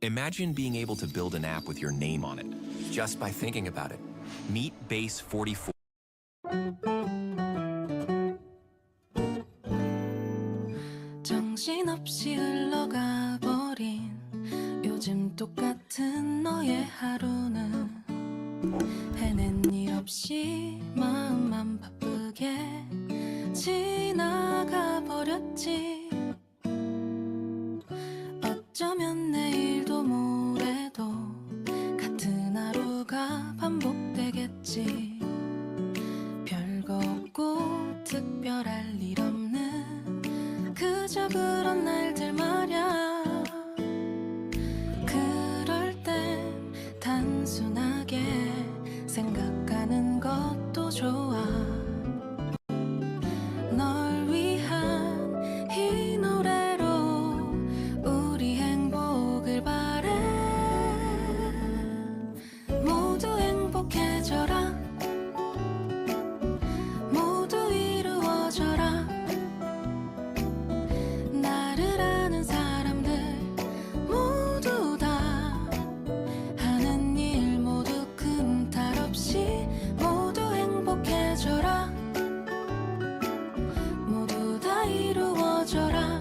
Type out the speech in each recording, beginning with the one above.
Imagine being able to build an app with your name on it, just by thinking about it. Meet Base 44. 정신없이 흘러가 버린 요즘 똑같은 너의 하루는 해낸 일 없이 마음만 바쁘게 지나가 버렸지. 어쩌면 내일도 모레도 같은 하루가 반복되겠지. 별거 없고 특별할 일 없는 그저 그런 날들 말야. 그럴 땐 단순하게 생각하는 것도 좋아. 널 위한 이 노래로 우리 행복을 바래. 모두 행복해져라. 모두 이루어져라. 나를 아는 사람들 모두 다 하는 일 모두 큰 탈 없이 모두 행복해져라. 모두 다 이루어져라.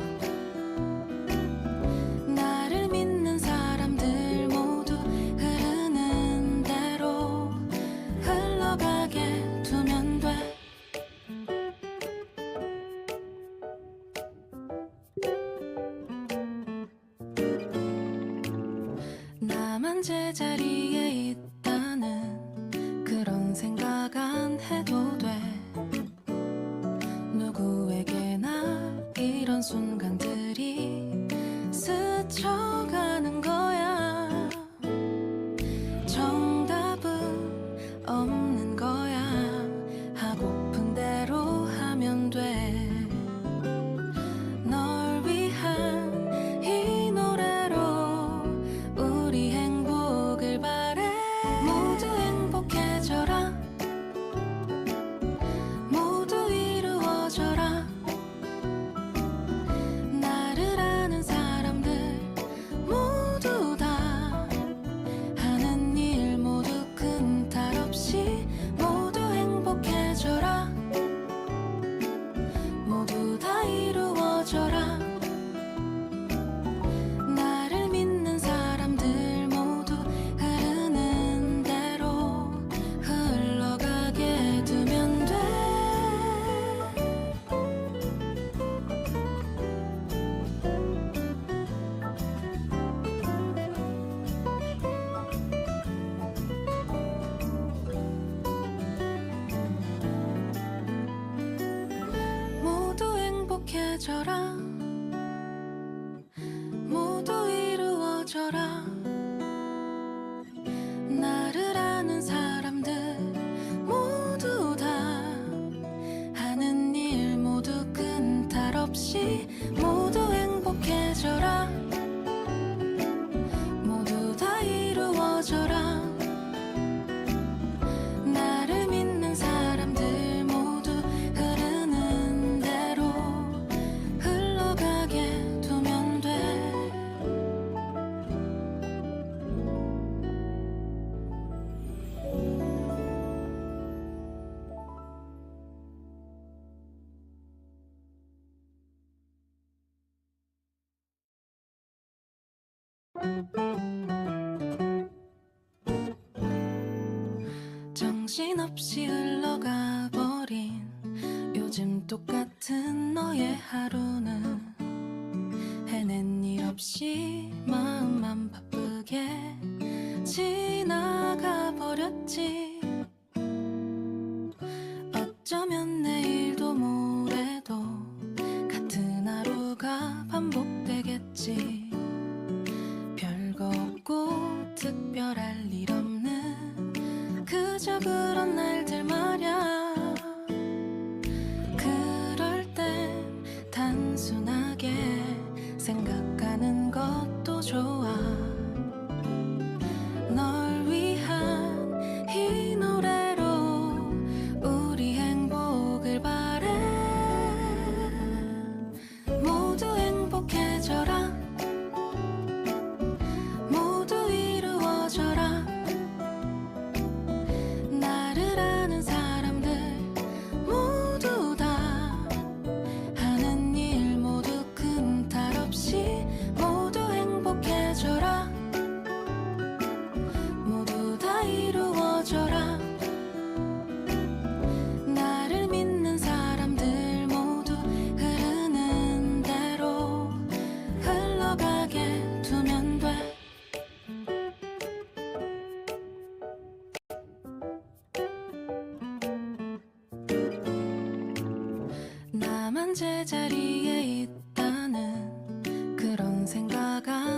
나를 믿는 사람들 모두 흐르는 대로 흘러가게 두면 돼. 나만 제자리에 있다는 그런 생각 안 해도 돼. 누구에게나 이런 순간들이 스쳐가는 거야. 정답은 없는 거야. 하고픈 대로 하면 돼. 널 위한 이 노래로 우리 행복을 바래. 모두 행복해져라. 모두 이루어져라. 나를 아는 사람들 모두 다 하는 일 모두 큰 탈 없이 모두 행복해져라. 모두 다 이루어져라. 나를 믿는 사람들 모두 흐르는 대로 흘러가게 두면 돼. 모두 행복해져라. 모두 이루어져라. 나를 아는 사람들 모두 다 하는 일 모두 큰 탈 없이 모두 행복해져라. 모두 다 이루어져라. 나를 믿는 사람들 모두 흐르는 대로 흘러가게 두면 돼. 정신없이 흘러가 버린 요즘 똑같은 너의 하루는 해낸 일 없이 마음만 바쁘게 지나가 버렸지. 어쩌면 내일도 모레도 같은 하루가 반복되겠지. 별거 없고 특별할 일 없는 그저 그런 날들 말야. 그럴 땐 단순하게 생각하는 것도 좋아. 널 위한 이 노래로 우리 행복을 바래. 모두 행복해져라.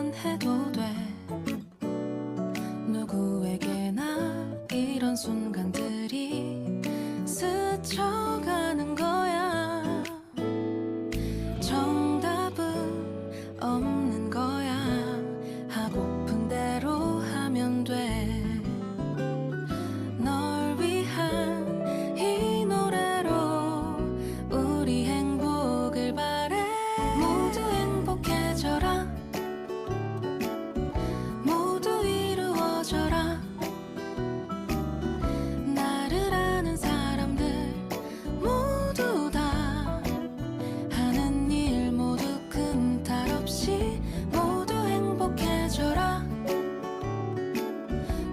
말만 해도 돼. 누구에게나 이런 순간들이 스쳐가는 거야. 정답은 없는 거야. 하고픈 대로 하면 돼. 널 위한 이 노래로 우리 행복을 바래. 모두 행복해져라. 모두 이루어져라. 나를 아는 사람들 모두 다 하는 일 모두 큰 탈 없이 모두 행복해져라.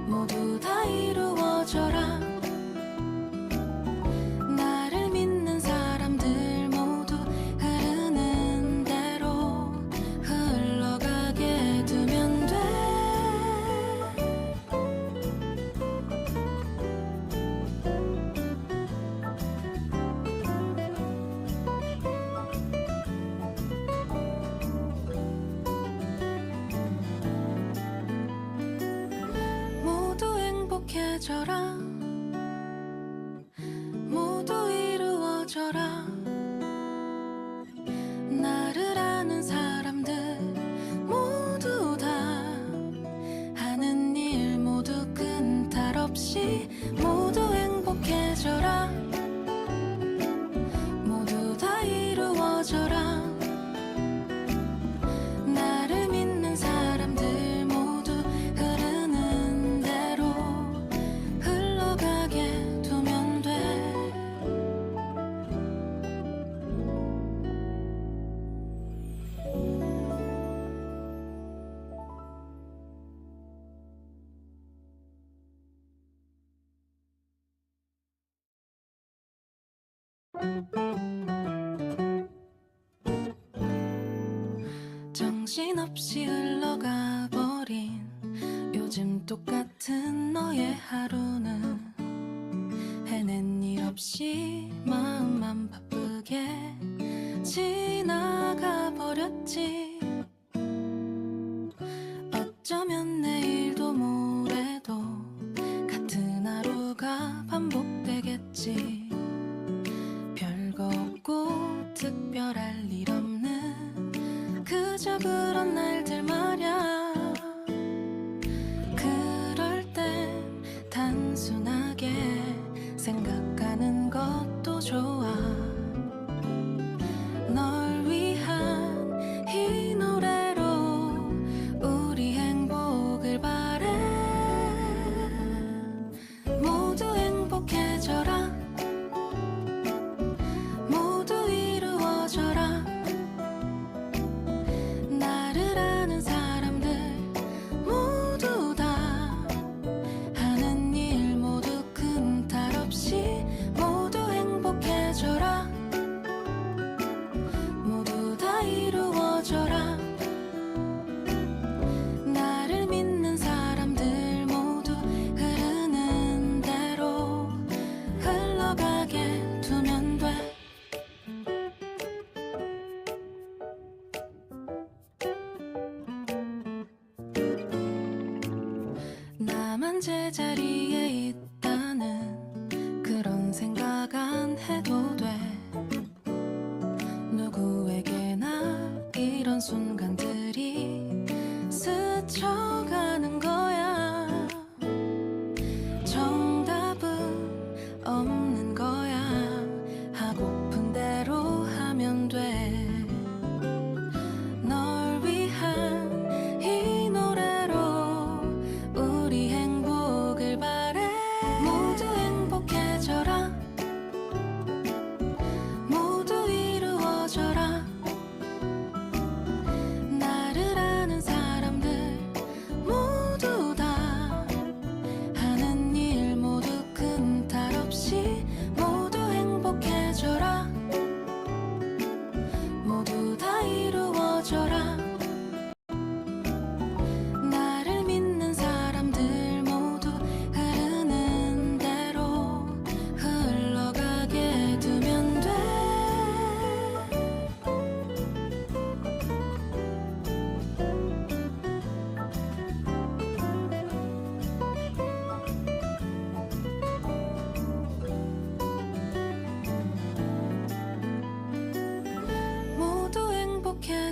모두 다 이루어져라. 나를 믿는 사람들 모두 흐르는 대로 흘러가게 두면 돼. 모두 행복해져라. 모두 이루어져라. 나를 아는 사람들 모두 다 하는 일 모두 큰 탈 없이 모두 행복해져라. 모두 다 이루어져라. 나를 믿는 사람들 모두 흐르는 대로 흘러가게 두면 돼. 정신없이 흘러가 버린 요즘 똑같은 너의 하루는 해낸 일 없이 마음만 바쁘게 지나가 버렸지. 어쩌면 내일도 모레도 같은 하루가 반복되겠지. 별거 없고 특별할 일 없는 그저 그런 날들 말야. 그럴 땐 단순하게 생각하는 것도 좋아. 널 위한 이 노래로 우리 행복을 바래. 모두 행복해져라. 모두 이루어져라. 나를 아는 사람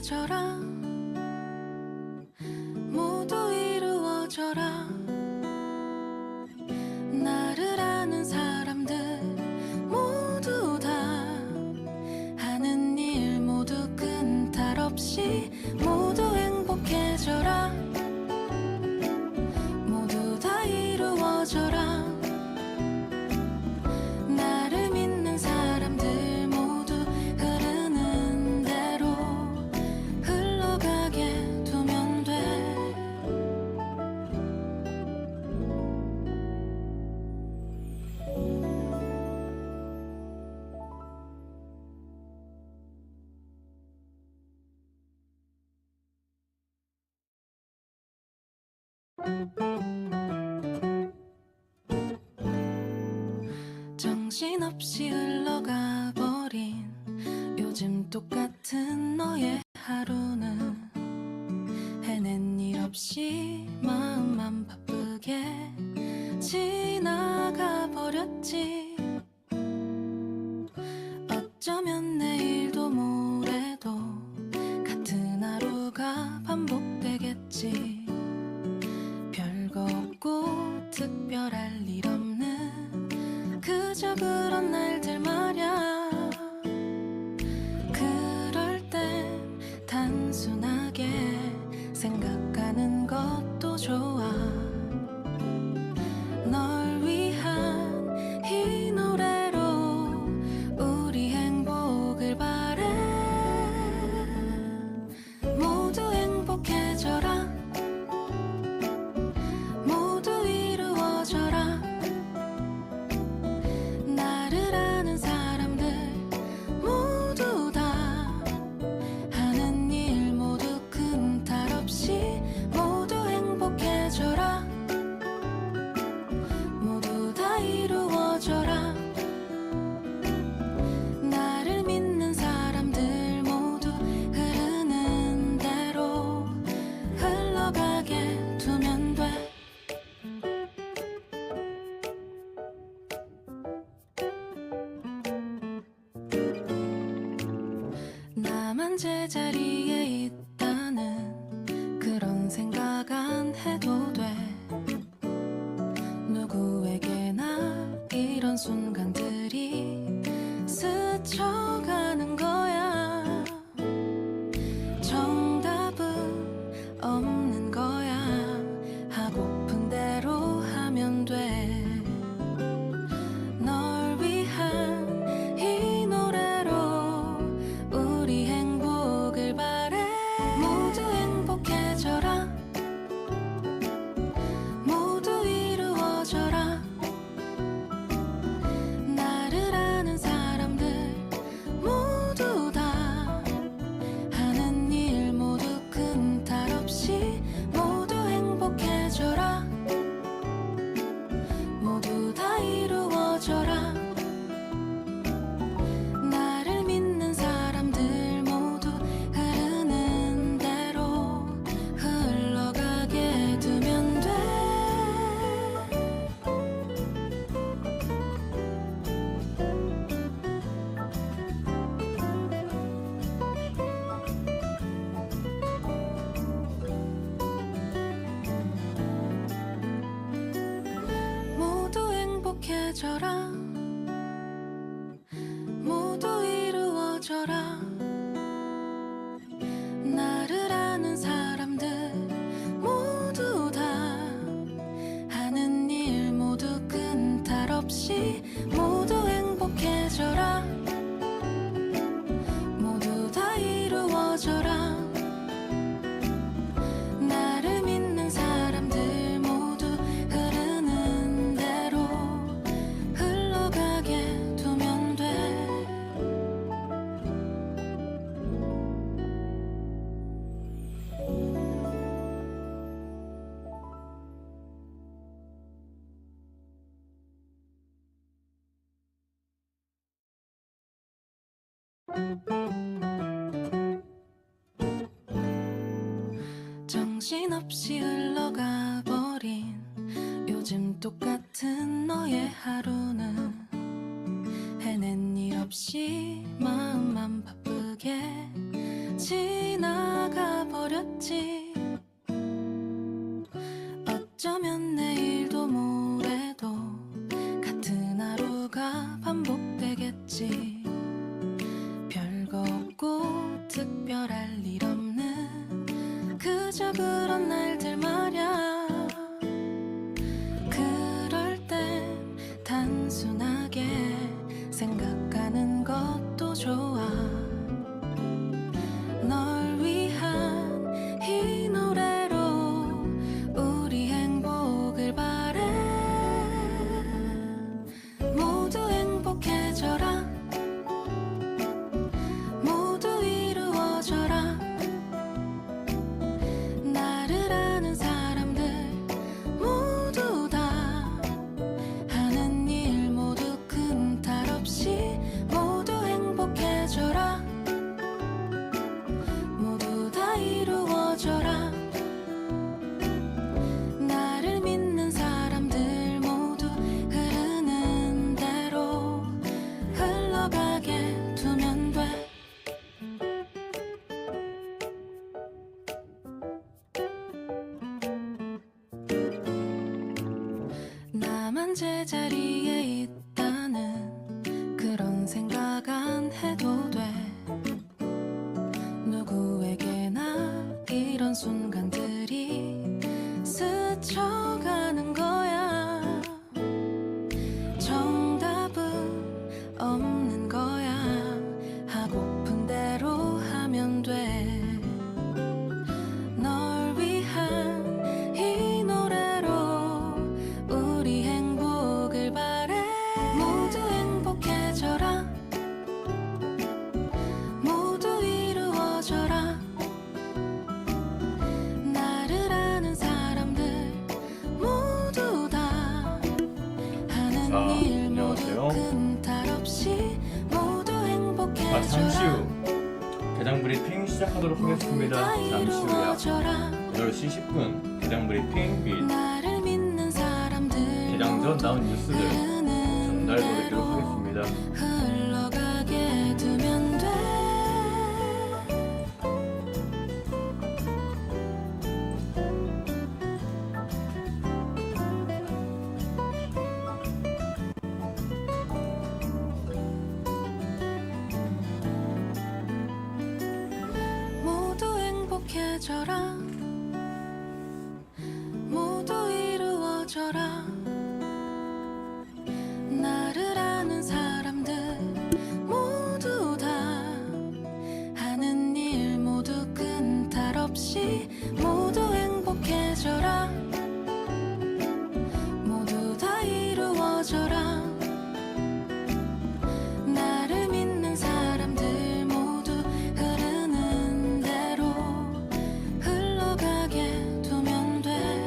행복해져라. 모두 이루어져라. 나를 아는 사람들 모두 다 하는 일 모두 끈탈 없이 모두 행복해져라. 모두 다 이루어져라. 나를 믿는 사람들 모두 흐르는 대로 흘러가게 두면 돼. 정신없이 흘러가 버린 요즘 똑같은 너의 하루는 해낸 일 없이 마음만 바쁘게 지나가 버렸지. 어쩌면 내일도 모레도 같은 하루가 반복되겠지. 별거 없고 특별할 일 없는 그저 그런 날들 말야. 그럴 땐 단순하게 생각하는 것도 좋아. 널 위한 이 노래로 우리 행복을 바래. 모두 행복해져라. 모두 이루어져라. 나를 아는 사람들 모두 다 하는 일 모두 끈탈 없이 모두 행복해져라. 모두 다 이루어져라. 나를 믿는 사람들 모두 흐르는 대로 흘러가게 두면 돼. 나만 제자리에 있다는 그런 생각 안 해도 돼. 누구에게나 이런 순간들이 스쳐가는 거야. 정답은 없는 거야. 하고픈 대로 하면 돼. 널 위한 이 노래로 우리 행복을 바래. 모두 행복해져라. 모두 이루어져라. 나를 아는 사람들 모두 다 하는 일 모두 끈탈 없이 모두 행복해져라. 모두 다 이루어져라. 나를 믿는 사람들 모두 흐르는 대로 흘러가게 두면 돼. 모두 행복해져라. 모두 이루어져라. 나를 아는 사람들 모두 다 하는 일 모두 끈탈 없이 모두 행복해져라. 모두 다 이루어져라. 나를 믿는 사람들 모두 흐르는 대로 흘러가게 두면 돼. 정신없이 흘러가 버린 요즘 똑같은 너의 하루는 해낸 일 없이 마음만 바쁘게 지나 그저 그런 날들 말야. 그럴 땐 단순하게 생각하는 것도 좋아. 널 위한 이 노래로 우리 행복을 바래. 모두 행복해져라. 모두 이루어져라. 나를 아는 사람들 모두 다 하는 일 모두 큰 탈 없이 모두 행복해져라. 모두 다 이루어져라. 나를 믿는 사람들 모두 흐르는 대로 흘러가게 두면 돼. 나만 제자리에 있다는 그런 생각 안 해도 돼. 누구에게나 이런 순간들이 스쳐가는 거야. 정답은 없는 거야. 하고픈 대로 하면 돼. 널 위한 이 노래로 우리 행복을 바래. 모두 행복해져라. 모두 이루어져라. 나를 아는 사람들 모두 다 하는 일 모두 안녕하세요. 큰 탈 없이 모두 행복해져라. 잠시 후 대장 브리핑 시작하도록 하겠습니다. 잠시 후야 8시 10분 대장 브리핑 및 나를 믿는 사람들 개장 전 나온 뉴스들 흐르는 전달해드리도록 대로 하겠습니다. 흘러가게 두면 돼. 모두 행복해져라. 모두 이루어져라. 나를 아는 사람들 모두 다 하는 일 모두 큰 탈 없이 모두 행복해져라. 모두 다 이루어져라. 나를 믿는 사람들 모두 흐르는 대로 흘러가게 두면 돼.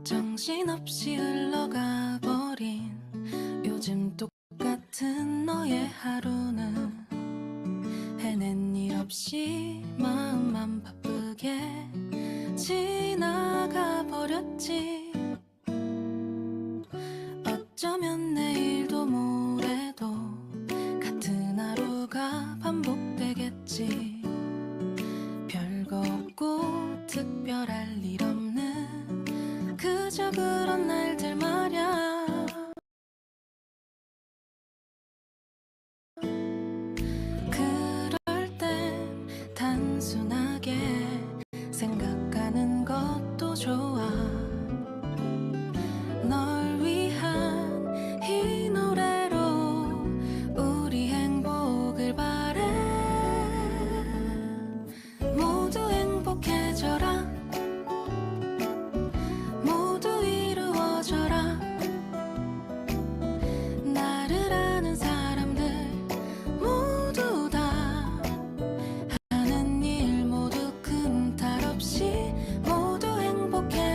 정신없이 흘러가 버린 요즘 똑같은 너의 하루는 해낸 일 없이 마음만 바쁘게 지나가 버렸지. 어쩌면 내일도 모레도 같은 하루가 반복되겠지. 별거 없고 특별할 일 없는 그저 그런 날들 말야. 그럴 땐 단순하게 생각하는 것도 좋아. 널 위한 이 노래로 우리 행복을 바래. 모두 행복해져라. 모두 이루어져라. 나를 아는 사람들 모두 다 하는 일 모두 큰 탈 없이 모두 행복해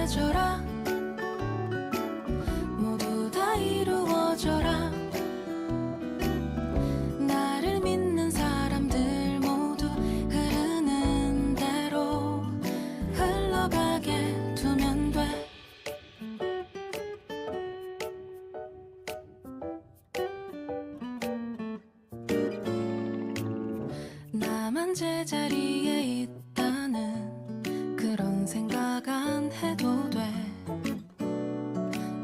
난 제자리에 있다는 그런 생각 안 해도 돼.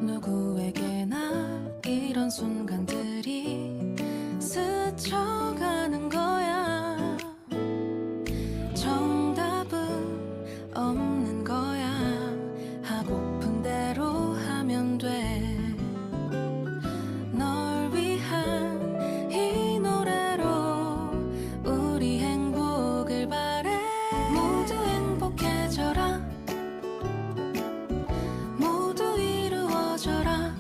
누구에게나 이런 순간들이 스쳐가는 거야. 정답은 없는 거야. 하고픈 대로 하면 돼. 널 위한 이 노래로 우리 행복을 바래. 모두 행복해져라. 모두 이루어져라.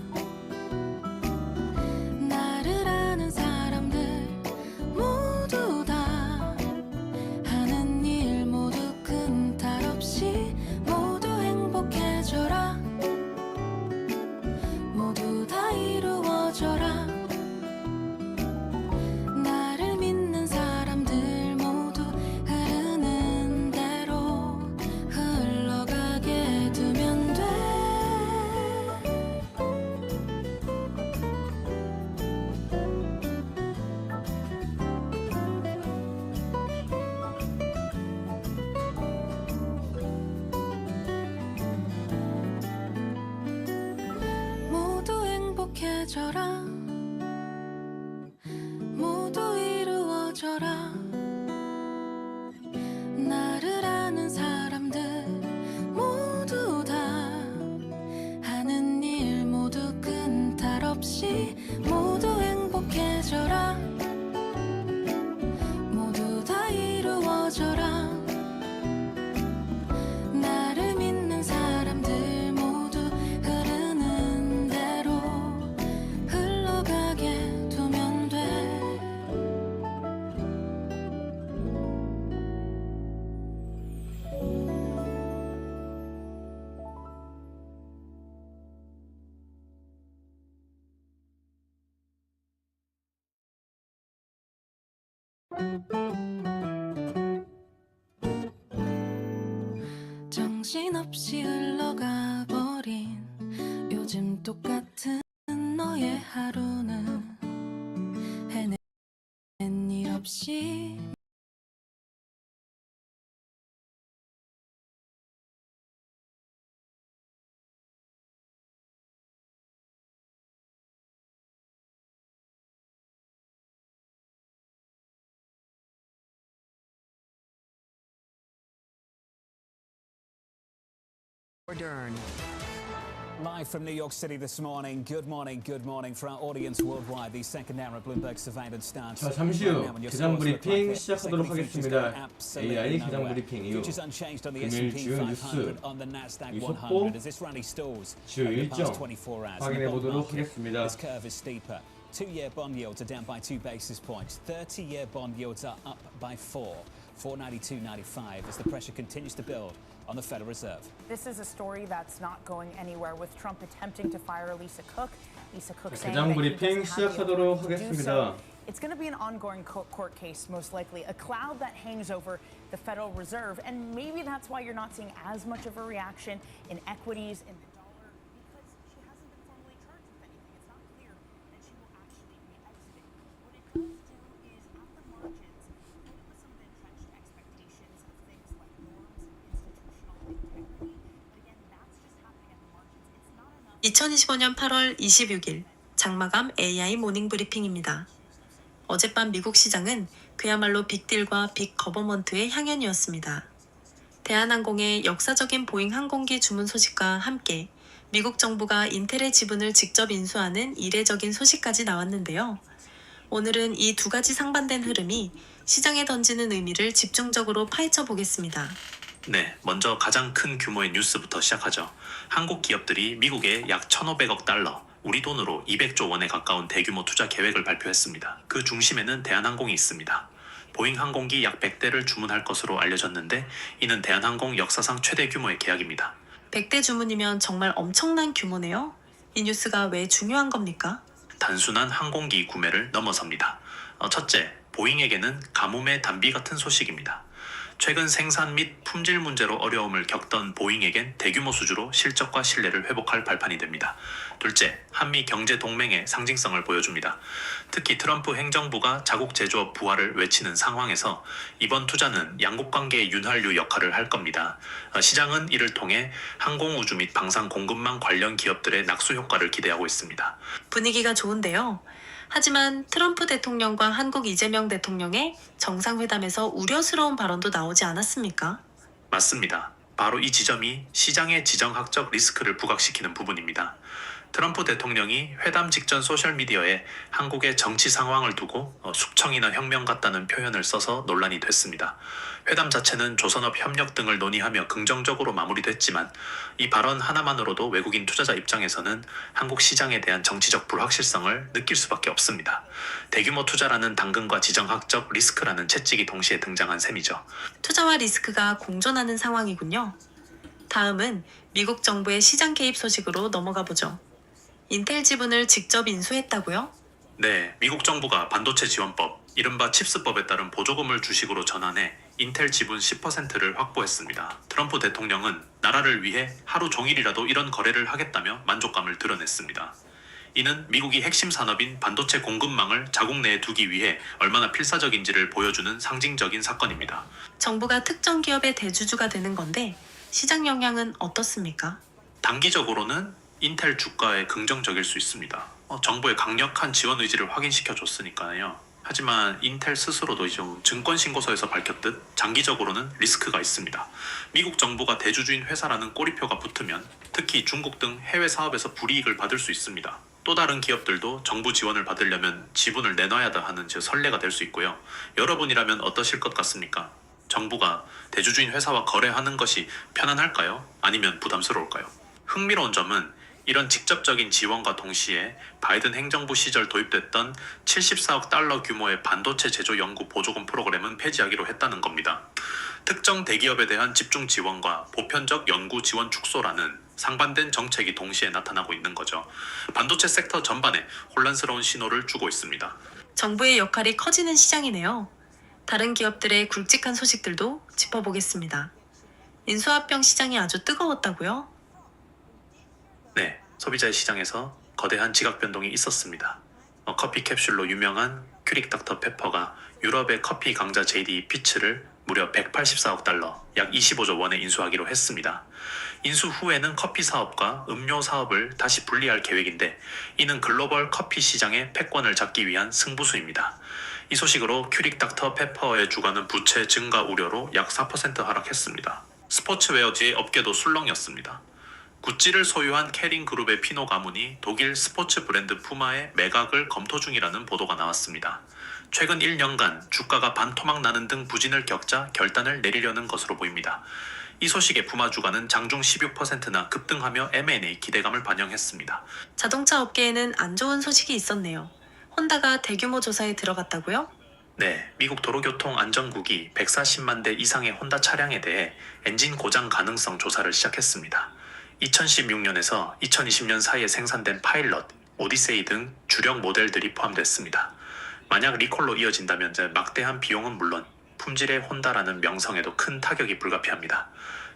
나를 아는 사람들 모두 다 하는 일 모두 큰 탈 없이 모두 행복해져라. 모두 다 이루어져라. 나를 믿는 사람들 모두 흐르는 대로 흘러가게 두면 돼. 모두 행복해져라. 모두 이루어져라. 나를 아는 사람들 모두 다 하는 일 모두 큰 탈 없이 모두 행복해져라. 모두 다 이루어져라. 나를 믿는 사람들 모두 흐르는 대로 흘러가게 두면 돼. 정신없이 흘러가 버린 요즘 똑같은 너의 하루는 해낸 일 없이 Live from New York City this morning. Good morning for our audience worldwide. The second hour of Bloomberg surveillance starts. 자, 잠시 후 개장 브리핑 시작하도록 하겠습니다. AI 개장 브리핑 이후 금일 주요 뉴스, 이 속보, 주요 일정 확인해 보도록 하겠습니다. 2-year bond yields are down by 2 basis points. 30-year bond yields are up by 4.9295 as the pressure continues to build on the Federal Reserve. This is a story that's not going anywhere with Trump attempting to fire Lisa Cook. Lisa Cook saying 개장 that he 브리핑 doesn't have the 시작하도록 ability to do 하겠습니다. so. It's going to be an ongoing court case, most likely, a cloud that hangs over the Federal Reserve, and maybe that's why you're not seeing as much of a reaction in equities, in the dollar, because she hasn't been formally charged with anything. It's not clear that she will actually be exiting. What it does do is, at the margins, play with some of the entrenched expectations of things like norms and institutional integrity. But again, that's just happening at the margins. It's not enough. 2025년 8월 26일 장마감 AI 모닝 브리핑입니다. 어젯밤 미국 시장은 그야말로 빅딜과 빅거버먼트의 향연이었습니다. 대한항공의 역사적인 보잉 항공기 주문 소식과 함께 미국 정부가 인텔의 지분을 직접 인수하는 이례적인 소식까지 나왔는데요. 오늘은 이 두 가지 상반된 흐름이 시장에 던지는 의미를 집중적으로 파헤쳐 보겠습니다. 네, 먼저 가장 큰 규모의 뉴스부터 시작하죠. 한국 기업들이 미국에 약 1,500억 달러, 우리 돈으로 200조 원에 가까운 대규모 투자 계획을 발표했습니다. 그 중심에는 대한항공이 있습니다. 보잉 항공기 약 100대를 주문할 것으로 알려졌는데 이는 대한항공 역사상 최대 규모의 계약입니다. 100대 주문이면 정말 엄청난 규모네요. 이 뉴스가 왜 중요한 겁니까? 단순한 항공기 구매를 넘어섭니다. 첫째, 보잉에게는 가뭄의 단비 같은 소식입니다. 최근 생산 및 품질 문제로 어려움을 겪던 보잉에겐 대규모 수주로 실적과 신뢰를 회복할 발판이 됩니다. 둘째, 한미 경제 동맹의 상징성을 보여줍니다. 특히 트럼프 행정부가 자국 제조업 부활을 외치는 상황에서 이번 투자는 양국 관계의 윤활유 역할을 할 겁니다. 시장은 이를 통해 항공우주 및 방산 공급망 관련 기업들의 낙수 효과를 기대하고 있습니다. 분위기가 좋은데요. 하지만 트럼프 대통령과 한국 이재명 대통령의 정상회담에서 우려스러운 발언도 나오지 않았습니까? 맞습니다. 바로 이 지점이 시장의 지정학적 리스크를 부각시키는 부분입니다. 트럼프 대통령이 회담 직전 소셜미디어에 한국의 정치 상황을 두고 숙청이나 혁명 같다는 표현을 써서 논란이 됐습니다. 회담 자체는 조선업 협력 등을 논의하며 긍정적으로 마무리됐지만 이 발언 하나만으로도 외국인 투자자 입장에서는 한국 시장에 대한 정치적 불확실성을 느낄 수밖에 없습니다. 대규모 투자라는 당근과 지정학적 리스크라는 채찍이 동시에 등장한 셈이죠. 투자와 리스크가 공존하는 상황이군요. 다음은 미국 정부의 시장 개입 소식으로 넘어가 보죠. 인텔 지분을 직접 인수했다고요? 네, 미국 정부가 반도체 지원법, 이른바 칩스법에 따른 보조금을 주식으로 전환해 인텔 지분 10%를 확보했습니다. 트럼프 대통령은 나라를 위해 하루 종일이라도 이런 거래를 하겠다며 만족감을 드러냈습니다. 이는 미국이 핵심 산업인 반도체 공급망을 자국 내에 두기 위해 얼마나 필사적인지를 보여주는 상징적인 사건입니다. 정부가 특정 기업의 대주주가 되는 건데 시장 영향은 어떻습니까? 단기적으로는 인텔 주가에 긍정적일 수 있습니다. 정부의 강력한 지원 의지를 확인시켜줬으니까요. 하지만 인텔 스스로도 좀 증권신고서에서 밝혔듯 장기적으로는 리스크가 있습니다. 미국 정부가 대주주인 회사라는 꼬리표가 붙으면 특히 중국 등 해외 사업에서 불이익을 받을 수 있습니다. 또 다른 기업들도 정부 지원을 받으려면 지분을 내놔야 하는 선례가 될 수 있고요. 여러분이라면 어떠실 것 같습니까? 정부가 대주주인 회사와 거래하는 것이 편안할까요? 아니면 부담스러울까요? 흥미로운 점은 이런 직접적인 지원과 동시에 바이든 행정부 시절 도입됐던 74억 달러 규모의 반도체 제조 연구 보조금 프로그램은 폐지하기로 했다는 겁니다. 특정 대기업에 대한 집중 지원과 보편적 연구 지원 축소라는 상반된 정책이 동시에 나타나고 있는 거죠. 반도체 섹터 전반에 혼란스러운 신호를 주고 있습니다. 정부의 역할이 커지는 시장이네요. 다른 기업들의 굵직한 소식들도 짚어보겠습니다. 인수합병 시장이 아주 뜨거웠다고요? 네, 소비자의 시장에서 거대한 지각 변동이 있었습니다. 커피 캡슐로 유명한 큐릭 닥터 페퍼가 유럽의 커피 강자 JD 피츠를 무려 184억 달러, 약 25조 원에 인수하기로 했습니다. 인수 후에는 커피 사업과 음료 사업을 다시 분리할 계획인데 이는 글로벌 커피 시장의 패권을 잡기 위한 승부수입니다. 이 소식으로 큐릭 닥터 페퍼의 주가는 부채 증가 우려로 약 4% 하락했습니다. 스포츠웨어지의 업계도 술렁였습니다. 구찌를 소유한 캐링 그룹의 피노 가문이 독일 스포츠 브랜드 푸마의 매각을 검토 중이라는 보도가 나왔습니다. 최근 1년간 주가가 반토막 나는 등 부진을 겪자 결단을 내리려는 것으로 보입니다. 이 소식에 푸마 주가는 장중 16%나 급등하며 M&A 기대감을 반영했습니다. 자동차 업계에는 안 좋은 소식이 있었네요. 혼다가 대규모 조사에 들어갔다고요? 네, 미국 도로교통안전국이 140만 대 이상의 혼다 차량에 대해 엔진 고장 가능성 조사를 시작했습니다. 2016년에서 2020년 사이에 생산된 파일럿, 오디세이 등 주력 모델들이 포함됐습니다. 만약 리콜로 이어진다면 막대한 비용은 물론 품질의 혼다라는 명성에도 큰 타격이 불가피합니다.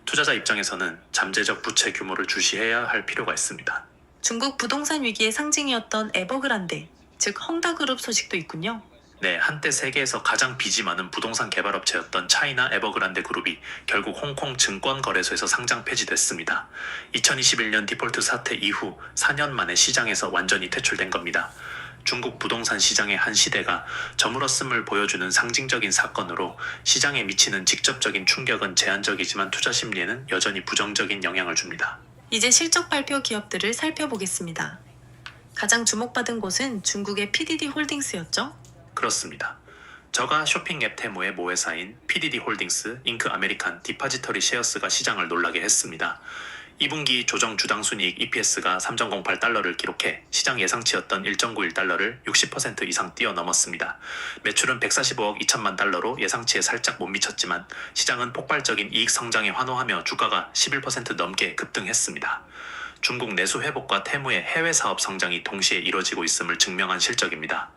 투자자 입장에서는 잠재적 부채 규모를 주시해야 할 필요가 있습니다. 중국 부동산 위기의 상징이었던 에버그란데, 즉 헝다그룹 소식도 있군요. 네, 한때 세계에서 가장 빚이 많은 부동산 개발업체였던 차이나 에버그란데 그룹이 결국 홍콩 증권거래소에서 상장 폐지됐습니다. 2021년 디폴트 사태 이후 4년 만에 시장에서 완전히 퇴출된 겁니다. 중국 부동산 시장의 한 시대가 저물었음을 보여주는 상징적인 사건으로 시장에 미치는 직접적인 충격은 제한적이지만 투자 심리에는 여전히 부정적인 영향을 줍니다. 이제 실적 발표 기업들을 살펴보겠습니다. 가장 주목받은 곳은 중국의 PDD 홀딩스였죠? 그렇습니다. 저가 쇼핑 앱 테무의 모회사인 PDD 홀딩스 잉크 아메리칸 디파지터리 셰어스가 시장을 놀라게 했습니다. 2분기 조정 주당순이익 EPS가 3.08달러를 기록해 시장 예상치였던 1.91달러를 60% 이상 뛰어넘었습니다. 매출은 145억 2천만 달러로 예상치에 살짝 못 미쳤지만 시장은 폭발적인 이익 성장에 환호하며 주가가 11% 넘게 급등했습니다. 중국 내수 회복과 테무의 해외 사업 성장이 동시에 이뤄지고 있음을 증명한 실적입니다.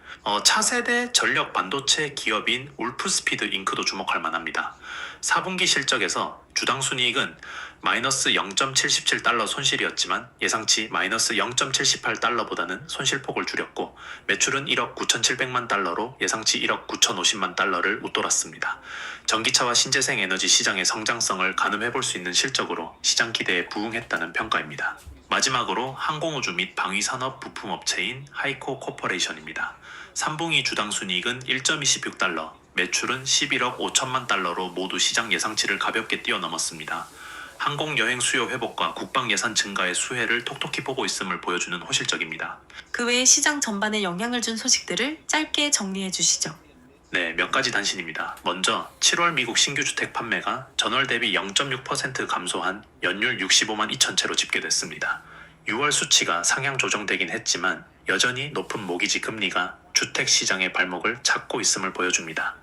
차세대 전력 반도체 기업인 울프스피드 잉크도 주목할 만합니다. 4분기 실적에서 주당 순이익은 마이너스 0.77달러 손실이었지만 예상치 마이너스 0.78달러보다는 손실폭을 줄였고 매출은 1억 9,700만 달러로 예상치 1억 9,050만 달러를 웃돌았습니다. 전기차와 신재생 에너지 시장의 성장성을 가늠해볼 수 있는 실적으로 시장 기대에 부응했다는 평가입니다. 마지막으로 항공우주 및 방위산업 부품업체인 하이코 코퍼레이션입니다. 3분기 주당 순이익은 1.26달러, 매출은 11억 5천만 달러로 모두 시장 예상치를 가볍게 뛰어넘었습니다. 항공여행 수요 회복과 국방 예산 증가의 수혜를 톡톡히 보고 있음을 보여주는 호실적입니다. 그 외에 시장 전반에 영향을 준 소식들을 짧게 정리해 주시죠. 네, 몇 가지 단신입니다. 먼저 7월 미국 신규 주택 판매가 전월 대비 0.6% 감소한 연율 65만 2천 채로 집계됐습니다. 6월 수치가 상향 조정되긴 했지만 여전히 높은 모기지 금리가 주택 시장의 발목을 잡고 있음을 보여줍니다.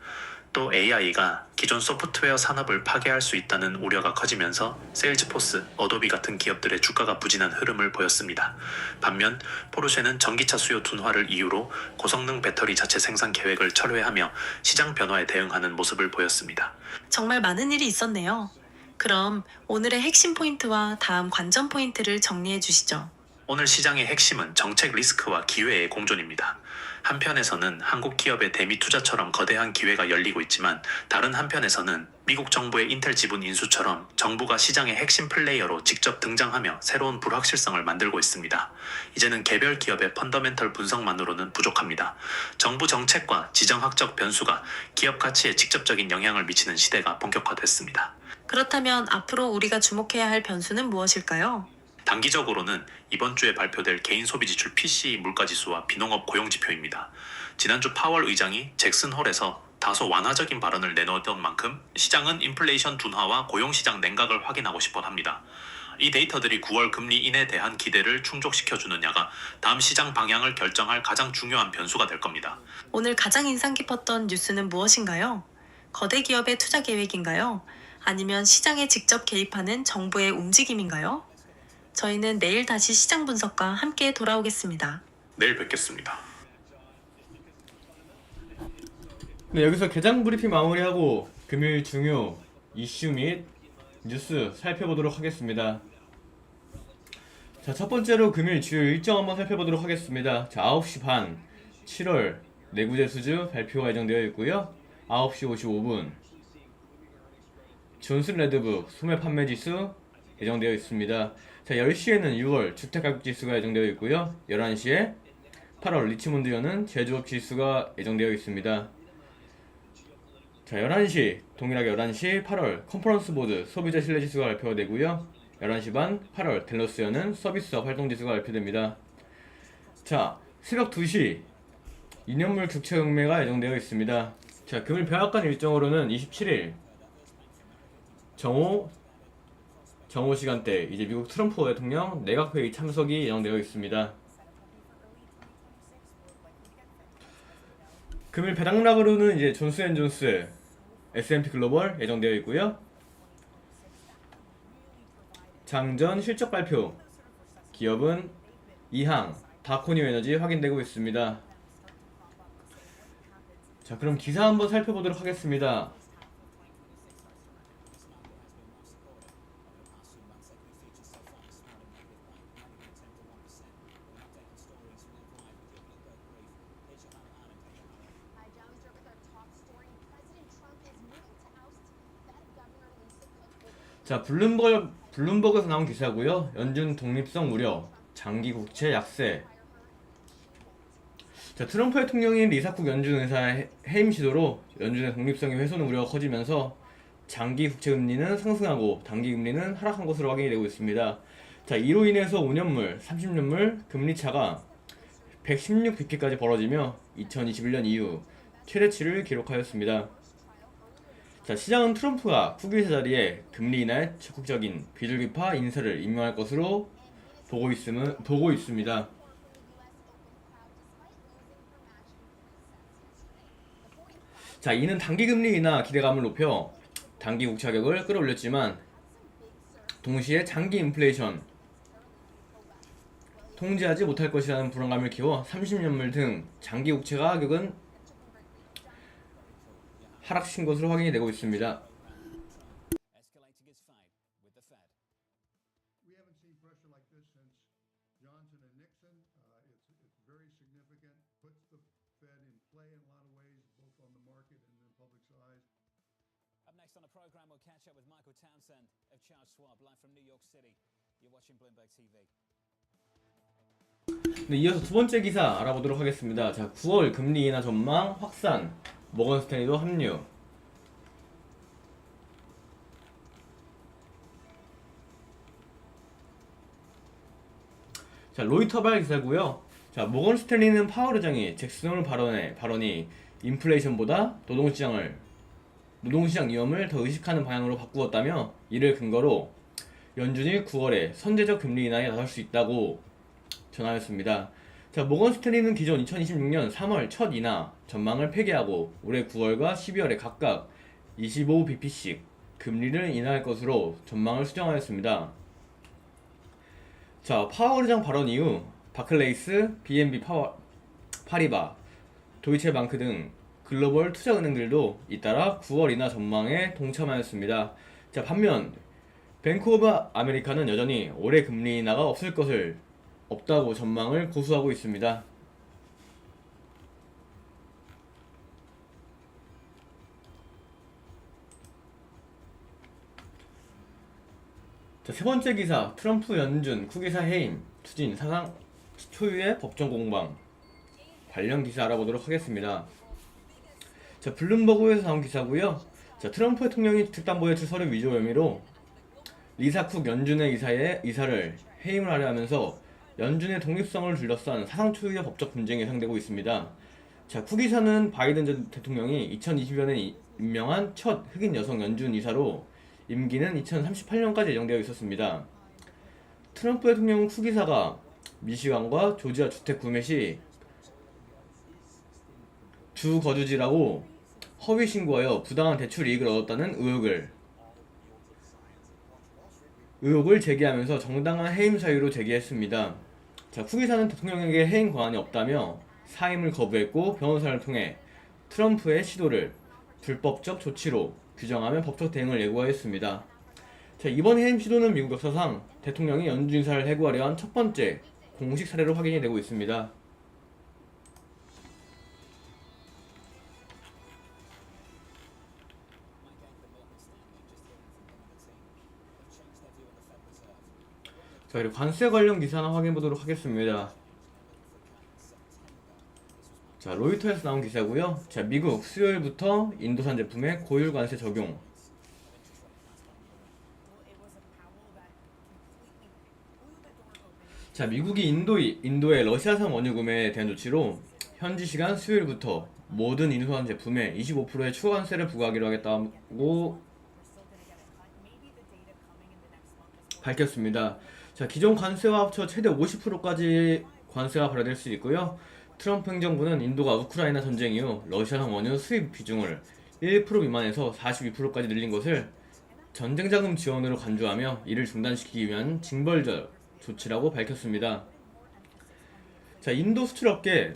또 AI가 기존 소프트웨어 산업을 파괴할 수 있다는 우려가 커지면서 세일즈포스, 어도비 같은 기업들의 주가가 부진한 흐름을 보였습니다. 반면 포르쉐는 전기차 수요 둔화를 이유로 고성능 배터리 자체 생산 계획을 철회하며 시장 변화에 대응하는 모습을 보였습니다. 정말 많은 일이 있었네요. 그럼 오늘의 핵심 포인트와 다음 관전 포인트를 정리해 주시죠. 오늘 시장의 핵심은 정책 리스크와 기회의 공존입니다. 한편에서는 한국 기업의 대미 투자처럼 거대한 기회가 열리고 있지만 다른 한편에서는 미국 정부의 인텔 지분 인수처럼 정부가 시장의 핵심 플레이어로 직접 등장하며 새로운 불확실성을 만들고 있습니다. 이제는 개별 기업의 펀더멘털 분석만으로는 부족합니다. 정부 정책과 지정학적 변수가 기업 가치에 직접적인 영향을 미치는 시대가 본격화됐습니다. 그렇다면 앞으로 우리가 주목해야 할 변수는 무엇일까요? 단기적으로는 이번 주에 발표될 개인 소비 지출 PCE 물가지수와 비농업 고용지표입니다. 지난주 파월 의장이 잭슨 홀에서 다소 완화적인 발언을 내놓았던 만큼 시장은 인플레이션 둔화와 고용시장 냉각을 확인하고 싶어 합니다. 이 데이터들이 9월 금리 인에 대한 기대를 충족시켜주느냐가 다음 시장 방향을 결정할 가장 중요한 변수가 될 겁니다. 오늘 가장 인상 깊었던 뉴스는 무엇인가요? 거대 기업의 투자 계획인가요? 아니면 시장에 직접 개입하는 정부의 움직임인가요? 저희는 내일 다시 시장 분석과 함께 돌아오겠습니다. 내일 뵙겠습니다. 네, 여기서 개장 브리핑 마무리하고 금요일 중요 이슈 및 뉴스 살펴보도록 하겠습니다. 자, 첫 번째로 금요일 주요 일정 한번 살펴보도록 하겠습니다. 자, 9시 반 7월 내구재 수주 발표가 예정되어 있고요. 9시 55분 존슨 레드북 소매 판매 지수 예정되어 있습니다. 자, 10시에는 6월 주택가격지수가 예정되어 있고요. 11시에 8월 리치몬드 연은 제조업 지수가 예정되어 있습니다. 자, 11시 동일하게 11시 8월 컨퍼런스 보드 소비자 신뢰지수가 발표가 되고요. 11시 반 8월 델러스 연은 서비스업 활동지수가 발표됩니다. 자, 새벽 2시 2년물 국채 경매가 예정되어 있습니다. 자, 금일 백악관 일정으로는 27일 정오 시간대 이제 미국 트럼프 대통령 내각회의 참석이 예정되어 있습니다. 금일 배당락으로는 이제 존스앤존스 S&P 글로벌 예정되어 있고요. 장전 실적 발표 기업은 이항, 다코니오 에너지 확인되고 있습니다. 자, 그럼 기사 한번 살펴보도록 하겠습니다. 자, 블룸버그에서 나온 기사고요. 연준 독립성 우려, 장기 국채 약세. 자, 트럼프 대통령인 리사쿡 연준 의사의 해임 시도로 연준의 독립성의 훼손 우려가 커지면서 장기 국채 금리는 상승하고 단기 금리는 하락한 것으로 확인이 되고 있습니다. 자, 이로 인해서 5년물, 30년물 금리 차가 116bp까지 벌어지며 2021년 이후 최대치를 기록하였습니다. 자, 시장은 트럼프가 후기자 자리에 금리 인하에 적극적인 비둘기파 인사를 임명할 것으로 보고 있습니다. 자, 이는 단기 금리 인하 기대감을 높여 단기 국채 가격을 끌어올렸지만 동시에 장기 인플레이션 통제하지 못할 것이라는 불안감을 키워 30년물 등 장기 국채 가격은 하락신 것으로 확인이 되고 있습니다. Escalating its fight with the Fed. We haven't seen pressure like this since Johnson and Nixon. It's very significant, puts the Fed in play in a lot of ways, both on the market and the public side. Up next on the program, we'll catch up with Michael Townsend of Charles Schwab, live from New York City. You're watching Bloomberg TV. 네, 이어서 두 번째 기사 알아보도록 하겠습니다. 자, 9월 금리 인하 전망 확산, 모건 스탠리도 합류. 자, 로이터발 기사고요. 자, 모건 스탠리는 파월 의장이 잭슨 발언이 인플레이션보다 노동시장 위험을 더 의식하는 방향으로 바꾸었다며 이를 근거로 연준이 9월에 선제적 금리 인하에 나설 수 있다고 전하였습니다. 자, 모건 스탠리는 기존 2026년 3월 첫 인하 전망을 폐기하고 올해 9월과 12월에 각각 25bp씩 금리를 인하할 것으로 전망을 수정하였습니다. 자, 파월 의장 발언 이후 바클레이스, BNB 파리바, 도이체방크 등 글로벌 투자은행들도 잇따라 9월 인하 전망에 동참하였습니다. 자, 반면 뱅크 오브 아메리카는 여전히 올해 금리 인하가 없다고 전망을 고수하고 있습니다. 자, 세 번째 기사, 트럼프 연준 쿠기사 해임 추진 사상 초유의 법정 공방 관련 기사 알아보도록 하겠습니다. 자, 블룸버그에서 나온 기사고요. 자, 트럼프 대통령이 특단보 대출 서류 위조 혐의로 리사 쿡 연준의 이사를 해임을 하려 하면서 연준의 독립성을 둘러싼 사상 초유의 법적 분쟁이 예상되고 있습니다. 자, 쿡 이사는 바이든 전 대통령이 2020년에 임명한 첫 흑인 여성 연준 이사로 임기는 2038년까지 예정되어 있었습니다. 트럼프 대통령은 쿡 이사가 미시간과 조지아 주택 구매 시 주 거주지라고 허위 신고하여 부당한 대출 이익을 얻었다는 의혹을 제기하면서 정당한 해임 사유로 제기했습니다. 자, 쿡 이사는 대통령에게 해임 권한이 없다며 사임을 거부했고 변호사를 통해 트럼프의 시도를 불법적 조치로 규정하며 법적 대응을 예고하였습니다. 자, 이번 해임 시도는 미국 역사상 대통령이 연준 인사를 해고하려 한 첫 번째 공식 사례로 확인이 되고 있습니다. 자, 그리고 관세 관련 기사 하나 확인해 보도록 하겠습니다. 자, 로이터에서 나온 기사고요. 자, 미국 수요일부터 인도산 제품에 고율 관세 적용. 자, 미국이 인도의 러시아산 원유 구매에 대한 조치로 현지 시간 수요일부터 모든 인도산 제품에 25%의 추가 관세를 부과하기로 하겠다고 밝혔습니다. 자, 기존 관세와 합쳐 최대 50%까지 관세가 발효될 수 있고요. 트럼프 행정부는 인도가 우크라이나 전쟁 이후 러시아산 원유 수입 비중을 1% 미만에서 42%까지 늘린 것을 전쟁 자금 지원으로 간주하며 이를 중단시키기 위한 징벌적 조치라고 밝혔습니다. 자, 인도 수출업계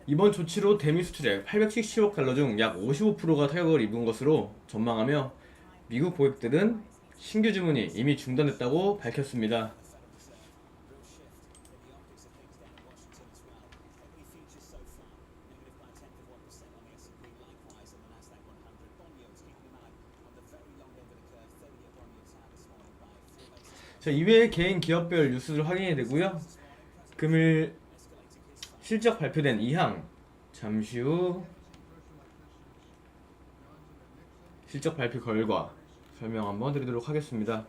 이번 조치로 대미 수출액 870억 달러 중 약 55%가 타격을 입은 것으로 전망하며 미국 고객들은 신규 주문이 이미 중단됐다고 밝혔습니다. 자, 이외에 개인 기업별 뉴스를 확인이 되고요. 금일 실적 발표된 이항 잠시 후 실적 발표 결과 설명 한번 드리도록 하겠습니다.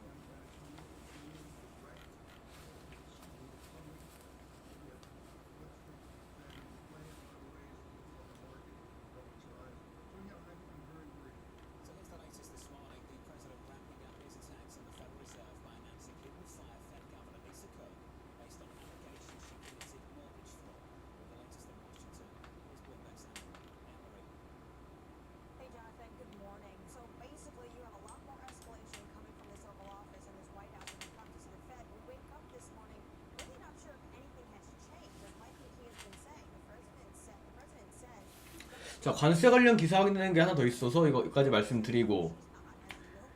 자, 관세 관련 기사 확인되는 게 하나 더 있어서 이거까지 말씀드리고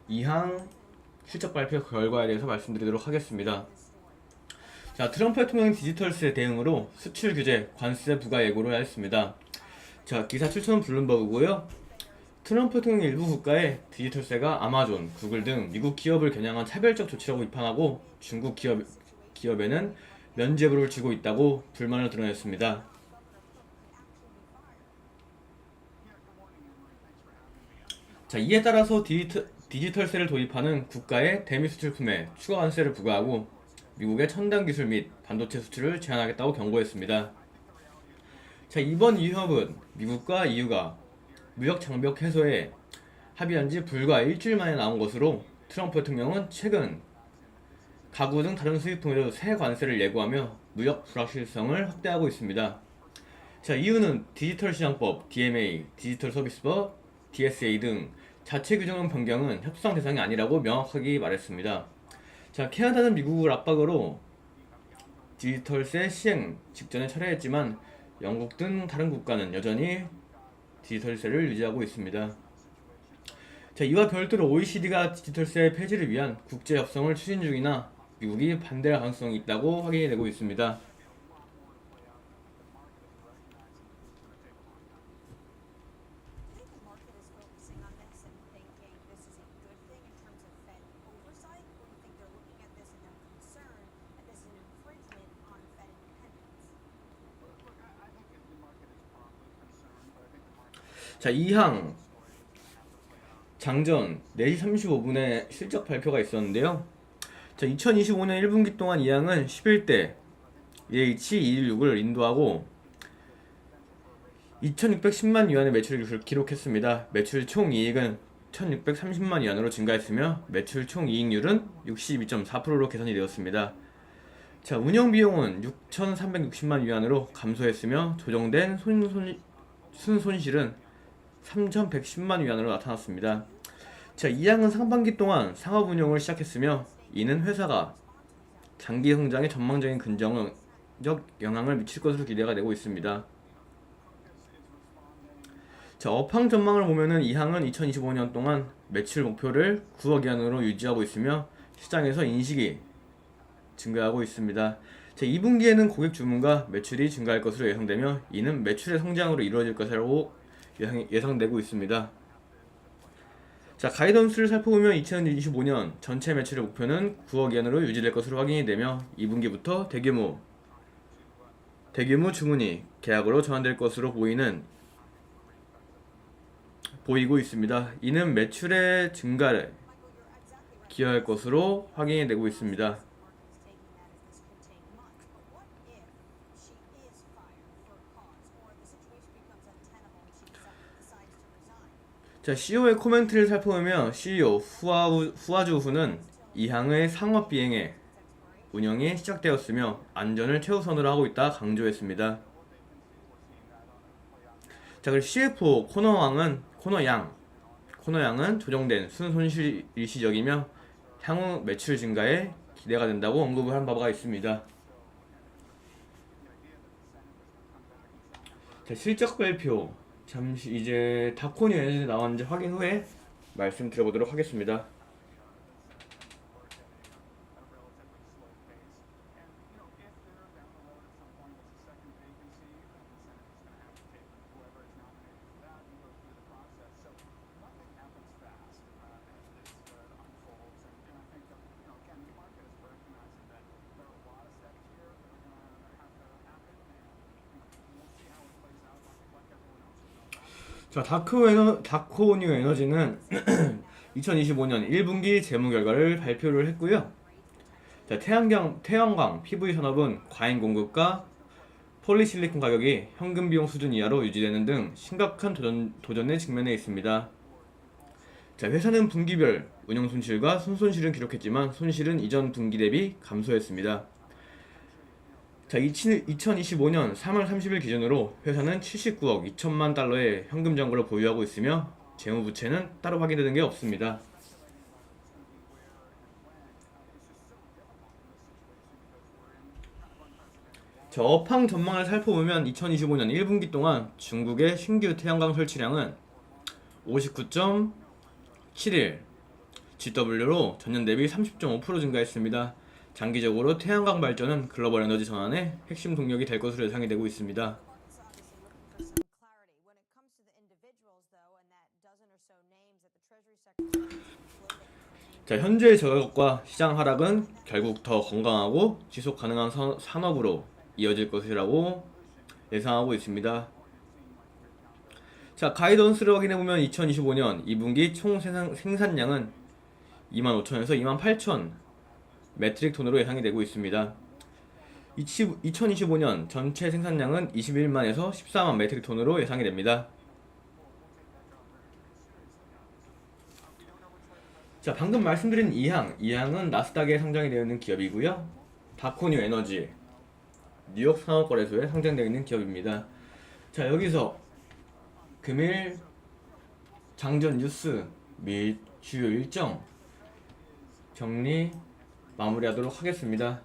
2항 실적 발표 결과에 대해서 말씀드리도록 하겠습니다. 자, 트럼프 대통령이 디지털세 대응으로 수출 규제, 관세 부과 예고를 하였습니다. 자, 기사 출처는 블룸버그고요. 트럼프 대통령 일부 국가의 디지털세가 아마존, 구글 등 미국 기업을 겨냥한 차별적 조치라고 비판하고 중국 기업에는 면죄부를 주고 있다고 불만을 드러냈습니다. 자, 이에 따라서 디지털세를 도입하는 국가의 대미 수출품에 추가 관세를 부과하고 미국의 첨단 기술 및 반도체 수출을 제한하겠다고 경고했습니다. 자, 이번 위협은 미국과 EU가 무역 장벽 해소에 합의한 지 불과 일주일 만에 나온 것으로 트럼프 대통령은 최근 가구 등 다른 수입품에도 새 관세를 예고하며 무역 불확실성을 확대하고 있습니다. 자, EU는 디지털시장법, DMA, 디지털서비스법, DSA 등 자체 규정 변경은 협상 대상이 아니라고 명확하게 말했습니다. 자, 캐나다는 미국을 압박으로 디지털세 시행 직전에 철회했지만 영국 등 다른 국가는 여전히 디지털세를 유지하고 있습니다. 자, 이와 별도로 OECD가 디지털세 폐지를 위한 국제 협상을 추진 중이나 미국이 반대할 가능성이 있다고 확인이 되고 있습니다. 자, 2항 장전 4시 35분에 실적 발표가 있었는데요. 자, 2025년 1분기 동안 2항은 11대 EH216을 인도하고 2610만 위안의 매출을 기록했습니다. 매출 총이익은 1630만 위안으로 증가했으며 매출 총이익률은 62.4%로 개선이 되었습니다. 자, 운영비용은 6360만 위안으로 감소했으며 조정된 순손실은 3110만 위안으로 나타났습니다. 자, 이항은 상반기 동안 상업 운영을 시작했으며 이는 회사가 장기 성장에 전망적인 긍정적 영향을 미칠 것으로 기대가 되고 있습니다. 자, 업황 전망을 보면은 이항은 2025년 동안 매출 목표를 9억 위안으로 유지하고 있으며 시장에서 인식이 증가하고 있습니다. 자, 2분기에는 고객 주문과 매출이 증가할 것으로 예상되며 이는 매출의 성장으로 이루어질 것이라고 예상되고 있습니다. 자, 가이던스를 살펴보면 2025년 전체 매출의 목표는 9억 위안으로 유지될 것으로 확인이 되며 2분기부터 대규모 주문이 계약으로 전환될 것으로 보이고 있습니다. 이는 매출의 증가를 기여할 것으로 확인이 되고 있습니다. 자, CEO의 코멘트를 살펴보면 CEO 후아주후는 이항의 상업 비행의 운영이 시작되었으며 안전을 최우선으로 하고 있다 강조했습니다. 자, 그리고 CFO 코너양은 조정된 순손실 일시적이며 향후 매출 증가에 기대가 된다고 언급을 한 바가 있습니다. 자, 실적 발표 잠시 이제 다코니 에너지 나왔는지 확인 후에 말씀드려보도록 하겠습니다. 자, 다코뉴 에너지는 2025년 1분기 재무 결과를 발표를 했고요. 자, 태양광 PV 산업은 과잉 공급과 폴리실리콘 가격이 현금 비용 수준 이하로 유지되는 등 심각한 도전에 직면해 있습니다. 자, 회사는 분기별 운영 손실과 순손실은 기록했지만 손실은 이전 분기 대비 감소했습니다. 자, 2025년 3월 30일 기준으로 회사는 79억 2천만 달러의 현금 잔고를 보유하고 있으며 재무부채는 따로 확인되는 게 없습니다. 자, 업황 전망을 살펴보면 2025년 1분기 동안 중국의 신규 태양광 설치량은 59.71 GW로 전년 대비 30.5% 증가했습니다. 장기적으로 태양광 발전은 글로벌 에너지 전환의 핵심 동력이 될 것으로 예상이 되고 있습니다. 자, 현재의 저격과 시장 하락은 결국 더 건강하고 지속 가능한 산업으로 이어질 것이라고 예상하고 있습니다. 자, 가이던스를 확인해보면 2025년 2분기 총 생산량은 25,000에서 28,000 메트릭 톤으로 예상이 되고 있습니다. 2025년 전체 생산량은 21만에서 14만 메트릭 톤으로 예상이 됩니다. 자, 방금 말씀드린 이항은 나스닥에 상장이 되어 있는 기업이고요. 다코뉴 에너지, 뉴욕 상업거래소에 상장되어 있는 기업입니다. 자, 여기서 금일 장전 뉴스 및 주요 일정 정리 마무리하도록 하겠습니다.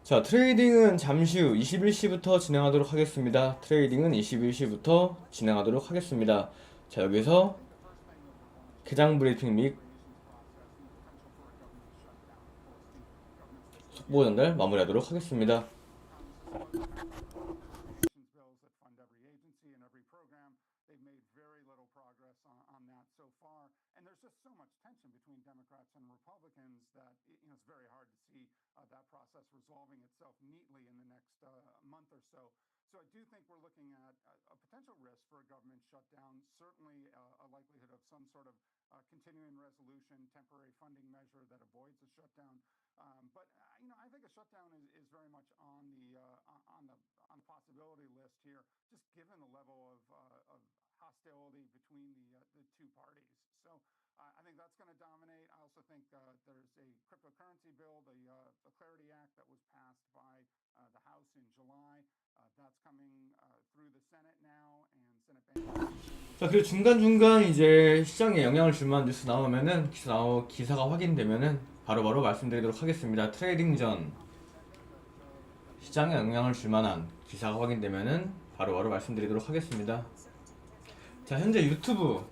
자, 트레이딩은 잠시 후 21시부터 진행하도록 하겠습니다. 트레이딩은 21시부터 진행하도록 하겠습니다. 자, 여기서 개장 브리핑 및 속보 전달 마무리하도록 하겠습니다. bills that fund every agency and every program. They've made very little progress on that so far. And there's just so much tension between Democrats and Republicans that it's very hard to see that process resolving itself neatly in the next month or so. So I do think we're looking at a potential risk for a government shutdown, certainly a likelihood of some sort of continuing resolution, temporary funding measure that avoids a shutdown. But I think a shutdown is very much on the possibility list here, just given the level of hostility between the two parties. So I think that's going to dominate. I also think there's a cryptocurrency bill, the Clarity Act that was passed by the House in July. That's coming through the Senate now, and Senate Bank. 자, 그리고 중간중간 이제 시장에 영향을 줄 만한 뉴스 나오면은 기사가 확인되면은 바로바로 말씀드리도록 하겠습니다. 트레이딩 전 시장에 영향을 줄 만한 기사가 확인되면은 바로바로 말씀드리도록 하겠습니다. 자, 현재 유튜브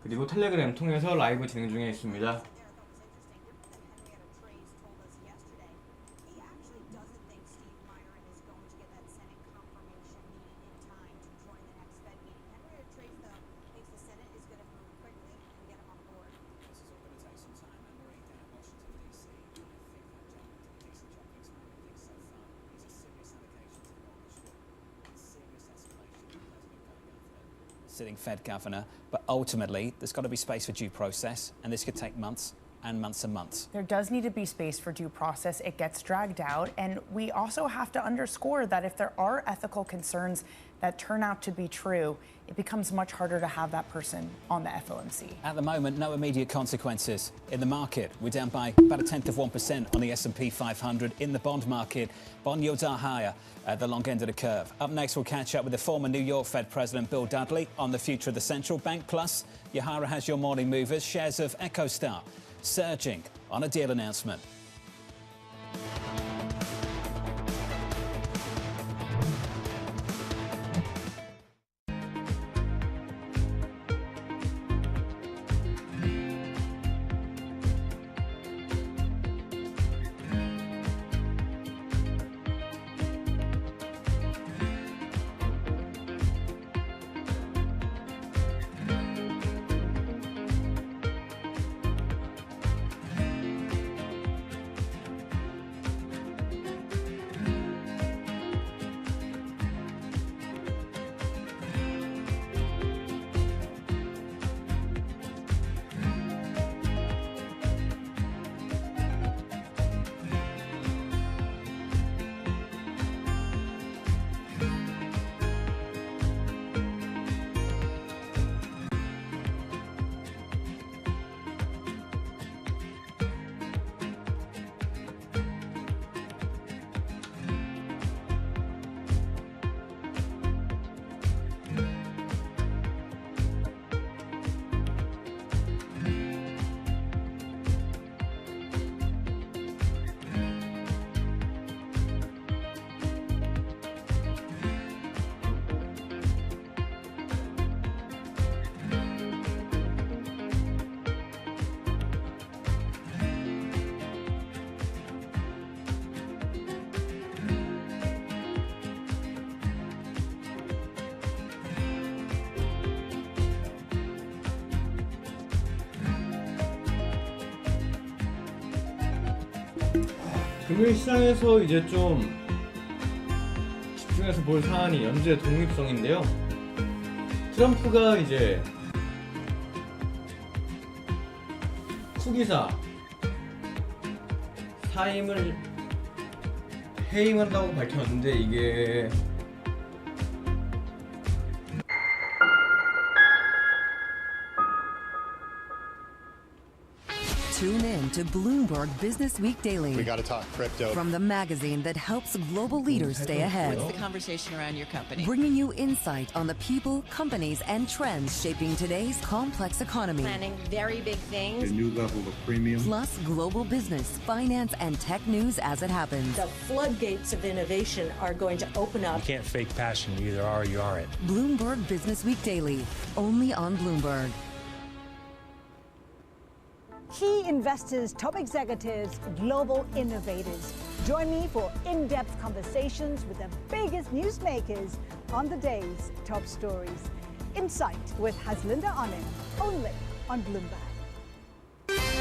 그리고 텔레그램 통해서 라이브 진행 중에 있습니다. Sitting Fed governor, but ultimately there's got to be space for due process, and this could take months and months and months. There does need to be space for due process. It gets dragged out. And we also have to underscore that if there are ethical concerns that turn out to be true, it becomes much harder to have that person on the FOMC. At the moment, no immediate consequences. In the market, we're down by about 0.1% on the S&P 500. In the bond market, bond yields are higher at the long end of the curve. Up next, we'll catch up with the former New York Fed President Bill Dudley on the future of the central bank. Plus, Yahara has your morning movers. Shares of EchoStar surging on a deal announcement. 금융시장에서 이제 좀 집중해서 볼 사안이 연준의 독립성인데요. 트럼프가 이제 후기사 사임을 해임한다고 밝혔는데 이게 Tune in to Bloomberg Business Week Daily. We got to talk crypto. From the magazine that helps global leaders stay ahead. What's the conversation around your company? Bringing you insight on the people, companies, and trends shaping today's complex economy. Planning very big things. A new level of premium. Plus global business, finance, and tech news as it happens. The floodgates of innovation are going to open up. You can't fake passion. You either are or you aren't. Bloomberg Business Week Daily, only on Bloomberg. Key investors, top executives, global innovators. Join me for in-depth conversations with the biggest newsmakers on the day's top stories. Insight with Haslinda Anand, only on Bloomberg.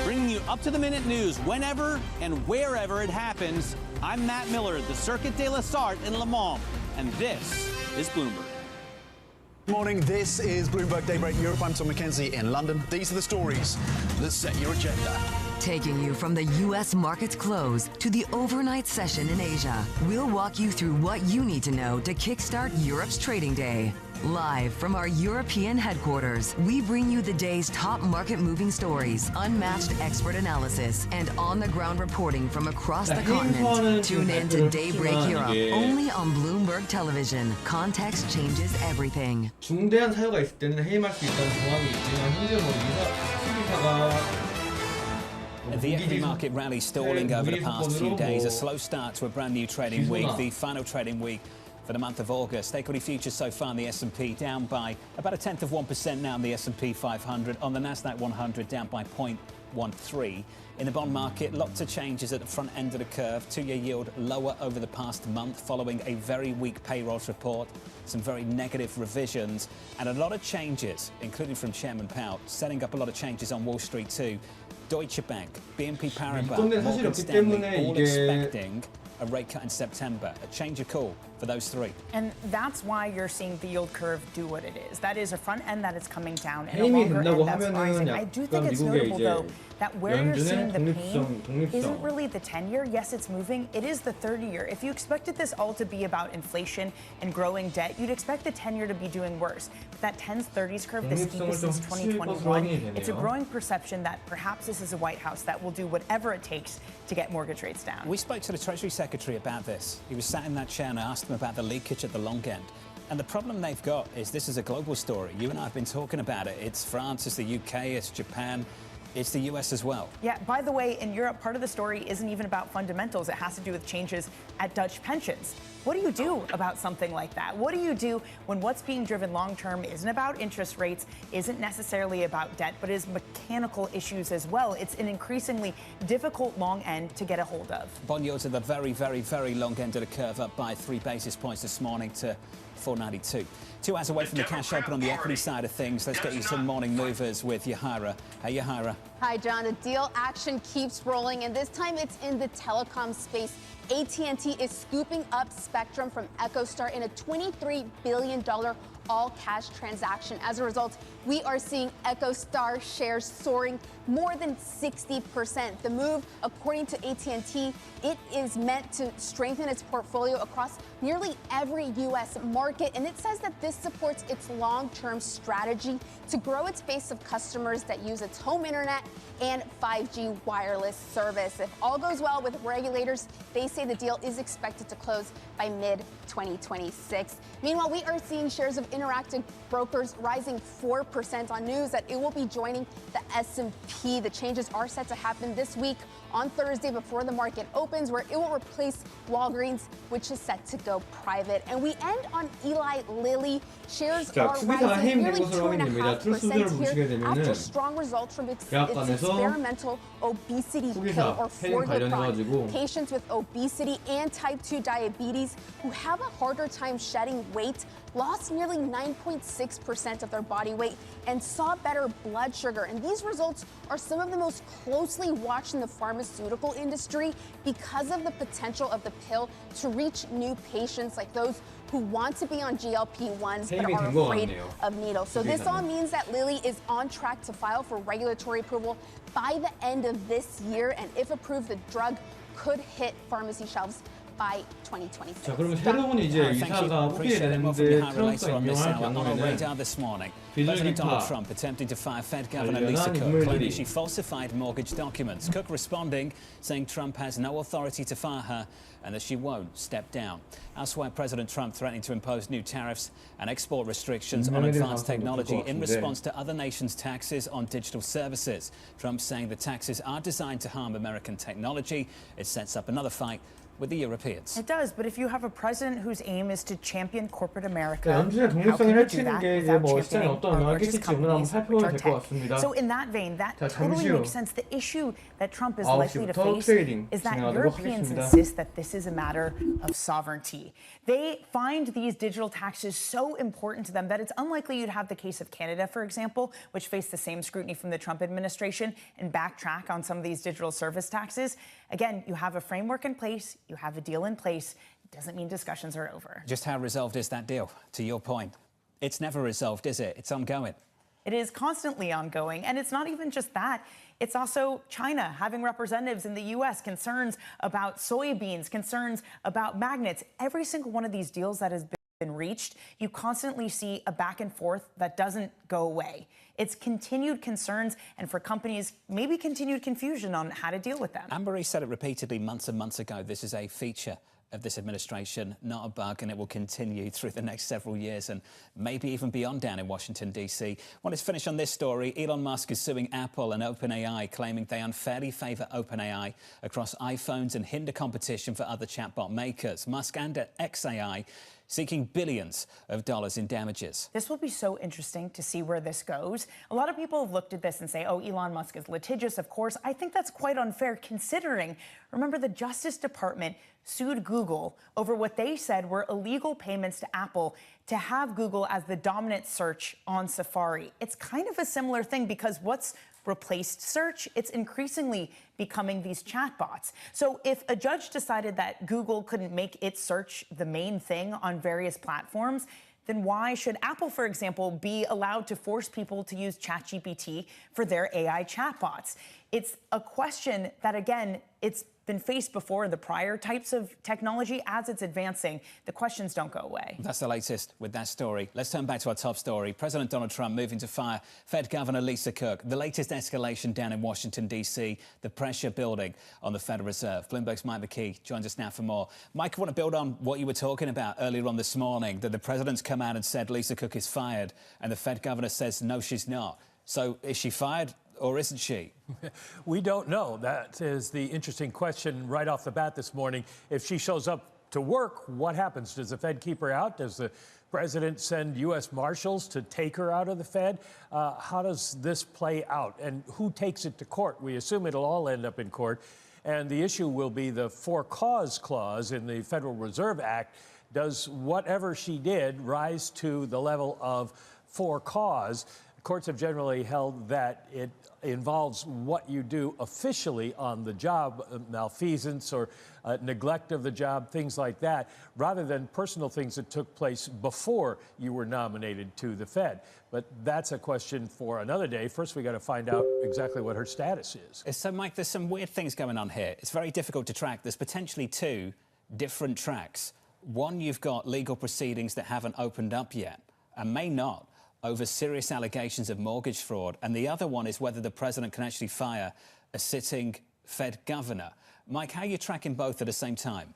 Bringing you up-to-the-minute news whenever and wherever it happens. I'm Matt Miller, the Circuit de la Sarthe in Le Mans, and this is Bloomberg. Good morning, this is Bloomberg Daybreak Europe. I'm Tom McKenzie in London. These are the stories that set your agenda. Taking you from the U.S. market's close to the overnight session in Asia, we'll walk you through what you need to know to kickstart Europe's trading day. Live from our European headquarters, we bring you the day's top market-moving stories, unmatched expert analysis, and on-the-ground reporting from across the continent. Tune in to Daybreak Europe, only on Bloomberg Television. Context changes everything. 중대한 사유가 있을 때는 해임할 수 있다는 조항이 있지만 현재 뭐 수기사가 The equity market rally stalling over the past few days. A slow start to a brand new trading week, the final trading week for the month of August. Equity futures so far in the S&P down by about 0.1% now in the S&P 500. On the Nasdaq 100 down by 0.13. In the bond market, lots of changes at the front end of the curve. Two-year yield lower over the past month following a very weak payrolls report, some very negative revisions, and a lot of changes, including from Chairman Powell, setting up a lot of changes on Wall Street too. Deutsche Bank, BNP Paribas, Morgan Stanley, all expecting a rate cut in September, a change of call for those three. And that's why you're seeing the yield curve do what it is. That is a front end that is coming down and a longer end that's rising. I do think it's notable, though, that where you're seeing the pain isn't really the 10-year. Yes, it's moving. It is the 30-year. If you expected this all to be about inflation and growing debt, you'd expect the 10-year to be doing worse. But that 10s, 30s curve, the steepest since 2021, it's a growing perception that perhaps this is a White House that will do whatever it takes to get mortgage rates down. We spoke to the Treasury Secretary about this. He was sat in that chair and I asked him about the leakage at the long end. And the problem they've got is this is a global story. You and I have been talking about it. It's France, it's the UK, it's Japan. It's the US as well. Yeah, by the way, in Europe, part of the story isn't even about fundamentals. It has to do with changes at Dutch pensions. What do you do about something like that? What do you do when what's being driven long-term isn't about interest rates, isn't necessarily about debt, but is mechanical issues as well? It's an increasingly difficult long end to get a hold of. Bond yields at the very, very, very long end of the curve, up by 3 basis points this morning to 492. 2 hours away from the cash open on the equity side of things. Let's get you some morning movers with Yahira. Hey, Yahira. Hi, John. The deal action keeps rolling, and this time it's in the telecom space. AT&T is scooping up spectrum from EchoStar in a $23 billion all-cash transaction. As a result, we are seeing EchoStar shares soaring more than 60%. The move, according to AT&T, it is meant to strengthen its portfolio across nearly every U.S. market, and it says that this supports its long-term strategy to grow its base of customers that use its home internet and 5G wireless service. If all goes well with regulators, they say the deal is expected to close by mid-2026. Meanwhile, we are seeing shares of Interactive Brokers rising 4% on news that it will be joining the S&P. The changes are set to happen this week on Thursday before the market opens, where it will replace Walgreens, which is set to go private. And we end on Eli Lilly. Shares are rising nearly 2.5% here after strong results from its experimental obesity pill or Forgipron. Patients with obesity and type 2 diabetes who have a harder time shedding weight lost nearly 9.6% of their body weight and saw better blood sugar. And these results are some of the most closely watched in the pharma pharmaceutical industry because of the potential of the pill to reach new patients like those who want to be on GLP-1s but are afraid of needles. So this all means that Lilly is on track to file for regulatory approval by the end of this year, and if approved, the drug could hit pharmacy shelves by 2026. 자, 그러면 새로운 이제 의사가 뽑히게 되는데 트럼프가 임명할 경우에는 President Donald Trump attempting to fire Fed Governor Lisa Cook, claiming she falsified mortgage documents. Cook responding, saying Trump has no authority to fire her and that she won't step down. Elsewhere, President Trump threatening to impose new tariffs and export restrictions on advanced technology in response to other nations' taxes on digital services. Trump saying the taxes are designed to harm American technology. It sets up another fight with the Europeans. It does, but if you have a president whose aim is to champion corporate America, 연준의 how 독립성을 can you do 해치는 that 게 이제 without 뭐 시장에 championing 어떤 our 영향을 largest 끼칠지 오늘 한번 companies, which 살펴봐도 are 될 것 tech? 같습니다. So in that vein, that 자, totally 잠시 후 makes sense. The issue that Trump is 9시부터 likely to face 트레이딩 is that 진행하도록 Europeans 하겠습니다. insist that this is a matter of sovereignty. They find these digital taxes so important to them that it's unlikely you'd have the case of Canada, for example, which faced the same scrutiny from the Trump administration and backtrack on some of these digital service taxes. Again, you have a framework in place, you have a deal in place. It doesn't mean discussions are over. Just how resolved is that deal, to your point? It's never resolved, is it? It's ongoing. It is constantly ongoing, and it's not even just that. It's also China having representatives in the U.S., concerns about soybeans, concerns about magnets. Every single one of these deals that has been reached, you constantly see a back and forth that doesn't go away. It's continued concerns, and for companies, maybe continued confusion on how to deal with them. Anne-Marie said it repeatedly months and months ago. This is a feature of this administration, not a bug, and it will continue through the next several years and maybe even beyond down in Washington, D.C. Want to finish on this story. Elon Musk is suing Apple and OpenAI, claiming they unfairly favour OpenAI across iPhones and hinder competition for other chatbot makers. Musk and XAI seeking billions of dollars in damages. This will be so interesting to see where this goes. A lot of people have looked at this and say, oh, Elon Musk is litigious, of course. I think that's quite unfair considering, remember, the Justice Department sued Google over what they said were illegal payments to Apple to have Google as the dominant search on Safari. It's kind of a similar thing because what's replaced search, it's increasingly becoming these chatbots. So if a judge decided that Google couldn't make its search the main thing on various platforms, then why should Apple, for example, be allowed to force people to use ChatGPT for their AI chatbots? It's a question that, again, it's been faced before in the prior types of technology. As it's advancing, the questions don't go away. That's the latest with that story. Let's turn back to our top story. President Donald Trump moving to fire Fed Governor Lisa Cook. The latest escalation down in Washington, D.C., the pressure building on the Federal Reserve. Bloomberg's Mike McKee joins us now for more. Mike, I want to build on what you were talking about earlier on this morning, that the president's come out and said Lisa Cook is fired, and the Fed governor says, no, she's not. So is she fired? Or isn't she? We don't know. That is the interesting question right off the bat this morning. If she shows up to work, what happens? Does the Fed keep her out? Does the president send U.S. Marshals to take her out of the Fed? How does this play out? And who takes it to court? We assume it'll all end up in court. And the issue will be the for cause clause in the Federal Reserve Act. Does whatever she did rise to the level of for cause? Courts have generally held that it involves what you do officially on the job, malfeasance or neglect of the job, things like that, rather than personal things that took place before you were nominated to the Fed. But that's a question for another day. First, we got to find out exactly what her status is. So, Mike, there's some weird things going on here. It's very difficult to track. There's potentially two different tracks. One, you've got legal proceedings that haven't opened up yet and may not, over serious allegations of mortgage fraud, and the other one is whether the president can actually fire a sitting Fed governor. Mike, how are you tracking both at the same time?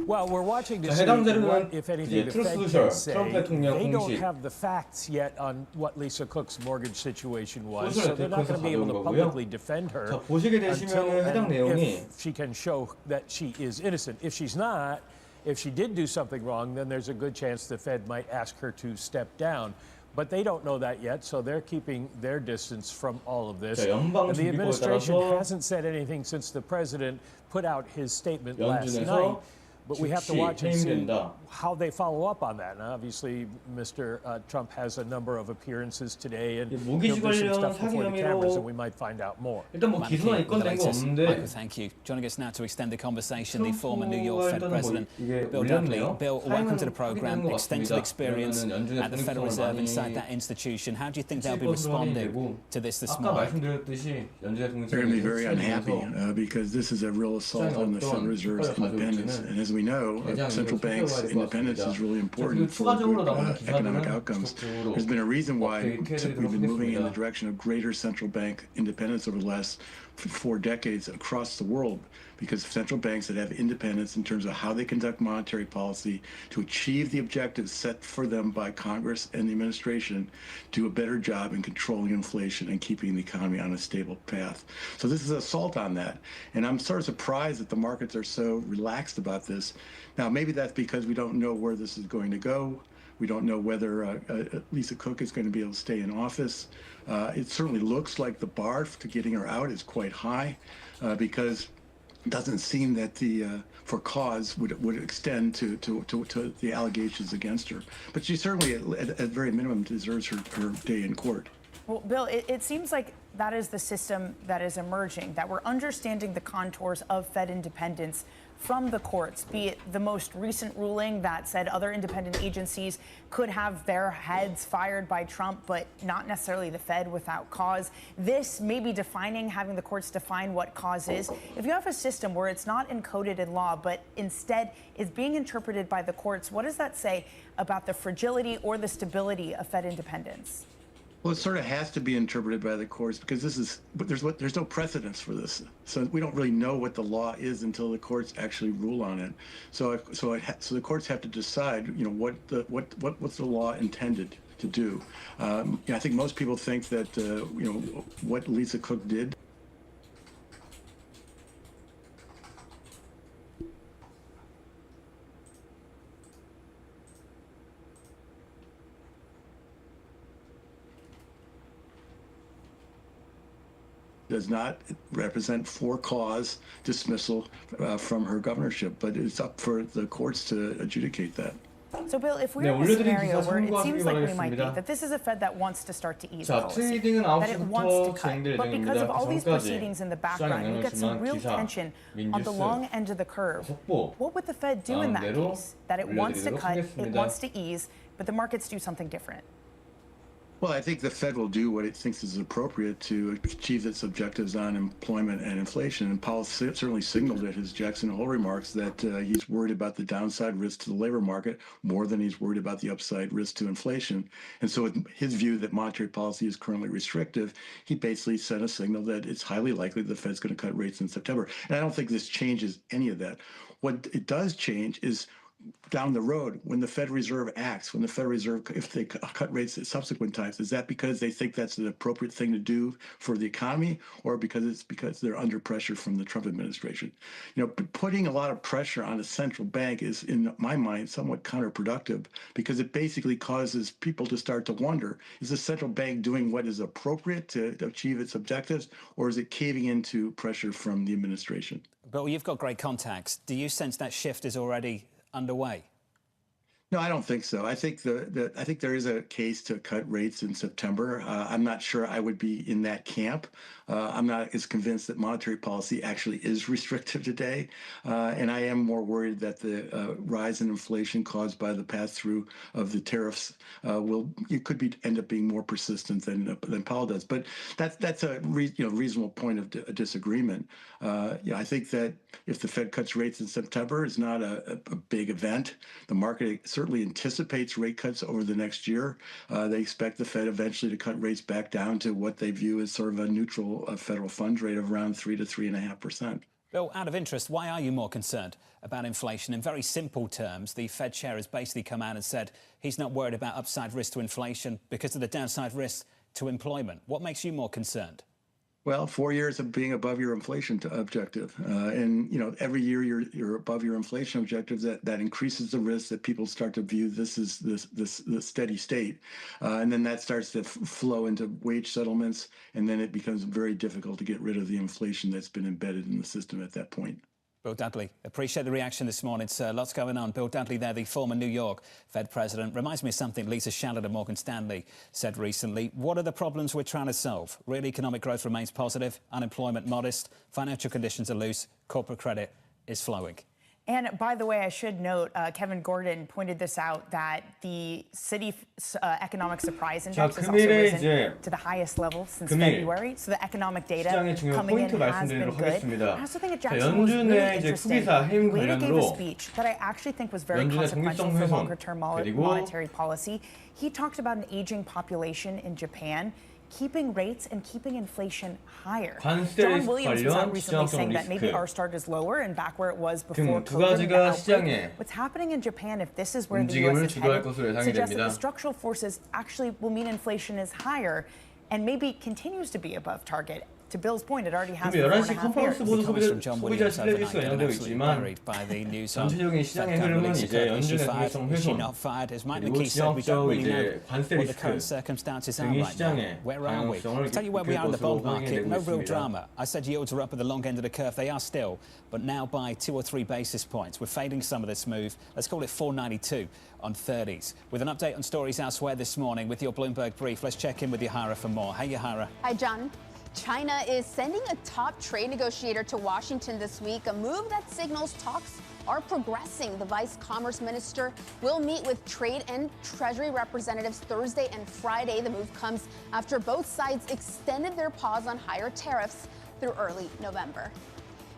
Well, we're watching to see what, if anything, the Fed can say. They don't have the facts yet on what Lisa Cook's mortgage situation was, so they're not going to be able to publicly defend her until if she can show that she is innocent. If she's not, if she did do something wrong, then there's a good chance the Fed might ask her to step down. But they don't know that yet, so they're keeping their distance from all of this. And the administration hasn't said anything since the president put out his statement last night. But we have to watch and see 해임된다. how they follow up on that. And obviously, Mr. Trump has a number of appearances today, and he'll 모기지 do some 관련 stuff before the 사기 cameras, 혐의로 and we might find out more. 일단 뭐 기소는 입건된 거 없는데 Michael, thank you. Joining us now to extend the conversation, the former New York Fed President, 이게 Bill Dudley. 올렸네요. Bill, welcome to the program. 확인되는 것 Extensive 같습니다. experience 그러면은 연준의 at the Federal 불균형성을 Reserve inside 많이 that institution. How do you think they'll be 것으로 responding 확인되고 to this 아까 morning? 말씀드렸듯이 연준의 They're going to be very 불균형성을 unhappy because this is a real assault on the Federal Reserve's independence. And as we know, central banks' independence is really important for good economic outcomes. There's been a reason why we've been moving in the direction of greater central bank independence over the last 4 decades across the world, because central banks that have independence in terms of how they conduct monetary policy to achieve the objectives set for them by Congress and the administration do a better job in controlling inflation and keeping the economy on a stable path. So this is an assault on that. And I'm sort of surprised that the markets are so relaxed about this. Now, maybe that's because we don't know where this is going to go. We don't know whether Lisa Cook is going to be able to stay in office. It certainly looks like the bar to getting her out is quite high because it doesn't seem that the for cause would extend to the allegations against her. But she certainly, at very minimum, deserves her day in court. Well, Bill, it seems like that is the system that is emerging, that we're understanding the contours of Fed independence from the courts, be it the most recent ruling that said other independent agencies could have their heads fired by Trump, but not necessarily the Fed without cause. This may be defining, having the courts define what cause is. If you have a system where it's not encoded in law, but instead is being interpreted by the courts, what does that say about the fragility or the stability of Fed independence? Well, it sort of has to be interpreted by the courts because there's no precedence for this. So we don't really know what the law is until the courts actually rule on it. So the courts have to decide, what's the law intended to do. I think most people think that what Lisa Cook did. Does not represent for cause dismissal from her governorship, but it's up for the courts to adjudicate that. So, Bill, if we're in a scenario where it seems like we might be, that this is a Fed that wants to start to ease policy, that it wants to cut, but because of all these proceedings in the background, you get some real tension on the long end of the curve. What would the Fed do in that case? That it wants to cut, it wants to ease, but the markets do something different. Well, I think the Fed will do what it thinks is appropriate to achieve its objectives on employment and inflation. And Powell certainly signaled at his Jackson Hole remarks that he's worried about the downside risk to the labor market more than he's worried about the upside risk to inflation. And so with his view that monetary policy is currently restrictive, he basically sent a signal that it's highly likely the Fed's going to cut rates in September. And I don't think this changes any of that. What it does change is down the road, when the Federal Reserve acts, when the Federal Reserve, if they cut rates at subsequent times, is that because they think that's an appropriate thing to do for the economy, or because they're under pressure from the Trump administration? Putting a lot of pressure on a central bank is, in my mind, somewhat counterproductive because it basically causes people to start to wonder, is the central bank doing what is appropriate to achieve its objectives, or is it caving into pressure from the administration? But you've got great contacts. Do you sense that shift is already underway? No, I don't think so. I think I think there is a case to cut rates in September. I'm not sure I would be in that camp. I'm not as convinced that monetary policy actually is restrictive today. And I am more worried that the rise in inflation caused by the pass-through of the tariffs could end up being more persistent than Powell does. But that's a reasonable point of disagreement. I think that if the Fed cuts rates in September, it's not a big event. The market certainly anticipates rate cuts over the next year. They expect the Fed eventually to cut rates back down to what they view as sort of a neutral federal funds rate of around 3 to 3.5%. Bill, out of interest, why are you more concerned about inflation? In very simple terms, the Fed chair has basically come out and said he's not worried about upside risk to inflation because of the downside risk to employment. What makes you more concerned? Well, 4 years of being above your inflation objective, and every year you're above your inflation objective. That increases the risk that people start to view this as this steady state, and then that starts to flow into wage settlements, and then it becomes very difficult to get rid of the inflation that's been embedded in the system at that point. Bill Dudley, appreciate the reaction this morning, sir. Lots going on. Bill Dudley there, the former New York Fed president. Reminds me of something Lisa Shallard of Morgan Stanley said recently. What are the problems we're trying to solve? Real economic growth remains positive, unemployment modest, financial conditions are loose, corporate credit is flowing. And by the way, I should note, Kevin Gordon pointed this out, that the city economic surprise index has also risen to the highest level since February. So the economic data coming in has been good. I also think Jackson was really interesting. Later gave a speech that I actually think was very consequential for longer-term monetary policy. He talked about an aging population in Japan, keeping rates and keeping inflation higher. John Williams was out recently saying that maybe our start is lower and back where it was before COVID. What's happening in Japan, if this is where the U.S. is headed, suggests that the structural forces actually will mean inflation is higher and maybe continues to be above target. To Bill's point, it already has been 4.5 years. 소비자 신뢰 지수가 연동되고 있지만 전체적인 시장의 흐름은 이제 연준의 동일성 훼손 그리고 지역적 이제 관세 리스크 등이 시장의 방향성을 이끌 것으로 확인되고 있습니다. I said yields are up at the long end of the curve. They are still, but now by 2 or 3 basis points. We're fading some of this move. Let's call it 492 on 30s. With an update on stories elsewhere this morning with your Bloomberg brief, let's check in with Yahara for more. Hey, Yahara. Hi, John. China is sending a top trade negotiator to Washington this week, a move that signals talks are progressing. The Vice Commerce Minister will meet with trade and treasury representatives Thursday and Friday. The move comes after both sides extended their pause on higher tariffs through early November.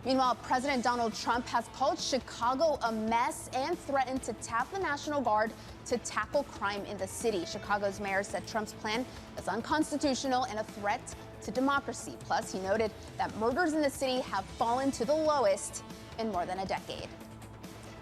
Meanwhile, President Donald Trump has called Chicago a mess and threatened to tap the National Guard to tackle crime in the city. Chicago's mayor said Trump's plan is unconstitutional and a threat to democracy. Plus, he noted that murders in the city have fallen to the lowest in more than a decade.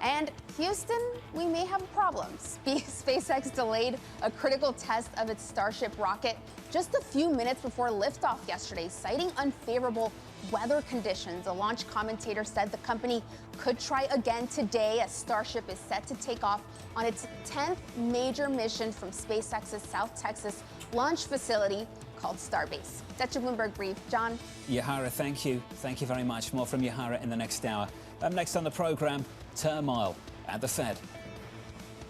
And Houston, we may have a problem. SpaceX delayed a critical test of its Starship rocket just a few minutes before liftoff yesterday, citing unfavorable weather conditions. A launch commentator said the company could try again today as Starship is set to take off on its 10th major mission from SpaceX's South Texas launch facility called Starbase. That's your Bloomberg Brief. John? Yahara, thank you. Thank you very much. More from Yahara in the next hour. Up next on the program, turmoil at the Fed.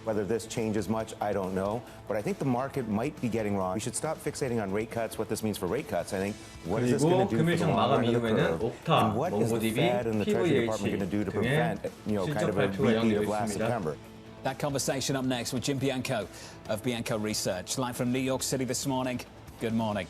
Whether this changes much, I don't know. But I think the market might be getting wrong. We should stop fixating on rate cuts, what this means for rate cuts. I think, what is this going to do for the long run of the curve? And what is the Fed and the Treasury Department going to do to prevent, kind of a repeat of last September? That conversation up next with Jim Bianco of Bianco Research. Live from New York City this morning. Good morning.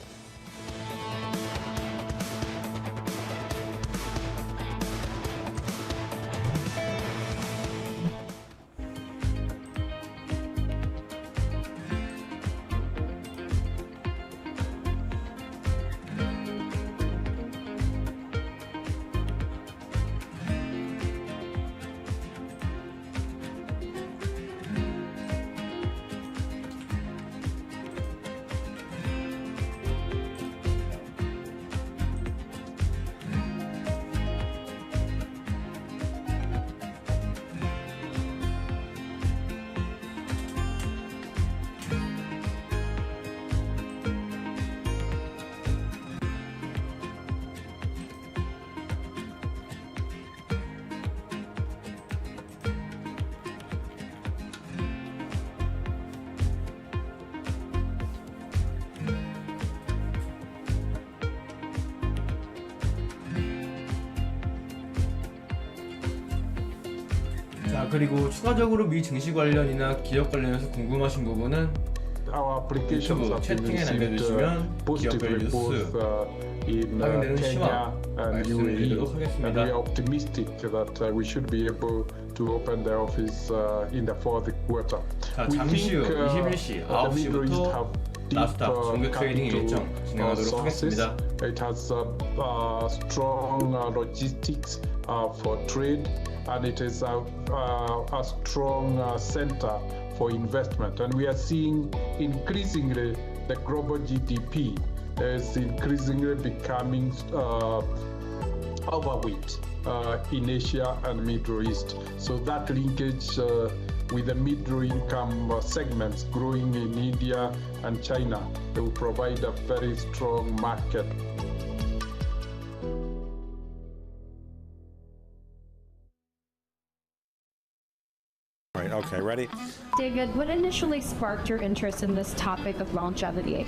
자, 그리고 추가적으로 미 증시 관련이나 기업 관련해서 궁금하신 부분은 유튜브 채팅에 남겨주시면 기업별 뉴스 확인되는 시황 말씀드리도록 하겠습니다. We are optimistic that we should be able to open the office in the fourth quarter. 자, 잠시 후 21시 9시부터 나스닥 정규 트레이딩 일정 진행하도록 하겠습니다. It has strong logistics for trade, and it is a strong center for investment. And we are seeing increasingly the global GDP is increasingly becoming overweight in Asia and Middle East. So that linkage with the middle income segments growing in India and China, they will provide a very strong market. Okay, ready? David, what initially sparked your interest in this topic of longevity?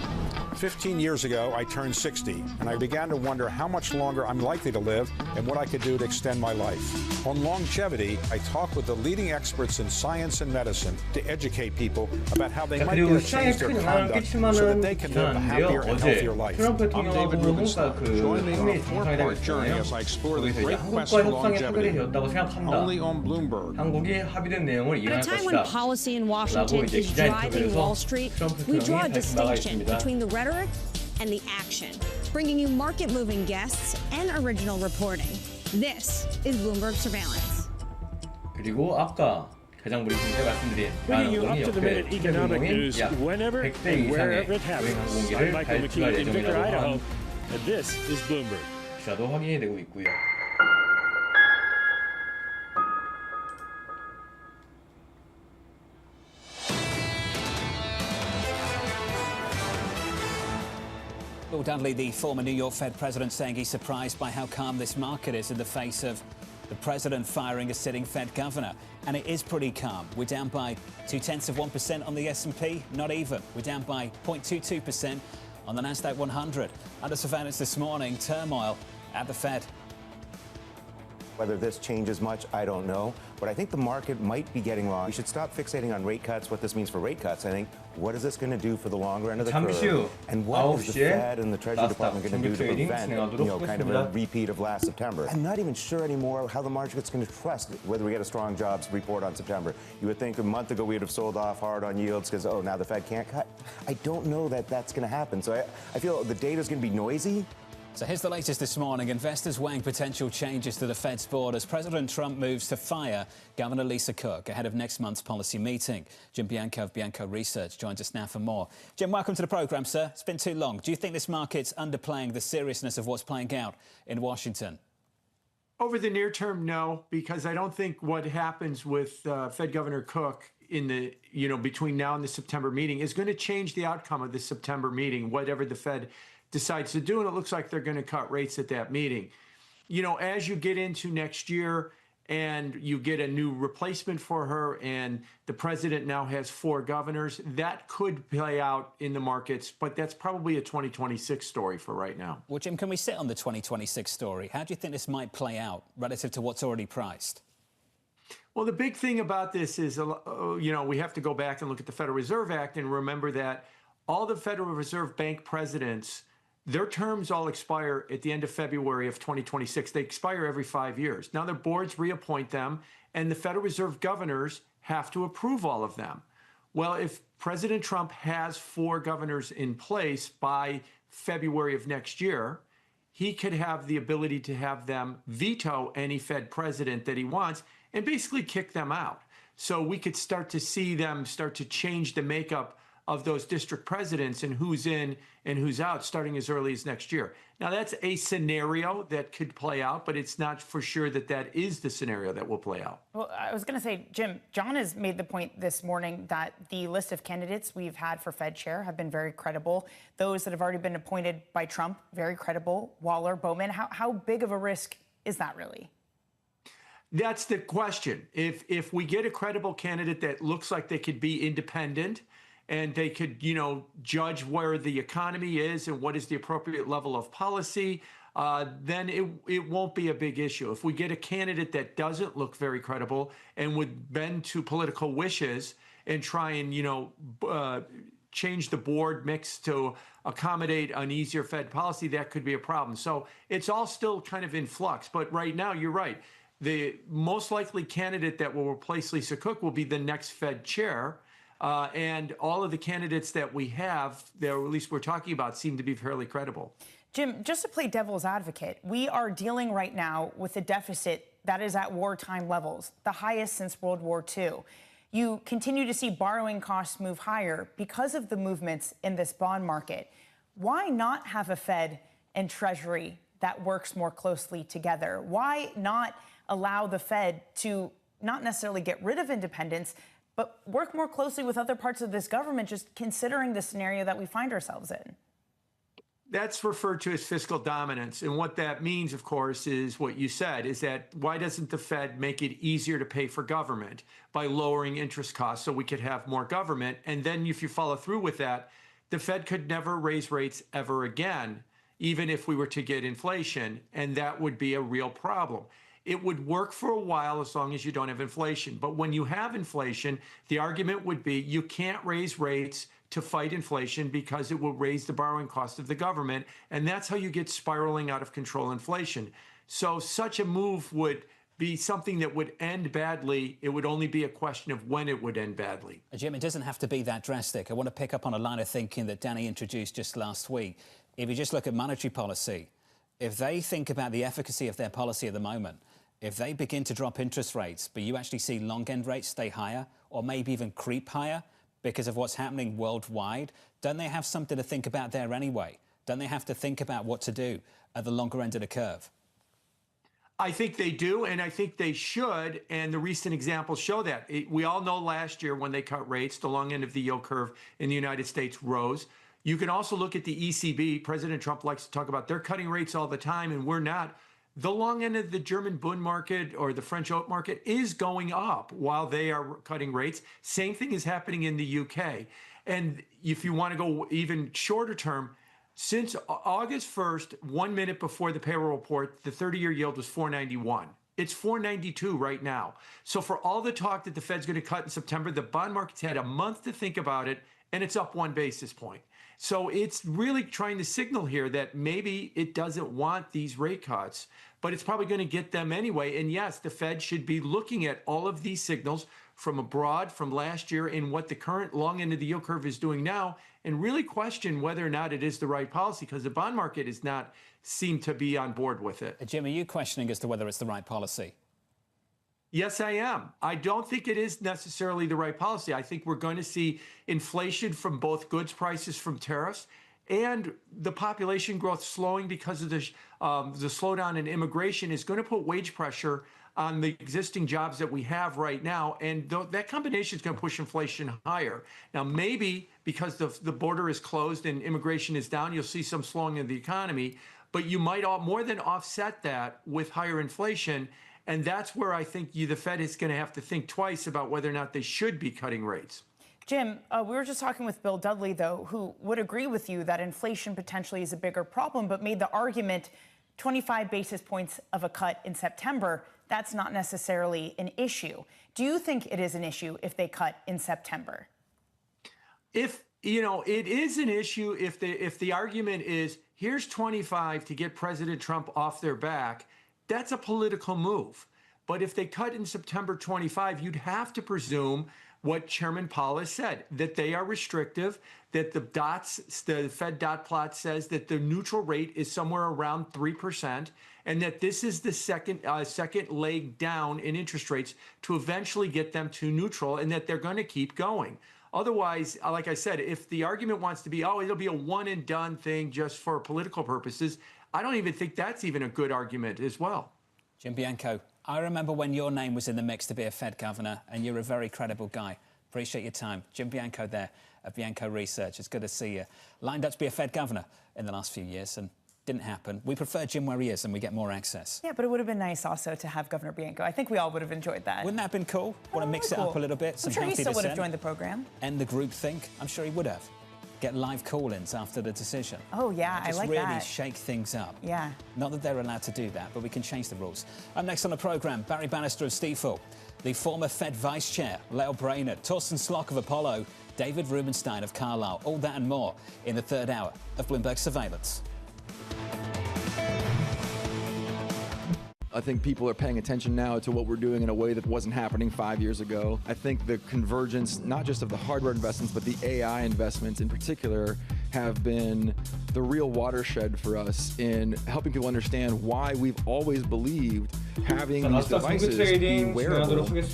15 years ago, I turned 60, and I began to wonder how much longer I'm likely to live and what I could do to extend my life. On longevity, I talk with the leading experts in science and medicine to educate people about how they might 그리고 get to change their conduct so that they can live a happier and healthier life. 트럼프 I'm David 대통령하고 Rubenstein. 그 Join me on 한미 a four-part journey 정상회담이 as I explore 있잖아요. the 거기서 이제 great quest 한국과 for 협상이 합의가 longevity. 되었다고 생각한다. Only on Bloomberg. 한국이 합의된 내용을 At a 이행할 time when 것이다. policy in 라고 Washington 이제 is 기자 driving Wall 인터뷰에서 Street, 트럼프 we draw a 대통령이 다시 나가 distinction 있습니다. between the rhetoric and the action, bringing you market-moving guests and original reporting. This is Bloomberg Surveillance. 그리고 아까 가장 브리핑 때 말씀드린 Bringing you 항공이 up to the minute 옆에 economic news 약 whenever 100대 and 이상의 wherever it happens. 여행 I'm 항공기를 Michael McKee 발주할 in Victor, 예정이라고 Idaho, 한 and this is Bloomberg. 기사도 확인이 되고 있고요. Bill Dudley, the former New York Fed president, saying he's surprised by how calm this market is in the face of the president firing a sitting Fed governor. And it is pretty calm. We're down by 0.2% on the S&P, not even. We're down by 0.22% on the Nasdaq 100. Under surveillance this morning, turmoil at the Fed. Whether this changes much, I don't know. But I think the market might be getting wrong. We should stop fixating on rate cuts, what this means for rate cuts. I think, what is this going to do for the longer end of the curve? And what is the Fed and the Treasury Department going to do to prevent, kind of a repeat of last September? I'm not even sure anymore how the market's going to trust whether we get a strong jobs report on September. You would think a month ago we would have sold off hard on yields because, oh, now the Fed can't cut. I don't know that that's going to happen. So I feel the data's going to be noisy. So here's the latest this morning. Investors weighing potential changes to the Fed's board as President Trump moves to fire Governor Lisa Cook ahead of next month's policy meeting. Jim Bianco of Bianco Research joins us now for more. Jim, welcome to the programme, sir. It's been too long. Do you think this market's underplaying the seriousness of what's playing out in Washington? Over the near term, no, because I don't think what happens with Fed Governor Cook in the, between now and the September meeting is going to change the outcome of the September meeting, whatever the Fed decides to do, and it looks like they're going to cut rates at that meeting. As you get into next year and you get a new replacement for her and the president now has 4 governors, that could play out in the markets, but that's probably a 2026 story for right now. Well, Jim, can we sit on the 2026 story? How do you think this might play out relative to what's already priced? Well, the big thing about this is, we have to go back and look at the Federal Reserve Act and remember that all the Federal Reserve Bank presidents, their terms all expire at the end of February of 2026. They expire every 5 years. Now their boards reappoint them, and the Federal Reserve governors have to approve all of them. Well, if President Trump has 4 governors in place by February of next year, he could have the ability to have them veto any Fed president that he wants and basically kick them out. So we could start to see them start to change the makeup of those district presidents and who's in and who's out starting as early as next year. Now, that's a scenario that could play out, but it's not for sure that that is the scenario that will play out. Well, I was going to say, Jim, John has made the point this morning that the list of candidates we've had for Fed chair have been very credible. Those that have already been appointed by Trump, very credible. Waller, Bowman, how big of a risk is that really? That's the question. If we get a credible candidate that looks like they could be independent, and they could, judge where the economy is and what is the appropriate level of policy, then it won't be a big issue. If we get a candidate that doesn't look very credible and would bend to political wishes and try and, change the board mix to accommodate an easier Fed policy, that could be a problem. So it's all still kind of in flux. But right now, you're right. The most likely candidate that will replace Lisa Cook will be the next Fed chair. And all of the candidates that we have, or at least we're talking about, seem to be fairly credible. Jim, just to play devil's advocate, we are dealing right now with a deficit that is at wartime levels, the highest since World War II. You continue to see borrowing costs move higher because of the movements in this bond market. Why not have a Fed and Treasury that works more closely together? Why not allow the Fed to not necessarily get rid of independence, but work more closely with other parts of this government, just considering the scenario that we find ourselves in? That's referred to as fiscal dominance. And what that means, of course, is what you said, is that why doesn't the Fed make it easier to pay for government by lowering interest costs so we could have more government? And then if you follow through with that, the Fed could never raise rates ever again, even if we were to get inflation, and that would be a real problem. It would work for a while as long as you don't have inflation. But when you have inflation, the argument would be you can't raise rates to fight inflation because it will raise the borrowing cost of the government. And that's how you get spiraling out of control inflation. So such a move would be something that would end badly. It would only be a question of when it would end badly. Jim, it doesn't have to be that drastic. I want to pick up on a line of thinking that Danny introduced just last week. If you just look at monetary policy, if they think about the efficacy of their policy at the moment, if they begin to drop interest rates, but you actually see long end rates stay higher or maybe even creep higher because of what's happening worldwide, don't they have something to think about there anyway? Don't they have to think about what to do at the longer end of the curve? I think they do, and I think they should, and the recent examples show that. We all know last year when they cut rates, the long end of the yield curve in the United States rose. You can also look at the ECB. President Trump likes to talk about they're cutting rates all the time, and we're not. The long end of the German Bund market or the French oat market is going up while they are cutting rates. Same thing is happening in the UK. And if you want to go even shorter term, since August 1st, 1 minute before the payroll report, the 30-year yield was 491. It's 492 right now. So for all the talk that the Fed's going to cut in September, the bond market's had a month to think about it, and it's up 1 basis point. So it's really trying to signal here that maybe it doesn't want these rate cuts, but it's probably going to get them anyway. And yes, the Fed should be looking at all of these signals from abroad, from last year, and what the current long end of the yield curve is doing now, and really question whether or not it is the right policy, because the bond market is not seem to be on board with it. Jim, are you questioning as to whether it's the right policy? Yes, I am. I don't think it is necessarily the right policy. I think we're going to see inflation from both goods prices from tariffs and the population growth slowing because of the slowdown in immigration is going to put wage pressure on the existing jobs that we have right now. And that combination is going to push inflation higher. Now, maybe because the border is closed and immigration is down, you'll see some slowing of the economy, but you might more than offset that with higher inflation. And that's where I think the Fed is going to have to think twice about whether or not they should be cutting rates. Jim, we were just talking with Bill Dudley, though, who would agree with you that inflation potentially is a bigger problem, but made the argument 25 basis points of a cut in September, that's not necessarily an issue. Do you think it is an issue if they cut in September? It is an issue if the argument is here's 25 to get President Trump off their back. That's a political move. But if they cut in September 25, you'd have to presume what Chairman Powell has said, that they are restrictive, that the Fed dot plot says that the neutral rate is somewhere around 3%, and that this is the second leg down in interest rates to eventually get them to neutral, and that they're going to keep going. Otherwise, like I said, if the argument wants to be, it'll be a one and done thing just for political purposes, I don't even think that's even a good argument as well. Jim Bianco, I remember when your name was in the mix to be a Fed governor, and you're a very credible guy. Appreciate your time. Jim Bianco there at Bianco Research. It's good to see you. Lined up to be a Fed governor in the last few years, and didn't happen. We prefer Jim where he is, and we get more access. Yeah, but it would have been nice also to have Governor Bianco. I think we all would have enjoyed that. Wouldn't that have been cool? Want to mix it up a little bit? I'm sure he still would have joined the program. End the group think? I'm sure he would have. Get live call-ins after the decision. Oh, yeah, I like that. Just really shake things up. Yeah. Not that they're allowed to do that, but we can change the rules. Up next on the programme, Barry Bannister of Stifel, the former Fed Vice Chair, Leo Brainerd, Torsten Slock of Apollo, David Rubenstein of Carlyle. All that and more in the third hour of Bloomberg Surveillance. I think people are paying attention now to what we're doing in a way that wasn't happening 5 years ago. I think the convergence, not just of the hardware investments, but the AI investments in particular, have been the real watershed for us in helping people understand why we've always believed having these devices be wearable and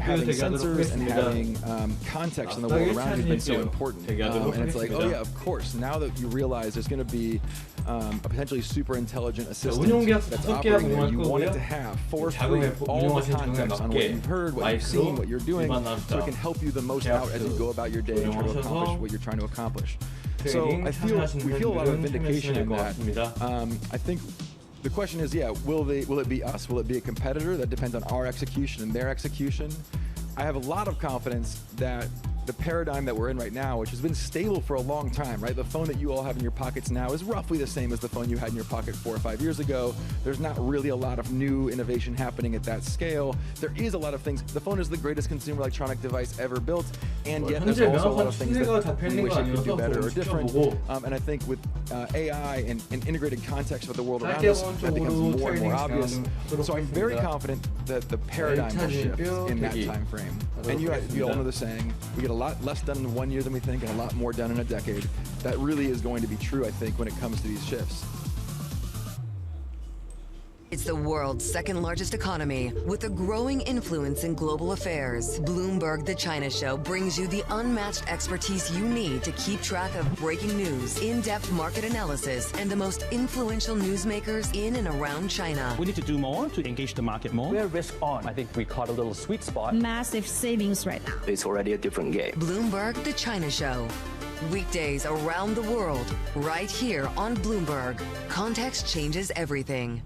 having sensors and having context in the world around you has been so important. And it's like, oh yeah, of course, now that you realize there's going to be a potentially super intelligent assistant 운용계약서 that's 5개약 operating there. 운용할 You want it 거고요. to have for free 자금의 all the 운용하시는 자금에 context on what 맞게 you've heard, what you've seen, what you're doing, so it can help you the most out as you go about your day and try to accomplish what you're trying to accomplish. So I feel we feel a lot of vindication in that. I think the question is, will it be us? Will it be a competitor? That depends on our execution and their execution. I have a lot of confidence that the paradigm that we're in right now, which has been stable for a long time, right? The phone that you all have in your pockets now is roughly the same as the phone you had in your pocket 4 or 5 years ago. There's not really a lot of new innovation happening at that scale. There is a lot of things. The phone is the greatest consumer electronic device ever built, and yet there's also a lot of things that we wish it could do better or different. And I think with AI and integrated context with the world around us, that becomes more and more obvious. So I'm very confident that the paradigm will shift in that time frame. And you all know the saying, we get a lot less done in 1 year than we think and a lot more done in a decade. That really is going to be true, I think, when it comes to these shifts. It's the world's second largest economy with a growing influence in global affairs. Bloomberg The China Show brings you the unmatched expertise you need to keep track of breaking news, in-depth market analysis, and the most influential newsmakers in and around China. We need to do more to engage the market more. We're risk on. I think we caught a little sweet spot. Massive savings right now. It's already a different game. Bloomberg The China Show. Weekdays around the world, right here on Bloomberg. Context changes everything.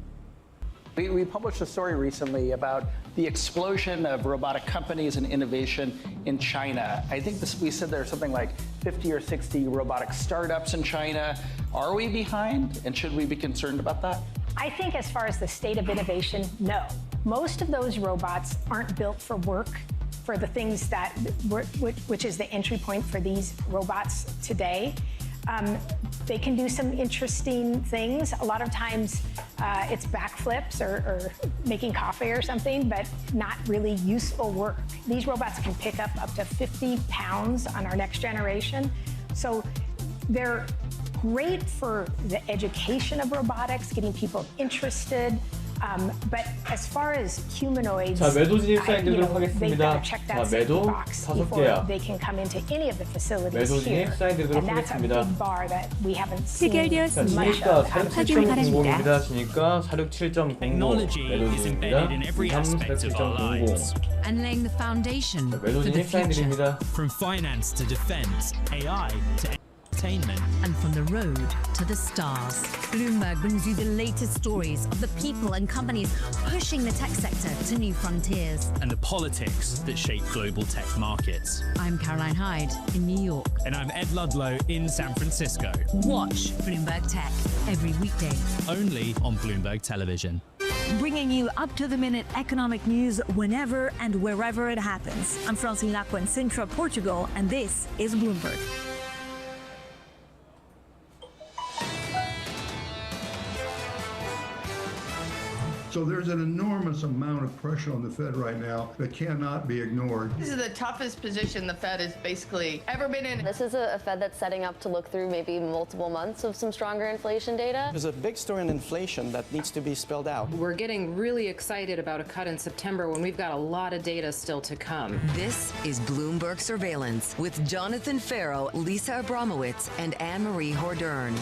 We published a story recently about the explosion of robotic companies and innovation in China. I think we said there's something like 50 or 60 robotic startups in China. Are we behind, and should we be concerned about that? I think as far as the state of innovation, no. Most of those robots aren't built for work, for the things that, which is the entry point for these robots today. They can do some interesting things. A lot of times it's backflips or making coffee or something, but not really useful work. These robots can pick up to 50 pounds on our next generation. So they're great for the education of robotics, getting people interested. But as far as humanoids, 자, 매도 진입 사인되도록 they've 하겠습니다. got to check 자, that safety 매도 box 5개야. before they can come into any of the facilities 매도 here. 진입 사인되도록 And that's a 하겠습니다. big bar that we haven't seen 자, much 진입가 of. 47.00입니다. 진입가 467.00. 매도 진입입니다. 347.00. And laying the foundation 자, 매도 for the 진입 future. 사인드립니다. From finance to defense, AI to entertainment. And from the road to the stars. Bloomberg brings you the latest stories of the people and companies pushing the tech sector to new frontiers. And the politics that shape global tech markets. I'm Caroline Hyde in New York. And I'm Ed Ludlow in San Francisco. Watch Bloomberg Tech every weekday. Only on Bloomberg Television. Bringing you up-to-the-minute economic news whenever and wherever it happens. I'm Francine Lacqua in Sintra, Portugal, and this is Bloomberg. So there's an enormous amount of pressure on the Fed right now that cannot be ignored. This is the toughest position the Fed has basically ever been in. This is a Fed that's setting up to look through maybe multiple months of some stronger inflation data. There's a big story on inflation that needs to be spelled out. We're getting really excited about a cut in September when we've got a lot of data still to come. This is Bloomberg Surveillance with Jonathan Farrow, Lisa Abramowitz, and Anne-Marie Hordern.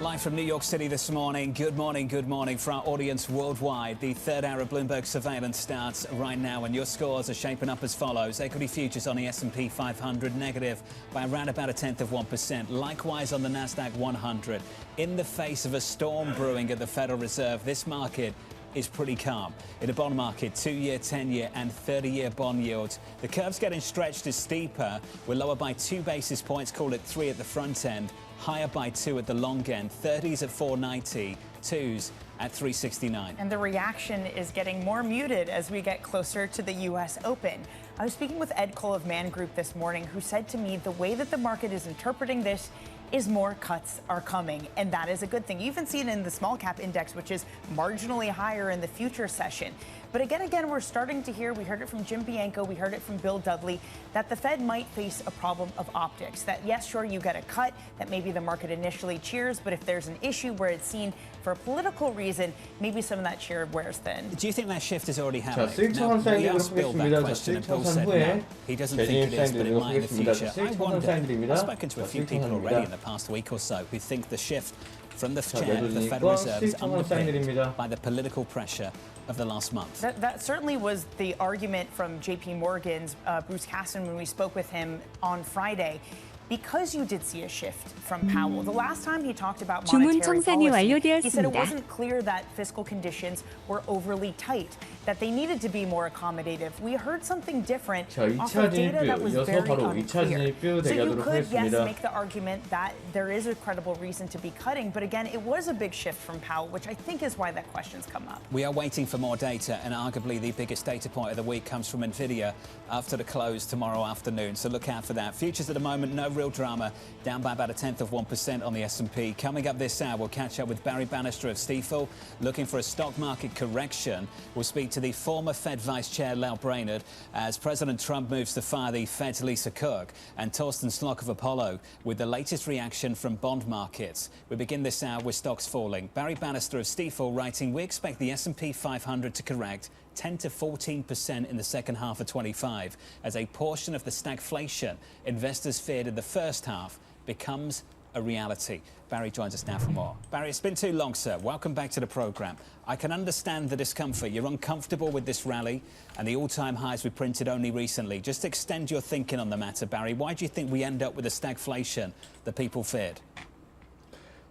Live from New York City this morning. Good morning for our audience worldwide. The third hour of Bloomberg Surveillance starts right now, and your scores are shaping up as follows. Equity futures on the S&P 500 negative by around about 1/10%. Likewise on the NASDAQ 100. In the face of a storm brewing at the Federal Reserve, this market is pretty calm. In the bond market, 2-year, 10-year and 30-year bond yields. The curve's getting stretched as steeper. We're lower by 2 basis points, call it 3 at the front end. Higher by 2 at the long end, 30s at 490, 2s at 369. And the reaction is getting more muted as we get closer to the U.S. Open. I was speaking with Ed Cole of Man Group this morning, who said to me the way that the market is interpreting this is more cuts are coming, and that is a good thing. You even see it in the small cap index, which is marginally higher in the future session. But again, we're starting to hear, we heard it from Jim Bianco, we heard it from Bill Dudley, that the Fed might face a problem of optics. That yes, sure, you get a cut, that maybe the market initially cheers, but if there's an issue where it's seen for a political reason, maybe some of that cheer wears thin. Do you think that shift is already 자, happening? 수익 청산 사인 Now, 드리도록 하겠습니다. 자, 수익 청산 후에 he doesn't 재진입 think it 사인 is, but it 드리도록 might in the 하겠습니다. future. 수익 I 청산 wonder, 사인 드립니다. I've spoken to a 자, few 수익 people already in 청산입니다. the past week or so who think the shift from the 자, chair of the Federal 매도진입과 Reserve is 수익 청산 사인 underpinned 드립니다. by the political pressure of the last month. That certainly was the argument from JP Morgan's Bruce Casson when we spoke with him on Friday. Because you did see a shift from Powell. The last time he talked about 주문 monetary 청산이 policy, he said it 완료되었습니다. wasn't clear that fiscal conditions were overly tight, that they needed to be more accommodative. We heard something different 자, off 2차 of data that 진입뷰 was 이어서 very 바로 2차 unclear. 진입뷰 So you 대기하도록 could, yes, 하겠습니다. make the argument that there is a credible reason to be cutting, but again, it was a big shift from Powell, which I think is why that question's come up. We are waiting for more data, and arguably the biggest data point of the week comes from Nvidia after the close tomorrow afternoon, so look out for that. Futures at the moment, no real drama, down by about 0.1% on the S&P. Coming up this hour, we'll catch up with Barry Bannister of Stifel, looking for a stock market correction. We'll speak to the former Fed Vice Chair, Lau Brainerd, as President Trump moves to fire the Fed's Lisa Cook, and Torsten Slok of Apollo with the latest reaction from bond markets. We begin this hour with stocks falling. Barry Bannister of Stifel writing, we expect the S&P 500 to correct 10 to 14% in the second half of 25 as a portion of the stagflation investors feared in the first half becomes a reality. Barry joins us now for more. Barry, it's been too long, sir. Welcome back to the program. I can understand the discomfort. You're uncomfortable with this rally and the all-time highs we printed only recently. Just extend your thinking on the matter, Barry. Why do you think we end up with the stagflation that people feared?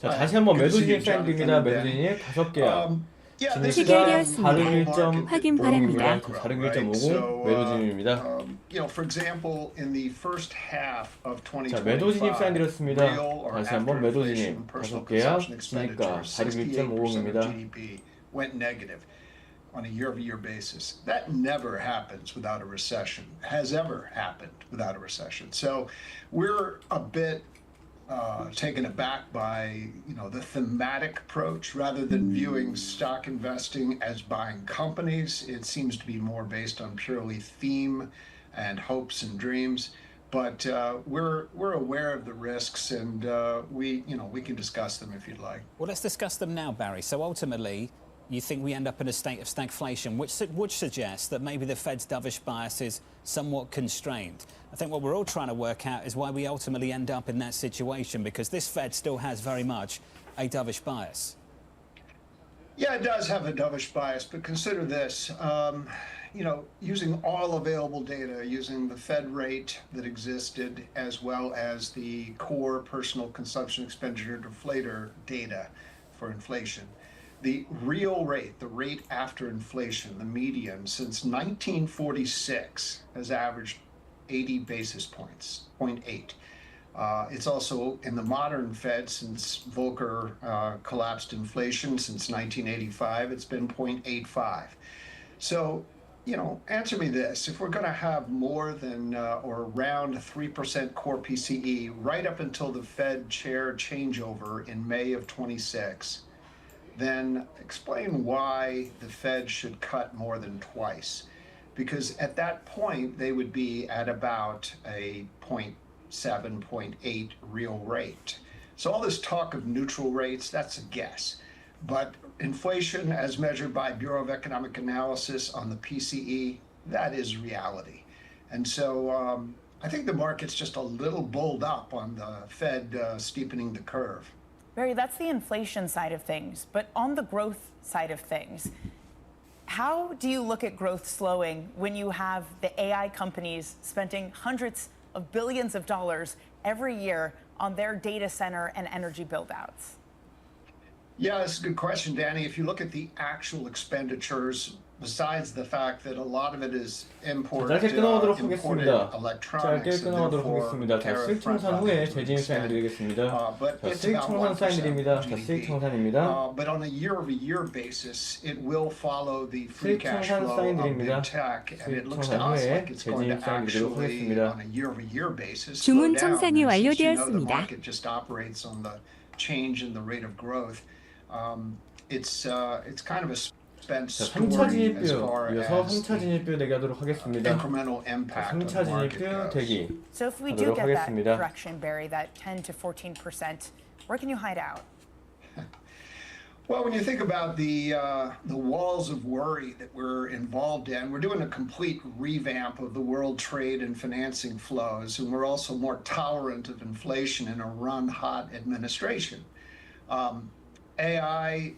자, 다시 한번 매도진입 사인 드립니다. 매도진입 5개야. 체결되었습니다. 401.50입니다. 401.50 매도진입입니다. For example, in the first half of 2025, 자, 매도진입 사인 드렸습니다. 다시 한번 매도진입 5개야. 진입가 401.50입니다. went negative on a year-over-year basis. That never happens without a recession. Has ever happened without a recession. So we're a bit taken aback by the thematic approach rather than viewing stock investing as buying companies. It seems to be more based on purely theme and hopes and dreams. But we're aware of the risks, and we can discuss them if you'd like. Well, let's discuss them now, Barry. So ultimately, you think we end up in a state of stagflation, which would suggest that maybe the Fed's dovish bias is somewhat constrained. I think what we're all trying to work out is why we ultimately end up in that situation, because this Fed still has very much a dovish bias. Yeah, it does have a dovish bias, but consider this. Using all available data, using the Fed rate that existed, as well as the core personal consumption expenditure deflator data for inflation, the real rate, the rate after inflation, the median since 1946 has averaged 80 basis points, 0.8. It's also in the modern Fed since Volcker collapsed inflation since 1985, it's been 0.85. So, answer me this. If we're going to have more than or around 3% core PCE right up until the Fed chair changeover in May of 26, then explain why the Fed should cut more than twice. Because at that point, they would be at about a 0.7, 0.8 real rate. So all this talk of neutral rates, that's a guess. But inflation, as measured by Bureau of Economic Analysis on the PCE, that is reality. And so I think the market's just a little bulled up on the Fed steepening the curve. Barry, that's the inflation side of things. But on the growth side of things, how do you look at growth slowing when you have the AI companies spending hundreds of billions of dollars every year on their data center and energy build-outs? Yeah, that's a good question, Danny. If you look at the actual expenditures, besides the fact that a lot of it is imported electronics, 짧게 끊어가도록 하겠습니다. 자, 수익 청산 후에 재진입 사인 드리겠습니다. 자, 수익 청산 사인 드립니다. 자, 수익 청산입니다. But on a year-over-year basis, it will follow the free cash flow of big tech, and it looks to us like it's going to actually, on a year-over-year basis, slow 주문 down. 청산이 The 완료되었습니다. market just operates on the change in the rate of growth. It's kind of a 자, 3차 진입뷰, 이어서 3차 진입뷰 대기하도록 하겠습니다. 3차 진입뷰 대기 So if we do 하도록 get that 하겠습니다. correction, Barry, that 10 to 14%, where can you hide out? Well, when you think about the walls of worry that we're involved in, we're doing a complete revamp of the world trade and financing flows, and we're also more tolerant of inflation in a run-hot administration. AI,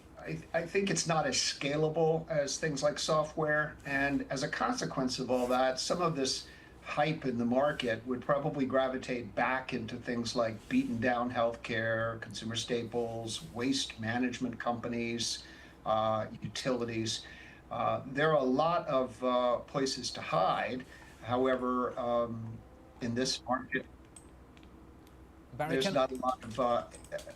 I think it's not as scalable as things like software, and as a consequence of all that, some of this hype in the market would probably gravitate back into things like beaten down healthcare, consumer staples, waste management companies, utilities. There are a lot of places to hide. However, in this market, there's not a lot of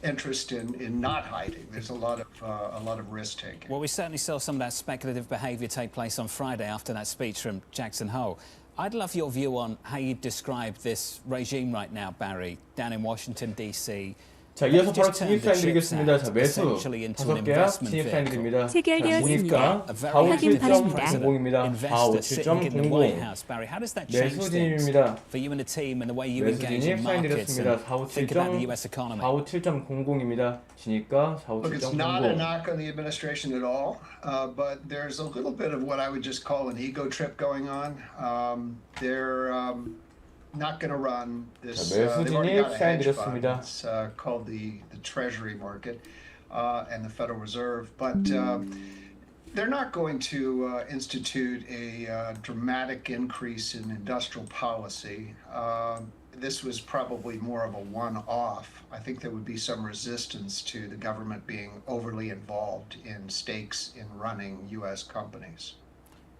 interest in not hiding. There's a lot of risk taking. Well, we certainly saw some of that speculative behaviour take place on Friday after that speech from Jackson Hole. I'd love your view on how you describe this regime right now, Barry, down in Washington, D.C. 자, 이어서 바로 진입 사인 드리겠습니다. 자, 매수 5계약 진입 사인 드립니다. 진입가 4577.00입니다. 4577.00 매수 진입입니다. 매수 진입 사인 드렸습니다. 457.00입니다. 진입가 457.00. Look, it's not a knock on the administration at all, but there's a little bit of what I would just call an ego trip going on. They're not going to run this. They've already got a hedge fund. It's called the Treasury market and the Federal Reserve, but they're not going to institute a dramatic increase in industrial policy. This was probably more of a one-off. I think there would be some resistance to the government being overly involved in stakes in running U.S. companies.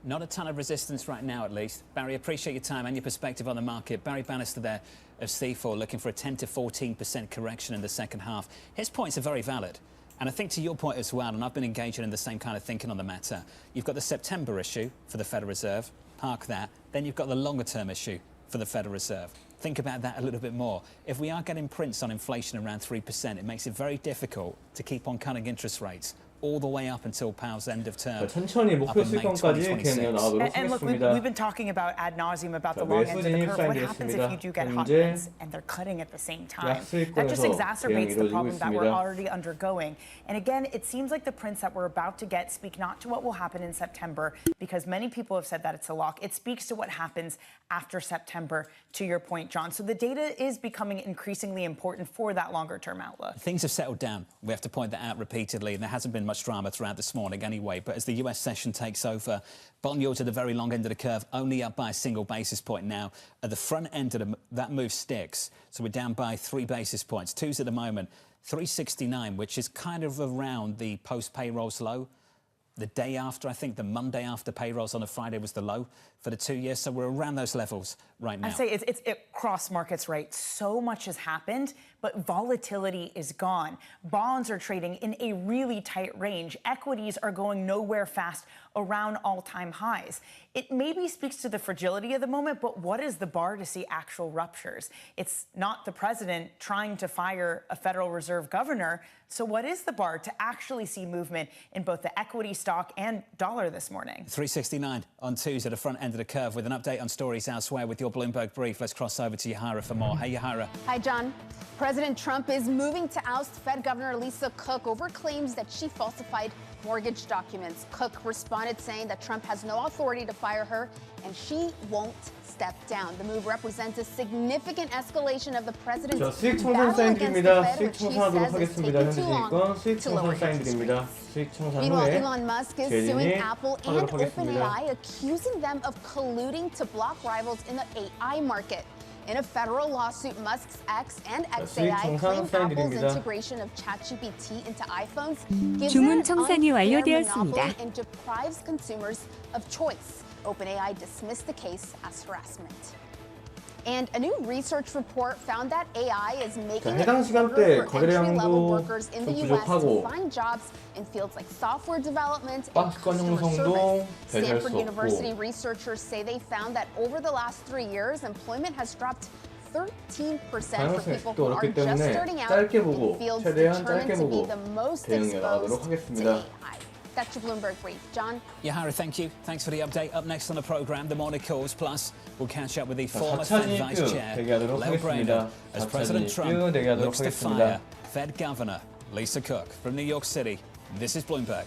Not a ton of resistance right now, at least. Barry, appreciate your time and your perspective on the market. Barry Bannister there of C4 looking for a 10 to 14% correction in the second half. His points are very valid. And I think to your point as well, and I've been engaging in the same kind of thinking on the matter, you've got the September issue for the Federal Reserve, park that. Then you've got the longer term issue for the Federal Reserve. Think about that a little bit more. If we are getting prints on inflation around 3%, it makes it very difficult to keep on cutting interest rates all the way up until Powell's end of term. 천천히 목표 수익권까지 계획 나가도록 and look, 하겠습니다. we've been talking about ad nauseum about the long end of the curve. What happens if you do get hot prints and they're cutting at the same time? That just exacerbates the problem that we're already undergoing. And again, it seems like the prints that we're about to get speak not to what will happen in September, because many people have said that it's a lock. It speaks to what happens after September, to your point, John. So the data is becoming increasingly important for that longer term outlook. Things have settled down. We have to point that out repeatedly, and there hasn't been much drama throughout this morning anyway. But as the US session takes over, bond yields at the very long end of the curve only up by a single basis point now. At the front end of that move sticks. So we're down by 3 basis points. Twos at the moment, 369, which is kind of around the post-payrolls low. The day after, I think the Monday after payrolls on a Friday was the low for the 2 years. So we're around those levels right now. I'd say it's cross markets, right? So much has happened, but volatility is gone. Bonds are trading in a really tight range. Equities are going nowhere fast, around all-time highs. It maybe speaks to the fragility of the moment, but what is the bar to see actual ruptures? It's not the president trying to fire a Federal Reserve governor. So what is the bar to actually see movement in both the equity stock and dollar this morning? 369 on twos at the front end of the curve with an update on stories elsewhere with your Bloomberg brief. Let's cross over to Yahara for more. Hey, Yahara. Hi, John. President Trump is moving to oust Fed Governor Lisa Cook over claims that she falsified mortgage documents. Cook responded saying that Trump has no authority to fire her and she won't step down. The move represents a significant escalation of the president's 수익 청산 battle 사인 against the 드립니다. Fed, 수익 which he 청산하도록 says is 하겠습니다. taking 현재 too long 진입권 수익 to lower 청산 사인 interest 드립니다. rates. 수익 청산 Meanwhile, 후에 Elon Musk is suing 재진입 Apple and 하도록 하겠습니다. OpenAI, accusing them of colluding to block rivals in the AI market. In a federal lawsuit, Musk's X and XAI claim Apple's integration of ChatGPT into iPhones gives it an unfair monopoly and deprives consumers of choice. OpenAI dismissed the case as harassment. And a new research report found that AI is making it 해당 시간대 harder for entry-level 거래량도 workers in the 좀 U.S. to 부족하고 find jobs in fields like software development and 박스권 customer 형성도 service. 배제할 Stanford 수 University 없고 researchers say they found that over the last 3 years, employment has dropped 13% for 방향성이 people 또 who are 어렵기 just 때문에 starting out 짧게 in 보고 fields 최대한 determined 짧게 to be 보고 the most 대응해 나가도록 exposed to 하겠습니다. AI. That's your Bloomberg Brief. John? Yeah, Harry, thank you. Thanks for the update. Up next on the program, the morning calls. Plus, we'll catch up with the former Fed Vice Chair, Leo Brainerd, as President Trump looks to fire Fed Governor Lisa Cook. From New York City, this is Bloomberg.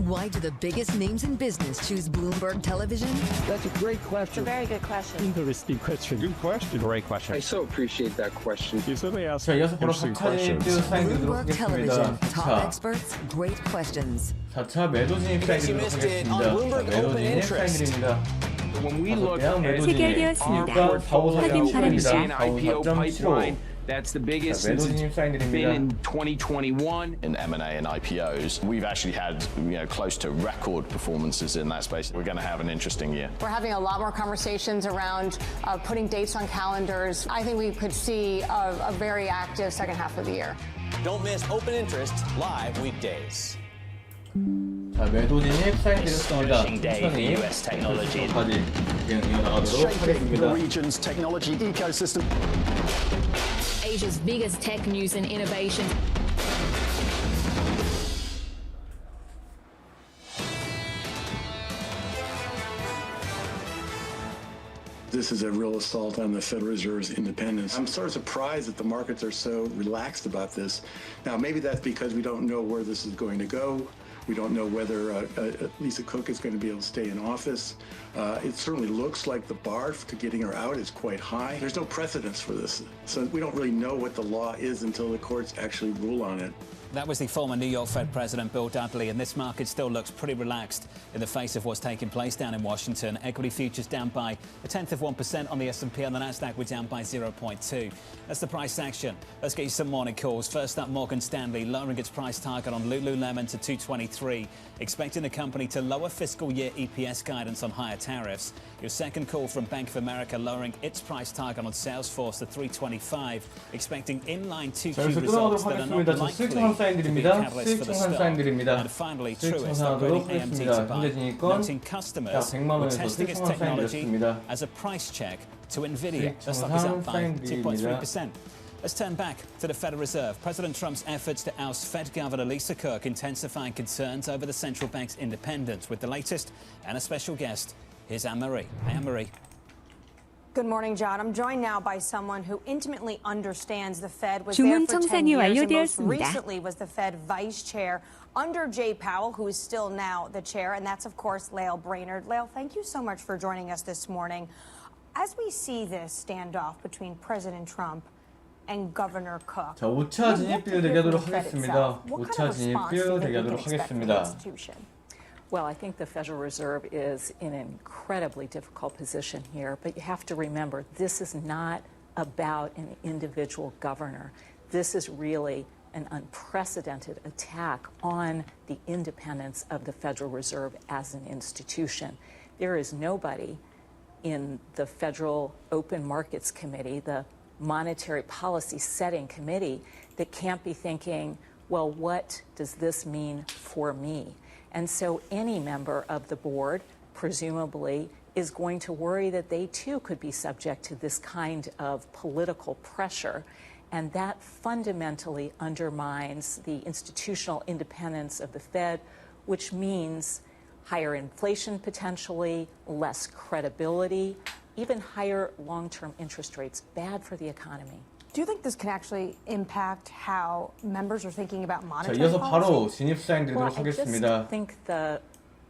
Why do the biggest names in business choose Bloomberg Television? That's a great question. It's a very good question. Interesting question. Good question. Great question. I so appreciate that question. You certainly ask 자, 이어서 바로 interesting 4차 questions. 진입 사인드리도록 Bloomberg Television. 하겠습니다. Top experts, great questions. 4차 매도 진입 사인드리도록 하겠습니다. 자, 매도 진입 사인드립니다. When we look at 매도 진입 our portfolio, we see an IPO 44.75, pipeline that's the biggest 자, 매도 since 진입 it's been 사인드립니다. in 2021. In M&A and IPOs, we've actually had close to record performances in that space. We're going to have an interesting year. We're having a lot more conversations around putting dates on calendars. I think we could see a very active second half of the year. Don't miss Open Interest live weekdays. 자, 매도 진입 사인드렸습니다. Astonishing day for US technology. 까지 이어나가도록 하겠습니다. region's technology ecosystem. Asia's biggest tech news and innovation. This is a real assault on the Federal Reserve's independence. I'm sort of surprised that the markets are so relaxed about this. Now, maybe that's because we don't know where this is going to go. We don't know whether Lisa Cook is going to be able to stay in office. It certainly looks like the bar to getting her out is quite high. There's no precedence for this. So we don't really know what the law is until the courts actually rule on it. That was the former New York Fed President Bill Dudley, and this market still looks pretty relaxed in the face of what's taking place down in Washington. Equity futures down by 0.1% on the S&P, and the Nasdaq were down by 0.2. That's the price action. Let's get you some morning calls. First up, Morgan Stanley lowering its price target on Lululemon to 223, expecting the company to lower fiscal year EPS guidance on higher tariffs. Your second call from Bank of America lowering its price target on Salesforce to 325, expecting inline 2Q results that are not likely to be a catalyst for the stock. And finally, Truist upgrading AMD to buy, noting customers were testing its technology as a price check to NVIDIA. The stock is up by 2.3%. Let's turn back to the Federal Reserve. President Trump's efforts to oust Fed Governor Lisa Cook intensifying concerns over the central bank's independence. With the latest and a special guest, here's Anne-Marie. Hi, Anne-Marie. Good morning, John. I'm joined now by someone who intimately understands the Fed, was there for 10 years, and most recently was the Fed vice chair under Jay Powell, who is still now the chair, and that's, of course, Leo Brainerd. Leo, thank you so much for joining us this morning. As we see this standoff between President Trump and Governor Cook, 자, 5차 진입비율 대기하도록 하겠습니다. 5차 진입비율 대기하도록 하겠습니다. Well, I think the Federal Reserve is in an incredibly difficult position here, but you have to remember this is not about an individual governor. This is really an unprecedented attack on the independence of the Federal Reserve as an institution. There is nobody in the Federal Open Markets Committee, the Monetary Policy Setting Committee, that can't be thinking, well, what does this mean for me? And so any member of the board, presumably, is going to worry that they too could be subject to this kind of political pressure. And that fundamentally undermines the institutional independence of the Fed, which means higher inflation potentially, less credibility, even higher long-term interest rates, bad for the economy. Do you think this can actually impact how members are thinking about 자, monetary 이어서 policy? 바로 진입 사인 드리도록 Well, I just 하겠습니다. think the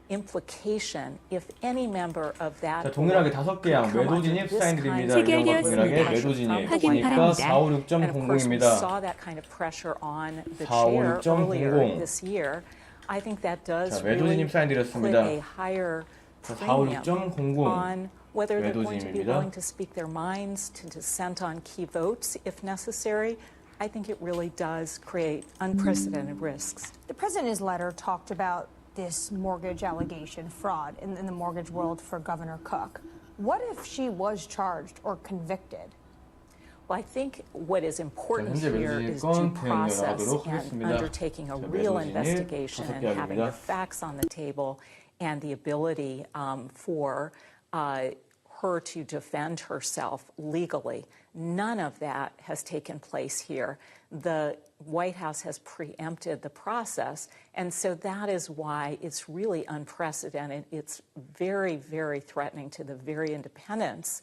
implication, if any member of that 자, 동일하게 board 5개 양 could come 매도 under 진입 this 사인 kind 드립니다. of 이런 거 동일하게 pressure 매도 from 진입. the 확인 White 바랍니다. House. And of course, we 46.00입니다. saw that kind of pressure on the chair 46.00. earlier this year. I think that does 자, 매도 really 진입 사인 put 드렸습니다. a higher 자, premium 46.00 on whether they're 매도 going to be 진입입니다. willing to speak their minds, to dissent on key votes if necessary. I think it really does create unprecedented risks. The president in his letter talked about this mortgage allegation, fraud in the mortgage world for Governor Cook. What if she was charged or convicted? Well, I think what is important 현재 here 매도 is 진입 due 건 process 대응하도록 and 하겠습니다. undertaking a 자, real 매도 진입 investigation and 5개 having 약입니다. the facts on the table and the ability for her to defend herself legally. None of that has taken place here. The White House has preempted the process, and so that is why it's really unprecedented. It's very, very threatening to the very independence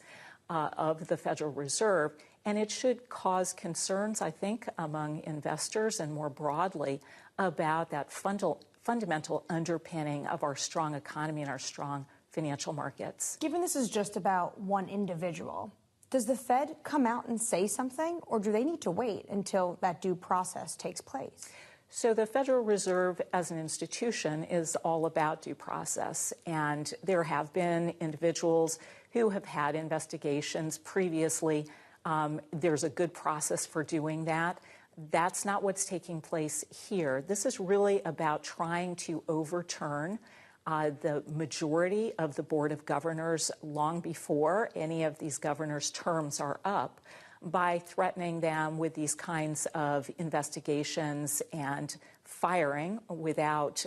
of the Federal Reserve, and it should cause concerns, I think, among investors and more broadly about that fundamental underpinning of our strong economy and our strong financial markets. Given this is just about one individual, does the Fed come out and say something, or do they need to wait until that due process takes place? So the Federal Reserve as an institution is all about due process, and there have been individuals who have had investigations previously. There's a good process for doing that. That's not what's taking place here. This is really about trying to overturn the majority of the Board of Governors long before any of these governors' terms are up by threatening them with these kinds of investigations and firing without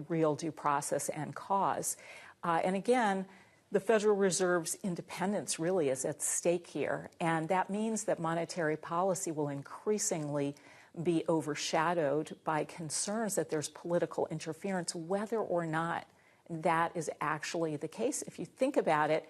real due process and cause. And again, the Federal Reserve's independence really is at stake here, and that means that monetary policy will increasingly be overshadowed by concerns that there's political interference, whether or not that is actually the case. If you think about it,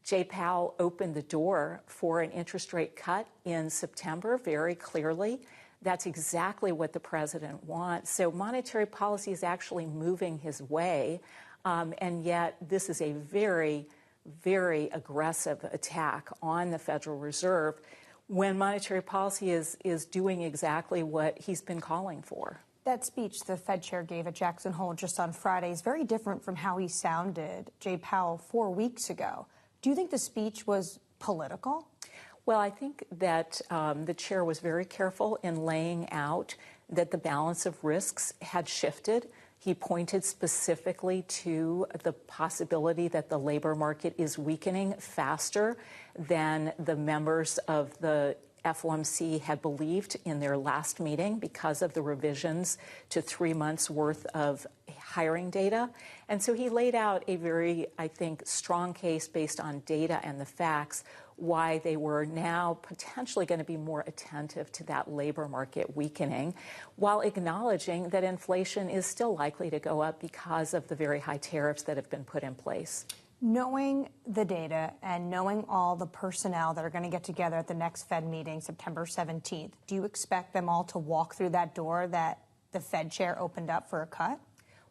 Jay Powell opened the door for an interest rate cut in September very clearly. That's exactly what the president wants. So monetary policy is actually moving his way, and yet this is a very, very aggressive attack on the Federal Reserve when monetary policy is doing exactly what he's been calling for. That speech the Fed chair gave at Jackson Hole just on Friday is very different from how he sounded, Jay Powell, 4 weeks ago. Do you think the speech was political? Well, I think that the chair was very careful in laying out that the balance of risks had shifted. He pointed specifically to the possibility that the labor market is weakening faster than the members of the FOMC had believed in their last meeting because of the revisions to 3 months worth of hiring data. And so he laid out a very, I think, strong case based on data and the facts why they were now potentially going to be more attentive to that labor market weakening, while acknowledging that inflation is still likely to go up because of the very high tariffs that have been put in place. Knowing the data and knowing all the personnel that are going to get together at the next Fed meeting, September 17th, do you expect them all to walk through that door that the Fed chair opened up for a cut?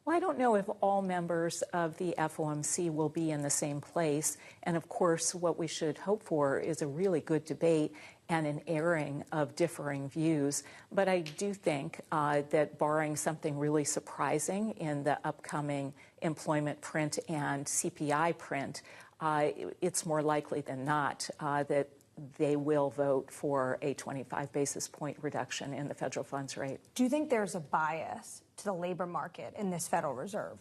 Well, I don't know if all members of the FOMC will be in the same place. And of course, what we should hope for is a really good debate and an airing of differing views. But I do think that barring something really surprising in the upcoming employment print and CPI print, it's more likely than not that they will vote for a 25 basis point reduction in the federal funds rate. Do you think there's a bias to the labor market in this Federal Reserve?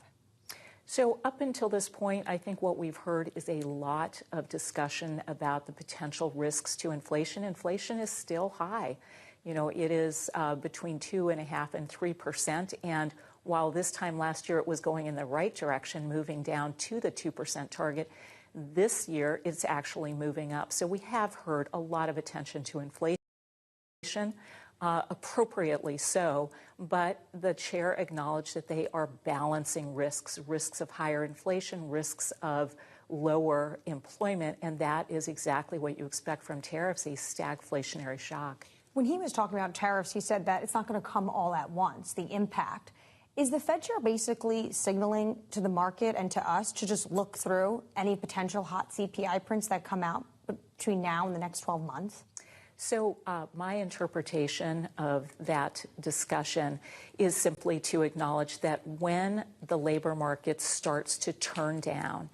So up until this point, I think what we've heard is a lot of discussion about the potential risks to inflation. Inflation is still high. You know, it is between 2.5% and 3%. And while this time last year it was going in the right direction, moving down to the 2% target, this year it's actually moving up. So we have heard a lot of attention to inflation. inflation, appropriately so, but the chair acknowledged that they are balancing risks of higher inflation, risks of lower employment, and that is exactly what you expect from tariffs, a stagflationary shock. When he was talking about tariffs, he said that it's not going to come all at once, the impact. Is the Fed chair basically signaling to the market and to us to just look through any potential hot CPI prints that come out between now and the next 12 months? So my interpretation of that discussion is simply to acknowledge that when the labor market starts to turn down,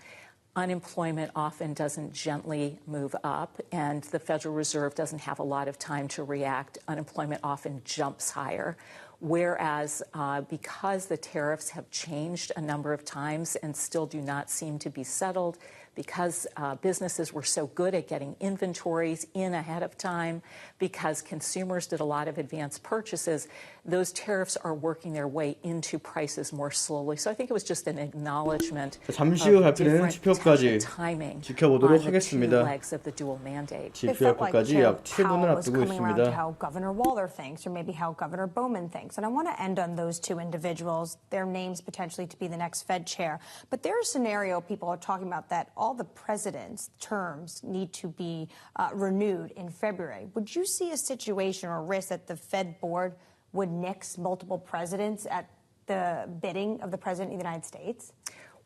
unemployment often doesn't gently move up, and the Federal Reserve doesn't have a lot of time to react. Unemployment often jumps higher. Whereas because the tariffs have changed a number of times and still do not seem to be settled, because businesses were so good at getting inventories in ahead of time, because consumers did a lot of advanced purchases, those tariffs are working their way into prices more slowly. So I think it was just an acknowledgement 잠시 후 of 발표되는 different 지표까지 timing 지켜보도록 on the two 하겠습니다. legs of the dual mandate. 지표 발표까지 약 7분을 앞두고 coming around to 있습니다. how Governor Waller thinks, or maybe how Governor Bowman thinks. And I want to end on those two individuals, their names potentially to be the next Fed chair. But there's a scenario people are talking about that all the president's terms need to be renewed in February. Would you see a situation or risk that the Fed board would nix multiple presidents at the bidding of the President of the United States?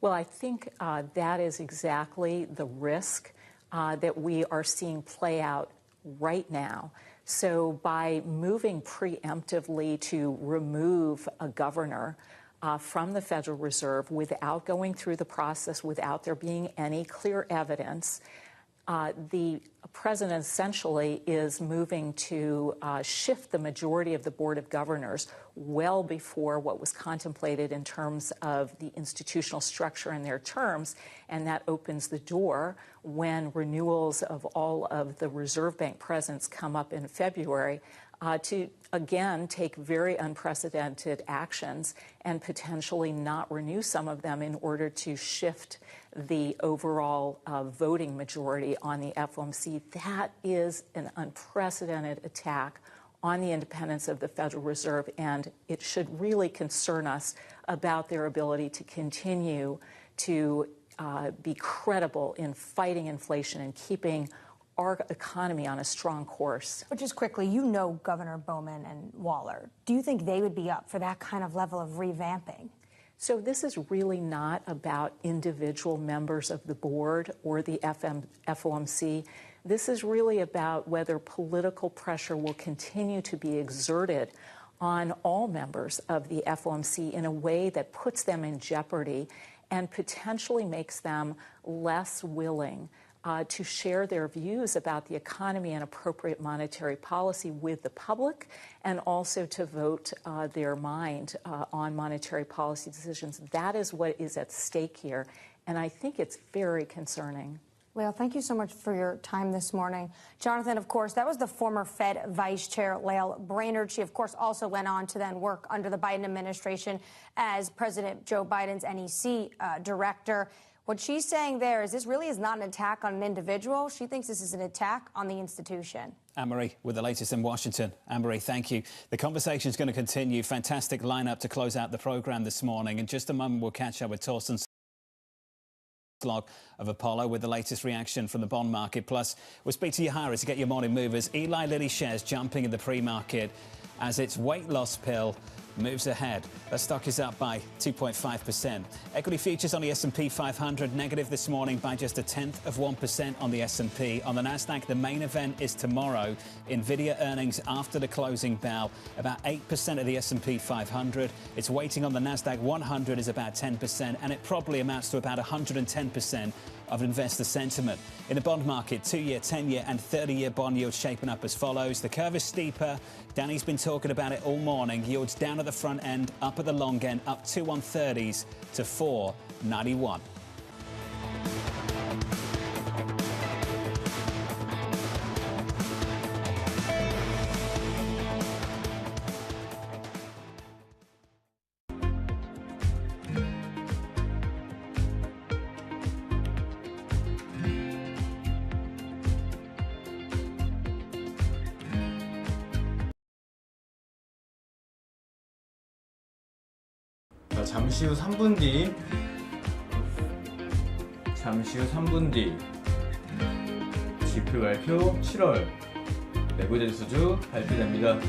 Well, I think that is exactly the risk that we are seeing play out right now. So by moving preemptively to remove a governor from the Federal Reserve without going through the process, without there being any clear evidence, the president essentially is moving to shift the majority of the Board of Governors well before what was contemplated in terms of the institutional structure and their terms, and that opens the door when renewals of all of the Reserve Bank presidents come up in February to, again, take very unprecedented actions and potentially not renew some of them in order to shift the overall voting majority on the FOMC. That is an unprecedented attack on the independence of the Federal Reserve, and it should really concern us about their ability to continue to be credible in fighting inflation and keeping our economy on a strong course. But just quickly, you know Governor Bowman and Waller. Do you think they would be up for that kind of level of revamping? So this is really not about individual members of the board or the FOMC. This is really about whether political pressure will continue to be exerted on all members of the FOMC in a way that puts them in jeopardy and potentially makes them less willing to share their views about the economy and appropriate monetary policy with the public, and also to vote their mind on monetary policy decisions. That is what is at stake here, and I think it's very concerning. Lael, thank you so much for your time this morning. Jonathan, of course, that was the former Fed Vice Chair, Lael Brainard. She, of course, also went on to then work under the Biden administration as President Joe Biden's NEC director. What she's saying there is this really is not an attack on an individual. She thinks this is an attack on the institution. Anne-Marie with the latest in Washington. Anne-Marie, thank you. The conversation is going to continue. Fantastic lineup to close out the programme this morning. In just a moment, we'll catch up with Torsten Slog of Apollo with the latest reaction from the bond market. Plus, we'll speak to Yahara to get your morning movers. Eli Lilly shares jumping in the pre-market as its weight loss pill moves ahead. The stock is up by 2.5%. Equity futures on the S&P 500 negative this morning by just 0.1% on the S&P. On the Nasdaq, the main event is tomorrow. Nvidia earnings after the closing bell. About 8% of the S&P 500. Its weighting on the Nasdaq 100 is about 10%, and it probably amounts to about 110% of investor sentiment. In the bond market, 2-year, 10-year and 30-year bond yields shaping up as follows. The curve is steeper. Danny's been talking about it all morning. Yields down at the front end, up at the long end, up 2 1/30s to 4.91. 잠시 후 3분 뒤 지표 발표 7월 내구재 지수주 발표됩니다.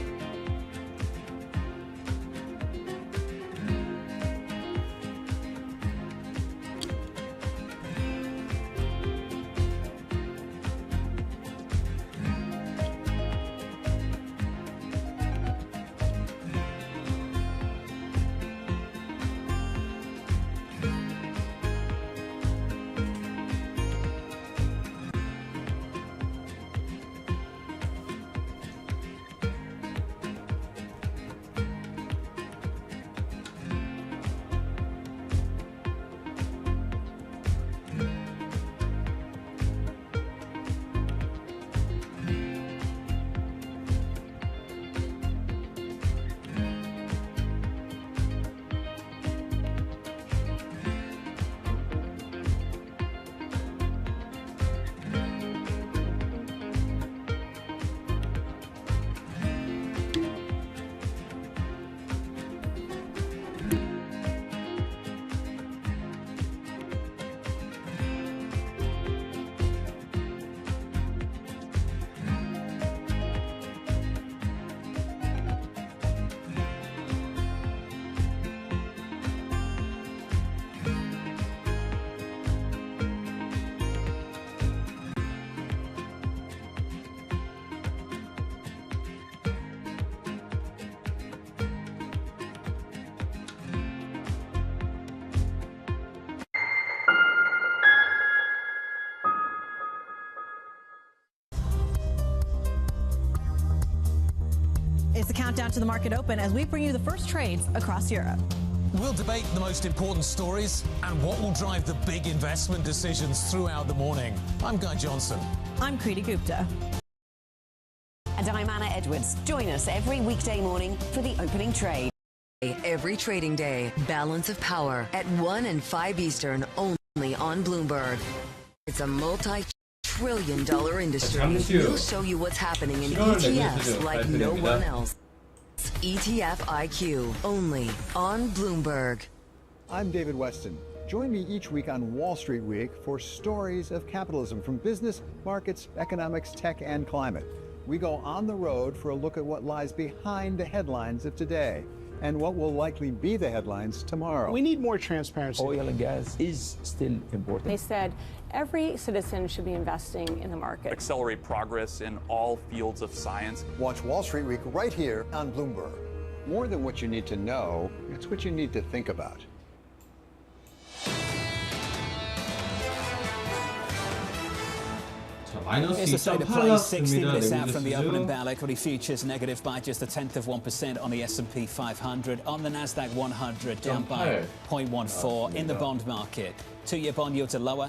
It's the countdown to the market open as we bring you the first trades across Europe. We'll debate the most important stories and what will drive the big investment decisions throughout the morning. I'm Guy Johnson. I'm Kriti Gupta. And I'm Anna Edwards. Join us every weekday morning for the opening trade. Every trading day, balance of power at 1 and 5 Eastern, only on Bloomberg. It's a multi-trillion-dollar industry. We'll show you what's happening in ETFs like no one else. ETF IQ, only on Bloomberg. I'm David Weston. Join me each week on Wall Street Week for stories of capitalism from business, markets, economics, tech, and climate. We go on the road for a look at what lies behind the headlines of today and what will likely be the headlines tomorrow. We need more transparency. Oil and gas is still important. They said every citizen should be investing in the market. Accelerate progress in all fields of science. Watch Wall Street Week right here on Bloomberg. More than what you need to know, it's what you need to think about. Here's the state of play, 60 minutes out from the opening bell. Equity futures negative by just 0.1% on the S&P 500. On the Nasdaq 100, down by 0.14. In the bond market, 2-year bond yields are lower,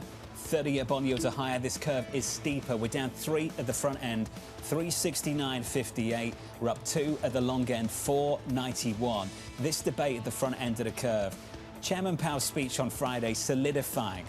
30-year bond yields are higher. This curve is steeper. We're down 3 at the front end, 369.58. We're up 2 at the long end, 491. This debate at the front end of the curve. Chairman Powell's speech on Friday solidifying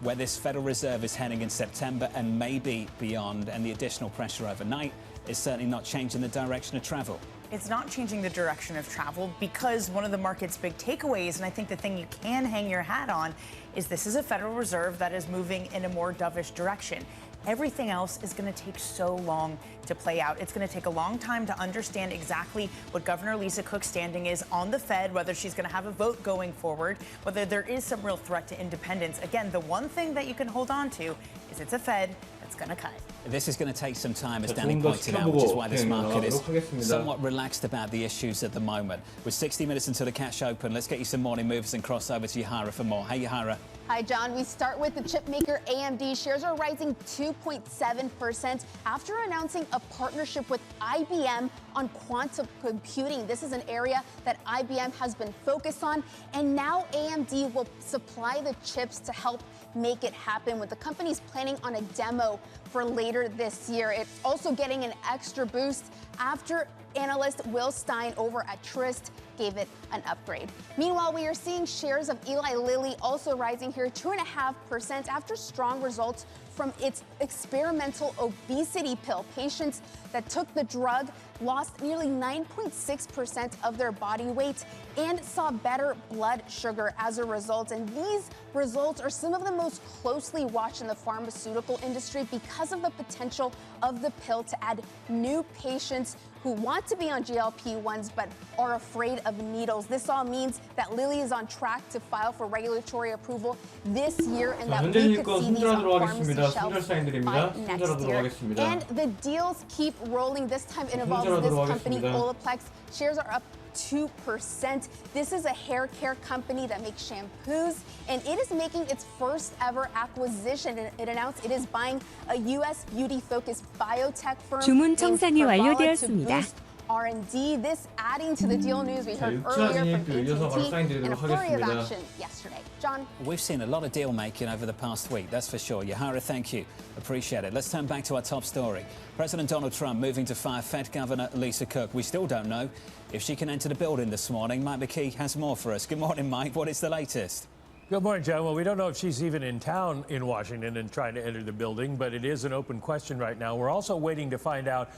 where this Federal Reserve is heading in September and maybe beyond, and the additional pressure overnight is certainly not changing the direction of travel. It's not changing the direction of travel because one of the market's big takeaways, and I think the thing you can hang your hat on, is this is a Federal Reserve that is moving in a more dovish direction. Everything else is going to take so long to play out. It's going to take a long time to understand exactly what Governor Lisa Cook's standing is on the Fed, whether she's going to have a vote going forward, whether there is some real threat to independence. Again, the one thing that you can hold on to is it's a Fed that's going to cut. This is going to take some time, as Danny pointed out, which is why this market is somewhat relaxed about the issues at the moment. We're 60 minutes until the cash open. Let's get you some morning movers and cross over to Yahara for more. Hey, Yahara. Hi, John. We start with the chip maker AMD. Shares are rising 2.7% after announcing a partnership with IBM on quantum computing. This is an area that IBM has been focused on, and now AMD will supply the chips to help make it happen, with the company's planning on a demo for later this year. It's also getting an extra boost after analyst Will Stein over at Truist gave it an upgrade. Meanwhile, we are seeing shares of Eli Lilly also rising here 2.5% after strong results from its experimental obesity pill. Patients that took the drug lost nearly 9.6% of their body weight and saw better blood sugar as a result. And these results are some of the most closely watched in the pharmaceutical industry because of the potential of the pill to add new patients who want to be on GLP-1s but are afraid of needles. This all means that Lilly is on track to file for regulatory approval this year and that we could see these on pharmacy shelves by next year. And the deals keep rolling. This time it involves this company, Olaplex. Shares are up 2%. This is a hair care company that makes shampoos, and it is making its first ever acquisition. It announced it is buying a U.S. beauty-focused biotech firm. 주문 청산이 완료되었습니다. R&D. This adding to the deal news we heard earlier from AT&T and a flurry of action yesterday. John? We've seen a lot of deal making over the past week, that's for sure. Yahara, thank you. Appreciate it. Let's turn back to our top story. President Donald Trump moving to fire Fed Governor Lisa Cook. We still don't know if she can enter the building this morning. Mike McKee has more for us. Good morning, Mike. What is the latest? Good morning, John. Well, we don't know if she's even in town in Washington and trying to enter the building, but it is an open question right now. We're also waiting to find out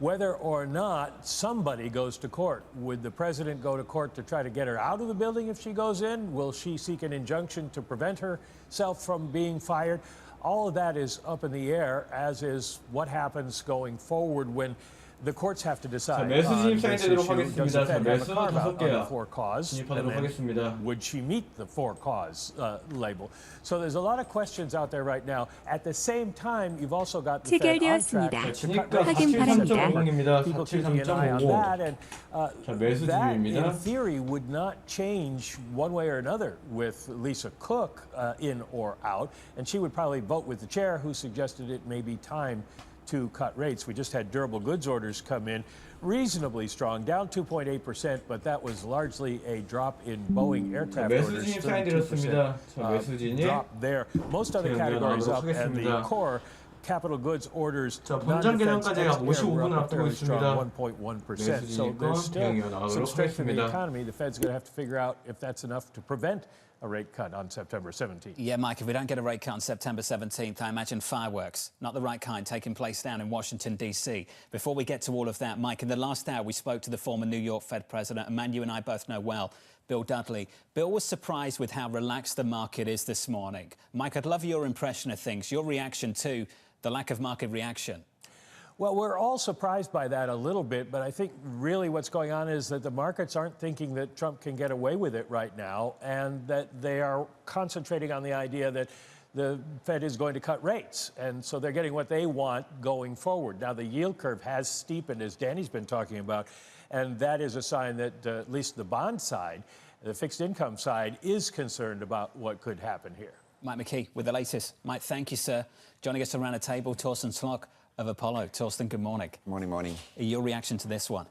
whether or not somebody goes to court. Would the president go to court to try to get her out of the building if she goes in? Will she seek an injunction to prevent herself from being fired? All of that is up in the air, as is what happens going forward when the courts have to decide on this issue. Does the Fed have a carve-out on the for-cause? And then would she meet the for-cause label? So there's a lot of questions out there right now. At the same time, you've also got the Fed on track to cut rates. People keeping an eye on that. And that, in theory, would not change one way or another with Lisa Cook in or out. And she would probably vote with the chair, who suggested it may be time to cut rates. We just had durable goods orders come in reasonably strong, down 2.8%, but that was largely a drop in Boeing aircraft orders, 32% drop there. Most other categories up, and the core capital goods orders, non-defense were up fairly strong, 1.1%. So there's still some strength in the economy. The Fed's going to have to figure out if that's enough to prevent a rate cut on September 17th. Yeah, Mike, if we don't get a rate cut on September 17th, I imagine fireworks, not the right kind, taking place down in Washington, D.C. Before we get to all of that, Mike, in the last hour, we spoke to the former New York Fed president, a man you and I both know well, Bill Dudley. Bill was surprised with how relaxed the market is this morning. Mike, I'd love your impression of things, your reaction to the lack of market reaction. Well, we're all surprised by that a little bit, but I think really what's going on is that the markets aren't thinking that Trump can get away with it right now, and that they are concentrating on the idea that the Fed is going to cut rates. And so they're getting what they want going forward. Now, the yield curve has steepened, as Danny's been talking about, and that is a sign that at least the bond side, the fixed income side, is concerned about what could happen here. Mike McKee with the latest. Mike, thank you, sir. Joining us around the table, Torsten Slock of Apollo. Torsten, good morning. Morning. Your reaction to this one?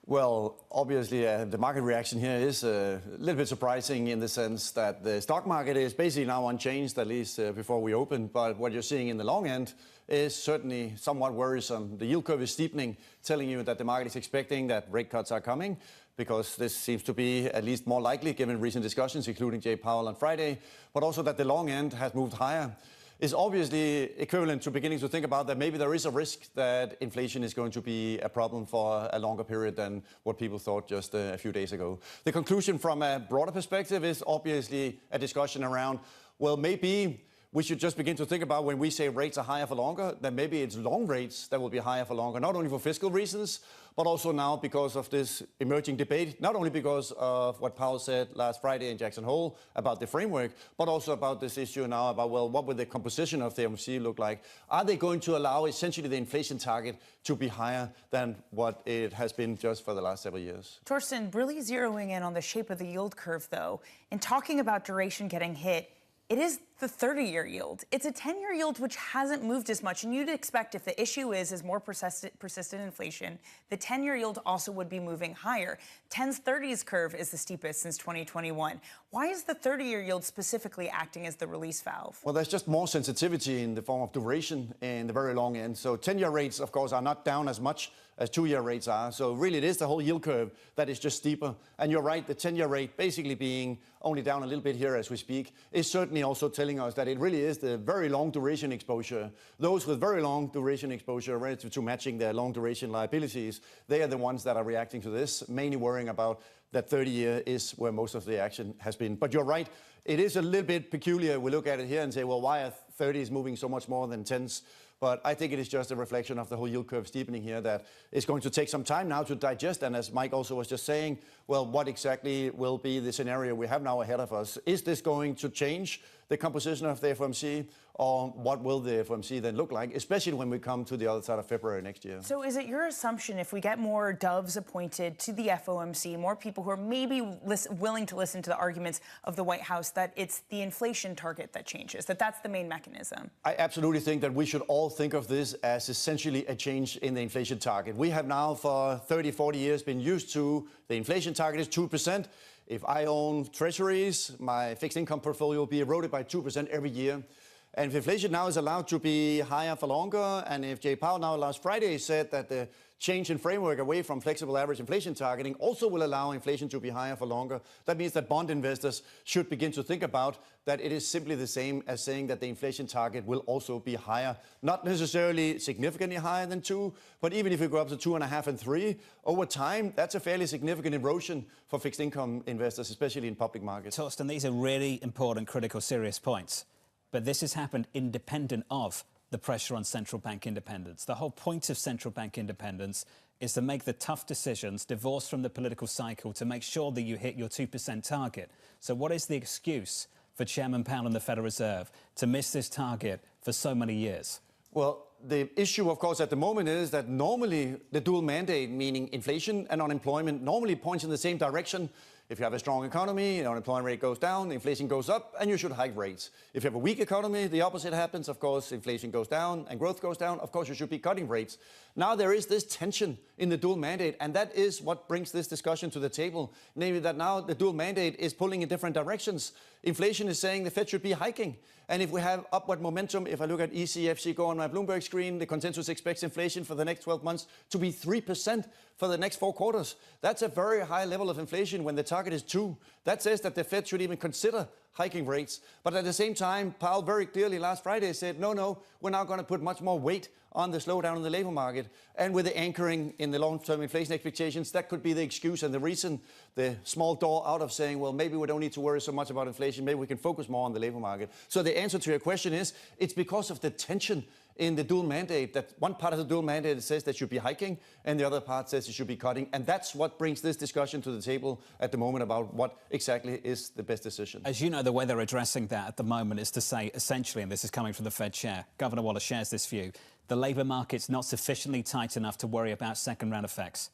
Well, obviously, the market reaction here is a little bit surprising in the sense that the stock market is basically now unchanged, at least before we open. But what you're seeing in the long end is certainly somewhat worrisome. The yield curve is steepening, telling you that the market is expecting that rate cuts are coming, because this seems to be at least more likely given recent discussions, including Jay Powell on Friday, but also that the long end has moved higher. Is obviously equivalent to beginning to think about that maybe there is a risk that inflation is going to be a problem for a longer period than what people thought just a few days ago. The conclusion from a broader perspective is obviously a discussion around, well, maybe we should just begin to think about when we say rates are higher for longer, that maybe it's long rates that will be higher for longer, not only for fiscal reasons, but also now because of this emerging debate, not only because of what Powell said last Friday in Jackson Hole about the framework, but also about this issue now about, well, what would the composition of the FOMC look like? Are they going to allow essentially the inflation target to be higher than what it has been just for the last several years? Torsten, really zeroing in on the shape of the yield curve, though, and talking about duration getting hit, it is the 30-year yield. It's a 10-year yield which hasn't moved as much, and you'd expect if the issue is more persistent inflation, the 10-year yield also would be moving higher. 10's 30s curve is the steepest since 2021. Why is the 30-year yield specifically acting as the release valve? Well, there's just more sensitivity in the form of duration in the very long end. So 10-year rates, of course, are not down as much as 2-year rates are. So really it is the whole yield curve that is just steeper. And you're right, the 10-year rate basically being only down a little bit here as we speak is certainly also telling us that it really is the very long duration exposure. Those with very long duration exposure relative to matching their long duration liabilities, they are the ones that are reacting to this, mainly worrying about that 30-year is where most of the action has been. But you're right, it is a little bit peculiar. We look at it here and say, well, why are 30s moving so much more than 10s? But I think it is just a reflection of the whole yield curve steepening here that is going to take some time now to digest. And as Mike also was just saying, well, what exactly will be the scenario we have now ahead of us? Is this going to change the composition of the FOMC, or what will the FOMC then look like, especially when we come to the other side of February next year? So is it your assumption if we get more doves appointed to the FOMC, more people who are maybe willing to listen to the arguments of the White House, that it's the inflation target that changes, that that's the main mechanism? I absolutely think that we should all think of this as essentially a change in the inflation target. We have now for 30, 40 years been used to the inflation target is 2%. If I own treasuries, my fixed income portfolio will be eroded by 2% every year. And if inflation now is allowed to be higher for longer, and if Jay Powell now last Friday said that the change in framework away from flexible average inflation targeting also will allow inflation to be higher for longer, that means that bond investors should begin to think about that it is simply the same as saying that the inflation target will also be higher. Not necessarily significantly higher than 2, but even if you go up to 2.5 and 3, over time, that's a fairly significant erosion for fixed income investors, especially in public markets. Torsten, these are really important, critical, serious points. But this has happened independent of the pressure on central bank independence. The whole point of central bank independence is to make the tough decisions, divorced from the political cycle, to make sure that you hit your 2% target. So what is the excuse for Chairman Powell and the Federal Reserve to miss this target for so many years? Well, the issue, of course, at the moment is that normally the dual mandate, meaning inflation and unemployment, normally points in the same direction. If you have a strong economy, the unemployment rate goes down, inflation goes up, and you should hike rates. If you have a weak economy, the opposite happens. Of course, inflation goes down and growth goes down. Of course, you should be cutting rates. Now there is this tension in the dual mandate, and that is what brings this discussion to the table. Namely that now the dual mandate is pulling in different directions. Inflation is saying the Fed should be hiking. And if we have upward momentum, if I look at ECFC go on my Bloomberg screen, the consensus expects inflation for the next 12 months to be 3% for the next 4 quarters. That's a very high level of inflation when the target is 2. That says that the Fed should even consider hiking rates. But at the same time, Powell very clearly last Friday said, no, we're now going to put much more weight on the slowdown in the labor market. And with the anchoring in the long-term inflation expectations, that could be the excuse and the reason, the small door out of saying, well, maybe we don't need to worry so much about inflation. Maybe we can focus more on the labor market. So the answer to your question is, it's because of the tension in the dual mandate, that one part of the dual mandate says they should be hiking and the other part says it should be cutting. And that's what brings this discussion to the table at the moment about what exactly is the best decision. As you know, the way they're addressing that at the moment is to say, essentially, and this is coming from the Fed chair, Governor Waller shares this view, the labour market's not sufficiently tight enough to worry about second-round effects.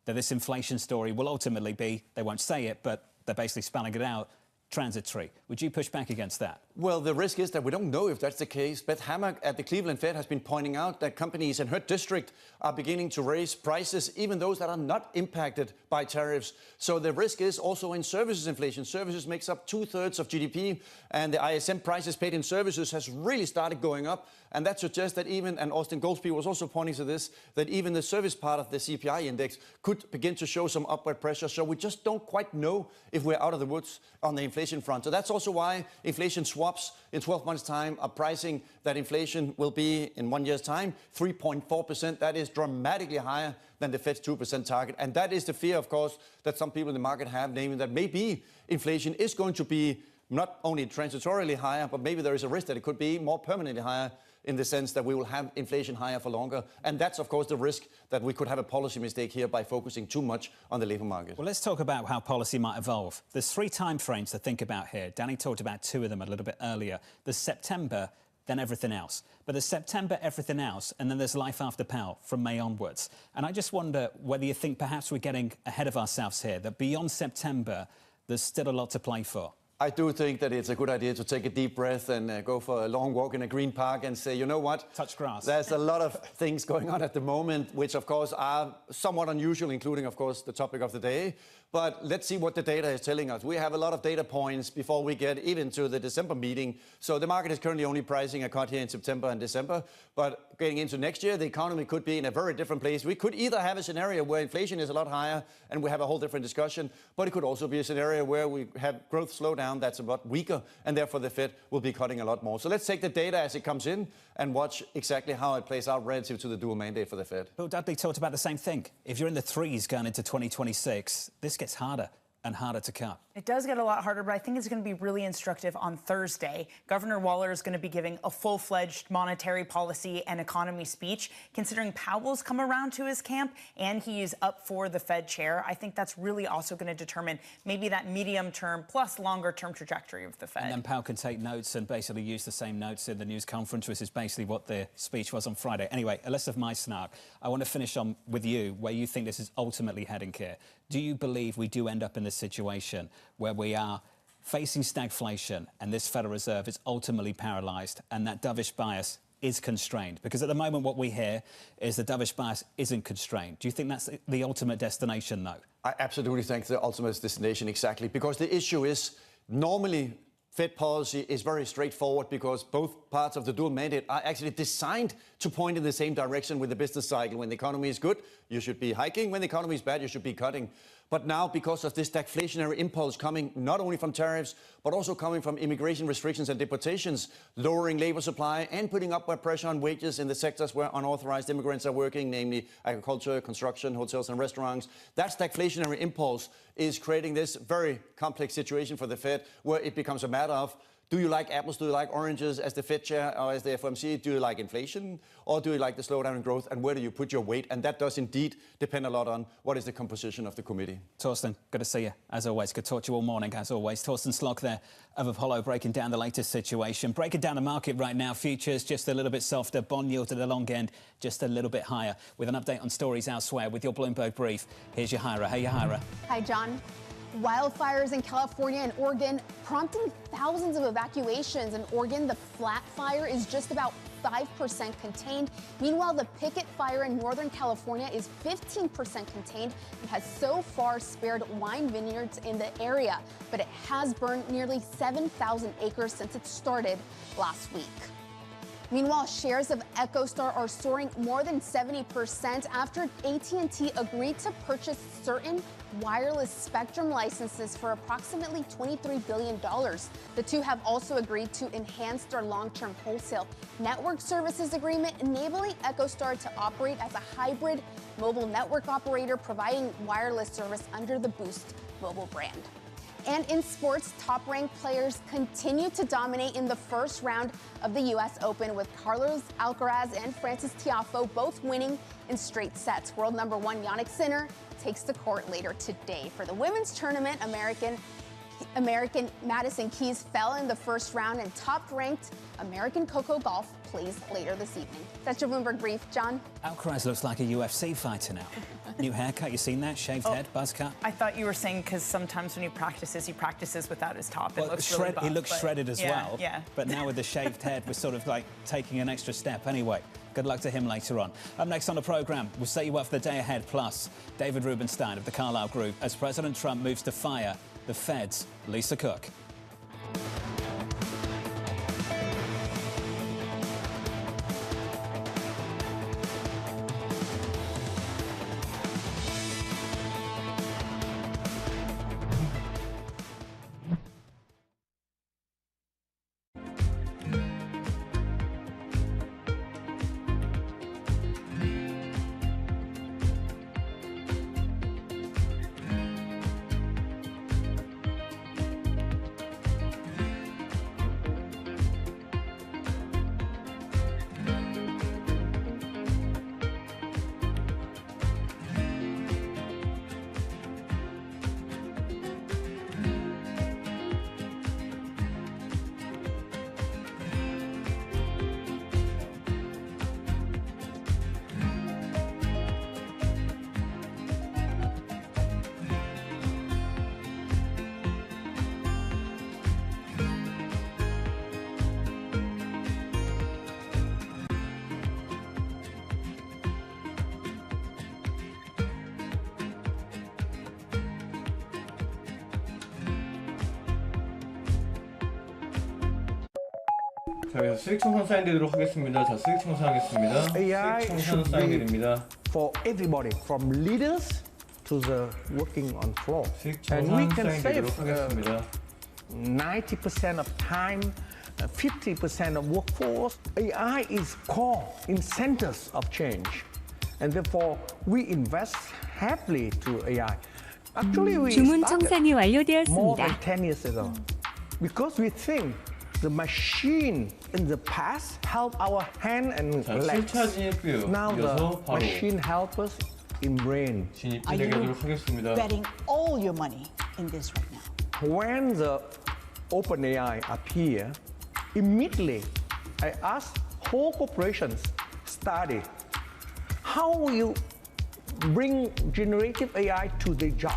That this inflation story will ultimately be, they won't say it, but they're basically spelling it out, transitory. Would you push back against that? Well, the risk is that we don't know if that's the case. Beth Hammack at the Cleveland Fed has been pointing out that companies in her district are beginning to raise prices, even those that are not impacted by tariffs. So the risk is also in services inflation. Services makes up 2/3 of GDP, and the ISM prices paid in services has really started going up. And that suggests that even, and Austin Goldsby was also pointing to this, that even the service part of the CPI index could begin to show some upward pressure. So we just don't quite know if we're out of the woods on the inflation front. So that's also why inflation swaps in 12 months' time are pricing that inflation will be in 1 year's time 3.4%. That is dramatically higher than the Fed's 2% target. And that is the fear, of course, that some people in the market have, namely that maybe inflation is going to be not only transitorily higher, but maybe there is a risk that it could be more permanently higher, in the sense that we will have inflation higher for longer. And that's, of course, the risk that we could have a policy mistake here by focusing too much on the labour market. Well, let's talk about how policy might evolve. There's 3 time frames to think about here. Danny talked about 2 of them a little bit earlier. There's September, then everything else. But there's September, everything else, and then there's life after Powell from May onwards. And I just wonder whether you think perhaps we're getting ahead of ourselves here, that beyond September, there's still a lot to play for. I do think that it's a good idea to take a deep breath and go for a long walk in a green park and say, you know what? Touch grass. There's a lot of things going on at the moment, which of course are somewhat unusual, including of course the topic of the day. But let's see what the data is telling us. We have a lot of data points before we get even to the December meeting. So the market is currently only pricing a cut here in September and December. But getting into next year, the economy could be in a very different place. We could either have a scenario where inflation is a lot higher and we have a whole different discussion, but it could also be a scenario where we have growth slow down that's a lot weaker, and therefore the Fed will be cutting a lot more. So let's take the data as it comes in and watch exactly how it plays out relative to the dual mandate for the Fed. Bill Dudley talked about the same thing. If you're in the threes going into 2026, this gets harder and harder to cut. It does get a lot harder, but I think it's going to be really instructive on Thursday. Governor Waller is going to be giving a full-fledged monetary policy and economy speech. Considering Powell's come around to his camp and he's up for the Fed chair, I think that's really also going to determine maybe that medium-term plus longer-term trajectory of the Fed. And then Powell can take notes and basically use the same notes in the news conference, which is basically what the speech was on Friday. Anyway, less of my snark. I want to finish on with you, where you think this is ultimately heading here. Do you believe we do end up in this situation where we are facing stagflation and this Federal Reserve is ultimately paralysed and that dovish bias is constrained? Because at the moment what we hear is the dovish bias isn't constrained. Do you think that's the ultimate destination, though? I absolutely think the ultimate destination, exactly. Because the issue is normally Fed policy is very straightforward because both parts of the dual mandate are actually designed to point in the same direction with the business cycle. When the economy is good, you should be hiking. When the economy is bad, you should be cutting. But now, because of this stagflationary impulse coming not only from tariffs, but also coming from immigration restrictions and deportations, lowering labor supply and putting upward pressure on wages in the sectors where unauthorized immigrants are working, namely agriculture, construction, hotels and restaurants, that stagflationary impulse is creating this very complex situation for the Fed, where it becomes a matter of, do you like apples, do you like oranges as the Fed chair or as the FOMC? Do you like inflation or do you like the slowdown in growth? And where do you put your weight? And that does indeed depend a lot on what is the composition of the committee. Torsten, good to see you, as always. Good to talk to you all morning, as always. Torsten Slok there of Apollo, breaking down the latest situation. Breaking down the market right now. Futures just a little bit softer. Bond yield at the long end just a little bit higher. With an update on stories elsewhere with your Bloomberg Brief, here's Yahira. Hey, Yahira. Hi, John. Wildfires in California and Oregon prompting thousands of evacuations. In Oregon, the flat fire is just about 5% contained. Meanwhile, the Picket fire in Northern California is 15% contained and has so far spared wine vineyards in the area. But it has burned nearly 7,000 acres since it started last week. Meanwhile, shares of EchoStar are soaring more than 70% after AT&T agreed to purchase certain wireless spectrum licenses for approximately $23 billion. The two have also agreed to enhance their long-term wholesale network services agreement, enabling EchoStar to operate as a hybrid mobile network operator, providing wireless service under the Boost mobile brand. And in sports, top-ranked players continue to dominate in the first round of the U.S. Open, with Carlos Alcaraz and Francis Tiafoe both winning in straight sets. World number one Jannik Sinner takes the court later today. For the women's tournament, American Madison Keys fell in the first round, and top-ranked American Coco Gauff plays later this evening. That's your Bloomberg Brief. John? Alcaraz looks like a UFC fighter now. New haircut, you seen that? Shaved head, buzz cut? I thought you were saying because sometimes when he practices without his top. It looks really buff, he looks shredded as well. Yeah. But now with the shaved head, we're sort of like taking an extra step. Anyway, good luck to him later on. Up next on the programme, we'll set you up for the day ahead. Plus, David Rubenstein of the Carlyle Group as President Trump moves to fire the Fed's Lisa Cook. 자, 그래서 수익 청산 사인 드리도록 하겠습니다. 자, 수익 청산하겠습니다. AI 수익 청산 should 사인 be 드립니다. for everybody, from leaders to the working on floor. 수익 And we 청산 can 사인 save 드리도록 하겠습니다. 90% of time, 50% of workforce. AI is core in centers of change. And therefore, we invest heavily to AI. Actually, we 주문 started 청산이 more 완료되었습니다. than 10 years ago. Because we think the machine in the past help our hand and 자, legs. 7차 진입뷰 Now 이어서 the 바로 machine help us in brain. 진입뷰 대기하도록 하겠습니다. betting all your money in this right now? When the OpenAI appear, immediately I ask whole corporations study how will you bring generative AI to their job.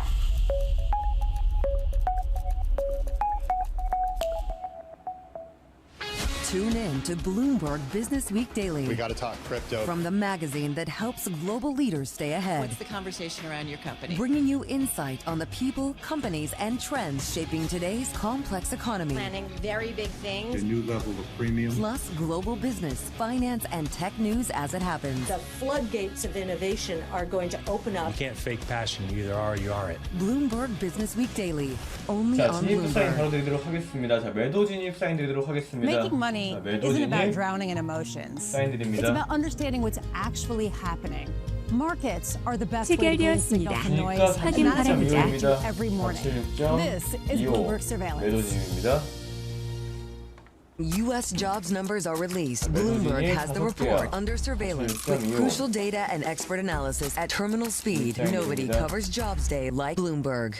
Tune in to Bloomberg Business Week Daily. We got to talk crypto. From the magazine that helps global leaders stay ahead. What's the conversation around your company? Bringing you insight on the people, companies, and trends shaping today's complex economy. Planning very big things. A new level of premium. Plus global business, finance, and tech news as it happens. The floodgates of innovation are going to open up. You can't fake passion. You either are or you aren't. Bloomberg Business Week Daily. Only 자, on 진입 사인 바로 Bloomberg. 드리도록 하겠습니다. 자, 매도 진입 사인 드리도록 하겠습니다. Making money 자, 매도 isn't about 진입 drowning in emotions. 사인 It's 드립니다. about understanding what's actually happening. Markets are the best way to gain signal 체결되었습니다. from noise, 주가 and that's what we 바랍니다. do every morning. This is Bloomberg 매도 surveillance. 진입입니다. U.S. jobs numbers are released. Bloomberg has the report under surveillance with crucial data and expert analysis at terminal speed. Nobody covers Jobs Day like Bloomberg.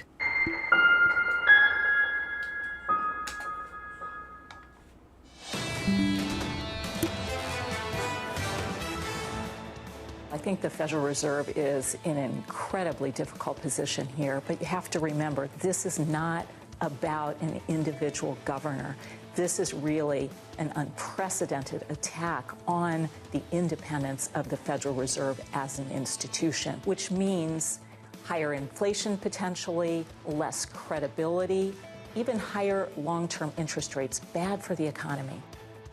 I think the Federal Reserve is in an incredibly difficult position here, but you have to remember this is not about an individual governor. This is really an unprecedented attack on the independence of the Federal Reserve as an institution, which means higher inflation potentially, less credibility, even higher long-term interest rates, bad for the economy.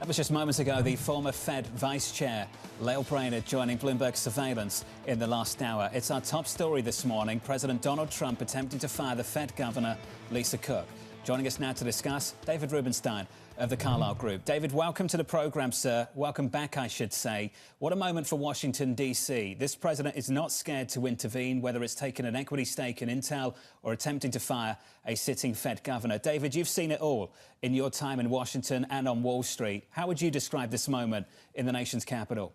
That was just moments ago, the former Fed Vice Chair, Lael Brainerd, joining Bloomberg surveillance in the last hour. It's our top story this morning. President Donald Trump attempting to fire the Fed Governor, Lisa Cook. Joining us now to discuss, David Rubenstein of the Carlyle Group. David, welcome to the programme, sir. Welcome back, I should say. What a moment for Washington, D.C. This president is not scared to intervene, whether it's taking an equity stake in Intel or attempting to fire a sitting Fed governor. David, you've seen it all in your time in Washington and on Wall Street. How would you describe this moment in the nation's capital?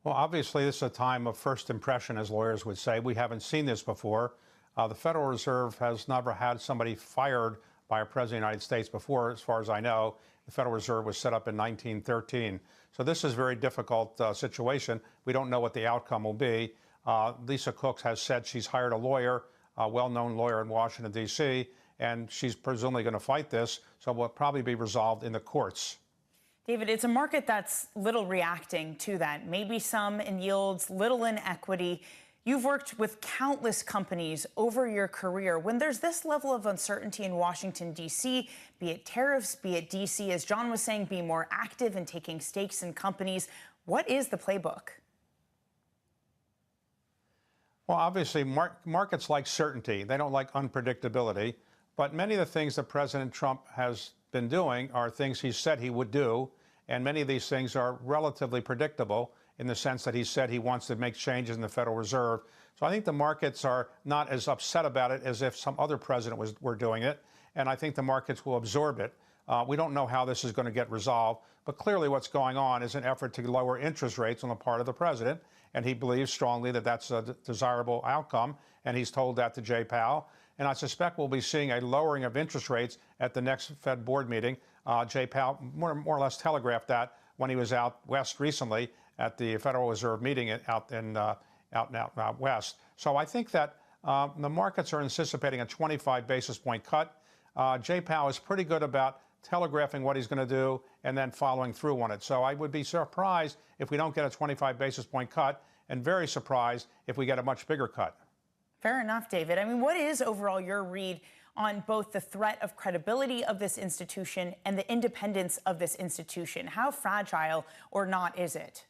Well, obviously, this is a time of first impression, as lawyers would say. We haven't seen this before. The Federal Reserve has never had somebody fired by a president of the United States before, as far as I know. The Federal Reserve was set up in 1913. So this is a very difficult situation. We don't know what the outcome will be. Lisa Cook has said she's hired a lawyer, a well-known lawyer in Washington, D.C., and she's presumably going to fight this, so it will probably be resolved in the courts. David, it's a market that's little reacting to that. Maybe some in yields, little in equity. You've worked with countless companies over your career. When there's this level of uncertainty in Washington, D.C., be it tariffs, be it D.C., as John was saying, be more active in taking stakes in companies, what is the playbook? Well, obviously, markets like certainty. They don't like unpredictability. But many of the things that President Trump has been doing are things he said he would do, and many of these things are relatively predictable in the sense that he said he wants to make changes in the Federal Reserve. So I think the markets are not as upset about it as if some other president were doing it, and I think the markets will absorb it. We don't know how this is going to get resolved, but clearly what's going on is an effort to lower interest rates on the part of the president, and he believes strongly that that's a desirable outcome, and he's told that to Jay Powell. And I suspect we'll be seeing a lowering of interest rates at the next Fed board meeting. Jay Powell more or less telegraphed that when he was out west recently at the Federal Reserve meeting out west. So I think that the markets are anticipating a 25 basis point cut. Jay Powell is pretty good about telegraphing what he's going to do and then following through on it. So I would be surprised if we don't get a 25 basis point cut, and very surprised if we get a much bigger cut. Fair enough, David. I mean, what is overall your read on both the threat of credibility of this institution and the independence of this institution. How fragile or not is it?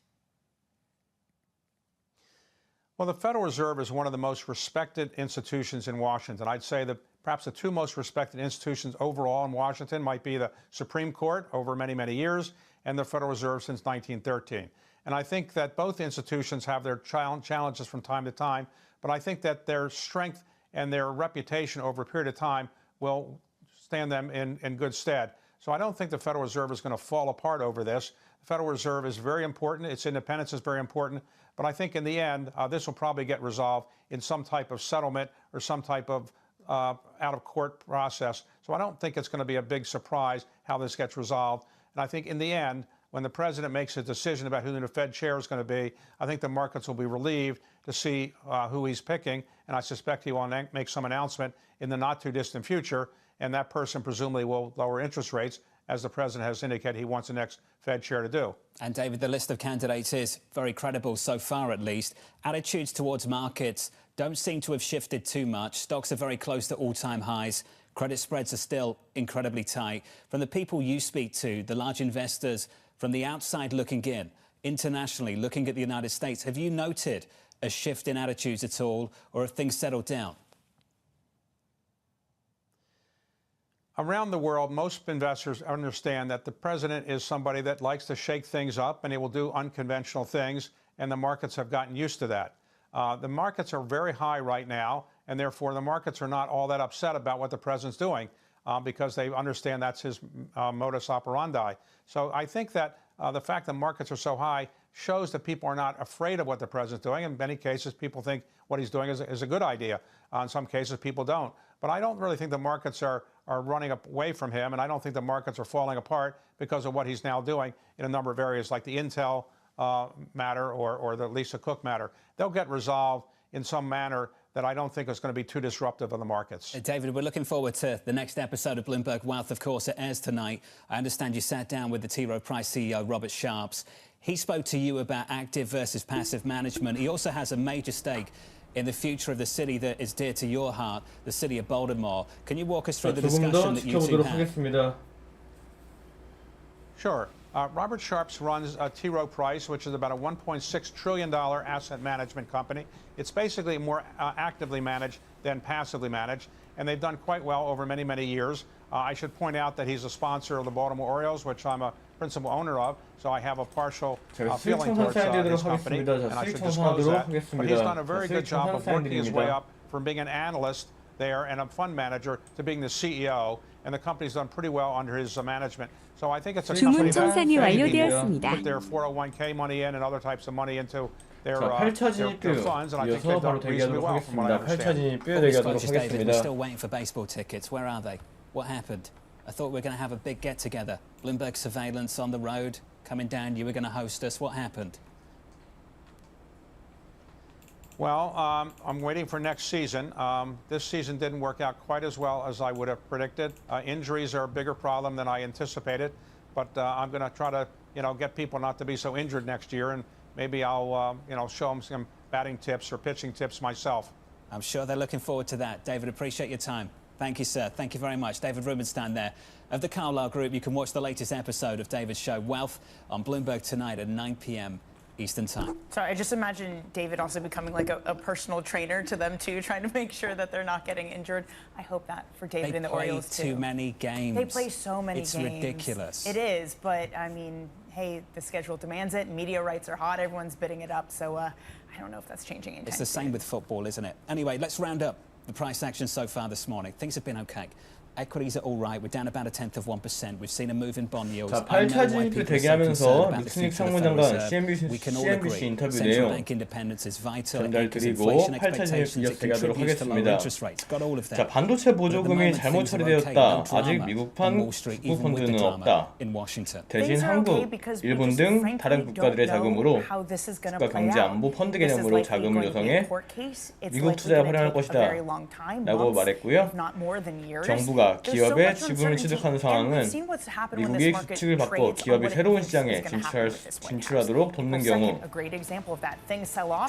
Well, the Federal Reserve is one of the most respected institutions in Washington. I'd say that perhaps the two most respected institutions overall in Washington might be the Supreme Court over many, many years and the Federal Reserve since 1913. And I think that both institutions have their challenges from time to time, but I think that their strength and their reputation over a period of time will stand them in good stead. So I don't think the Federal Reserve is going to fall apart over this. The Federal Reserve is very important. Its independence is very important. But I think in the end, this will probably get resolved in some type of settlement or some type of out-of-court process. So I don't think it's going to be a big surprise how this gets resolved. And I think in the end, when the president makes a decision about who the new Fed chair is going to be, I think the markets will be relieved to see who he's picking. And I suspect he will make some announcement in the not-too-distant future. And that person presumably will lower interest rates, as the president has indicated he wants the next Fed chair to do. And David, the list of candidates is very credible so far, at least. Attitudes towards markets don't seem to have shifted too much. Stocks are very close to all-time highs. Credit spreads are still incredibly tight. From the people you speak to, the large investors, from the outside looking in, internationally, looking at the United States, have you noted a shift in attitudes at all, or have things settled down? Around the world, most investors understand that the president is somebody that likes to shake things up, and he will do unconventional things, and the markets have gotten used to that. The markets are very high right now, and therefore the markets are not all that upset about what the president's doing because they understand that's his modus operandi. So I think that the fact that markets are so high shows that people are not afraid of what the president's doing. In many cases, people think what he's doing is a good idea. In some cases, people don't. But I don't really think the markets are running away from him, and I don't think the markets are falling apart because of what he's now doing in a number of areas like the Intel matter or the Lisa Cook matter. They'll get resolved in some manner that I don't think is going to be too disruptive of the markets. David, we're looking forward to the next episode of Bloomberg Wealth. Of course, it airs tonight. I understand you sat down with the T. Rowe Price CEO, Robert Sharps. He spoke to you about active versus passive management. He also has a major stake in the future of the city that is dear to your heart, the city of Baltimore. Can you walk us through the discussion that you two had? Sure. Robert Sharps runs T. Rowe Price, which is about a $1.6 trillion asset management company. It's basically more actively managed than passively managed, and they've done quite well over many, many years. I should point out that he's a sponsor of the Baltimore Orioles, which I'm a principal owner of, so I have a partial feeling towards his company, and I should disclose that. But he's done a very good job of working his way up from being an analyst there and a fund manager to being the CEO, and the company's done pretty well under his management. So I think it's a company that put their 401k money in and other types of money into their funds, and I think they've done reasonably well from what I understand. David, we're still waiting for baseball tickets. Where are they? What happened? I thought we were going to have a big get-together. Bloomberg surveillance on the road, coming down. You were going to host us. What happened? Well, I'm waiting for next season. This season didn't work out quite as well as I would have predicted. Injuries are a bigger problem than I anticipated, but I'm going to try to, get people not to be so injured next year, and maybe I'll, show them some batting tips or pitching tips myself. I'm sure they're looking forward to that. David, appreciate your time. Thank you, sir. Thank you very much. David Rubenstein there of the Carlyle Group. You can watch the latest episode of David's show, Wealth, on Bloomberg tonight at 9 p.m. Eastern Time. Sorry, I just imagine David also becoming like a personal trainer to them too, trying to make sure that they're not getting injured. I hope that for David and the Orioles too. They play too many games. They play so many games. It's ridiculous. It is, but I mean, hey, the schedule demands it. Media rights are hot. Everyone's bidding it up. So I don't know if that's changing anytime It's the same with football, isn't it? Anyway, let's round up the price action so far this morning. Things have been okay. Equities are all right. We're down about 1/10%. We've seen a move in bond yields. 자, 8차 진입을 대기하면서 류승익 상무장관 CNBC 인터뷰 내용 전달드리고 8차 진입 이어가도록 하겠습니다. 자, 반도체 보조금이 잘못 처리되었다. 아직 미국판 국부펀드는 없다. 대신 한국, 일본 등 다른 국가들의 자금으로 국가 경제 안보 펀드 개념으로 자금을 조성해 미국 투자에 활용할 것이다 라고 말했고요. 정부가 정부가 기업의 지분을 취득하는 상황은 미국이 규칙을 바꿔 기업이 새로운 시장에 진출하도록 돕는 경우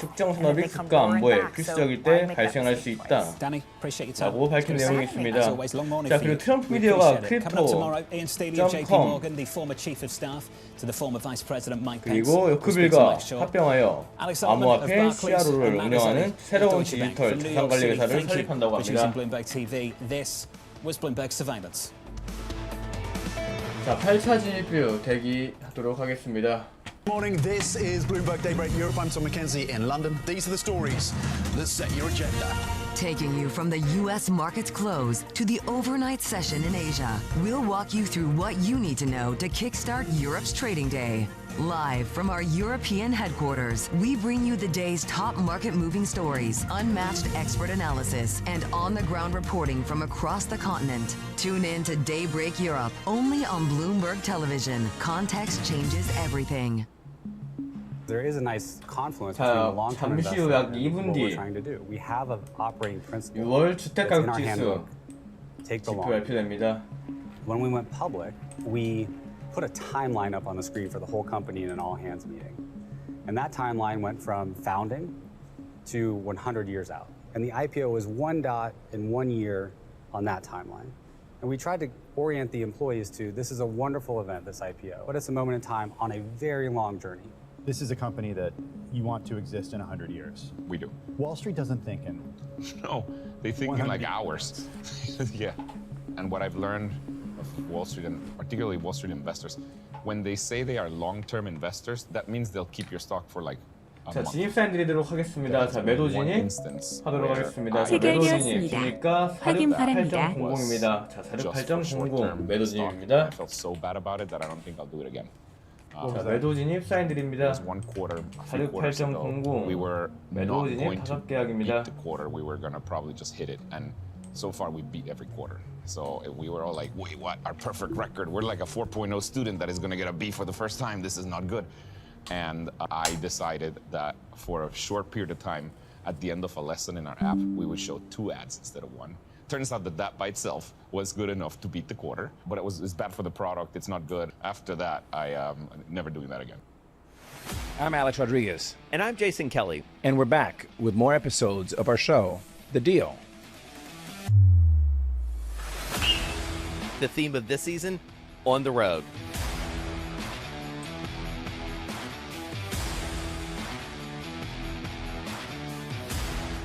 특정 산업이 국가 안보에 필수적일 때 발생할 수 있다 라고 밝힌 내용이 있습니다. 자, 그리고 트럼프 미디어가 크립토.com 그리고 요크빌과 합병하여 암호화폐 시아로를 운영하는 새로운 디지털 자산관리 회사를 설립한다고 합니다. 자, 8차 진입뷰 대기하도록 하겠습니다. Morning, this is Bloomberg Daybreak Europe. I'm Tom McKenzie in London. These are the stories that set your agenda. Taking you from the U.S. market's close to the overnight session in Asia, we'll walk you through what you need to know to kickstart Europe's trading day. Live from our European headquarters, we bring you the day's top market-moving stories, unmatched expert analysis, and on-the-ground reporting from across the continent. Tune in to Daybreak Europe, only on Bloomberg Television. Context changes everything. There is a nice confluence between the long-term investment and what we're trying to do. We have an operating principle 6월 that's 주택가격 in our 지수 handbook. Take the 지표 long. 발표됩니다. When we went public, we put a timeline up on the screen for the whole company in an all-hands meeting. And that timeline went from founding to 100 years out. And the IPO was one dot in 1 year on that timeline. And we tried to orient the employees to, this is a wonderful event, this IPO, but it's a moment in time on a very long journey. This is a company that you want to exist in 100 years. We do. Wall Street doesn't think in. No, they think in like hours. Yeah. And what I've learned of Wall Street, and particularly Wall Street investors, when they say they are long-term investors, that means they'll keep your stock for like a 자, month. 진입사인 드리도록 하겠습니다. 자, 매도 진입 하도록 하겠습니다. 자, 매도 진입 진입가 48.00입니다. 자, 48.00 매도 진입입니다. I felt so bad about it that I don't think I'll do it again. 자, 매도 진입 사인 드립니다. 48.00. We were 매도 not 진입 going to 5개약입니다. beat the quarter. We were gonna probably just hit it, and so far we beat every quarter. So we were all like, wait, what? Our perfect record. We're like a 4.0 student that is gonna get a B for the first time. This is not good. And I decided that for a short period of time, at the end of a lesson in our app, we would show 2 ads instead of 1. Turns out that by itself was good enough to beat the quarter, but it's bad for the product. It's not good. After that, I never doing that again. I'm Alex Rodriguez. And I'm Jason Kelly. And we're back with more episodes of our show, The Deal. The theme of this season, On the Road.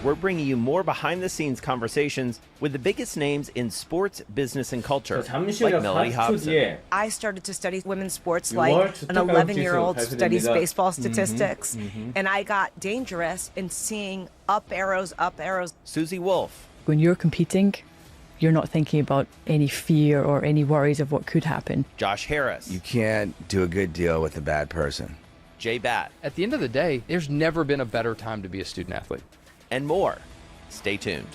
We're bringing you more behind-the-scenes conversations with the biggest names in sports, business, and culture, like Melody Hobson. I started to study women's sports like an 11-year-old studies baseball statistics, and I got dangerous in seeing up arrows. Susie Wolf. When you're competing, you're not thinking about any fear or any worries of what could happen. Josh Harris. You can't do a good deal with a bad person. Jay Batt. At the end of the day, there's never been a better time to be a student athlete. And more. Stay tuned.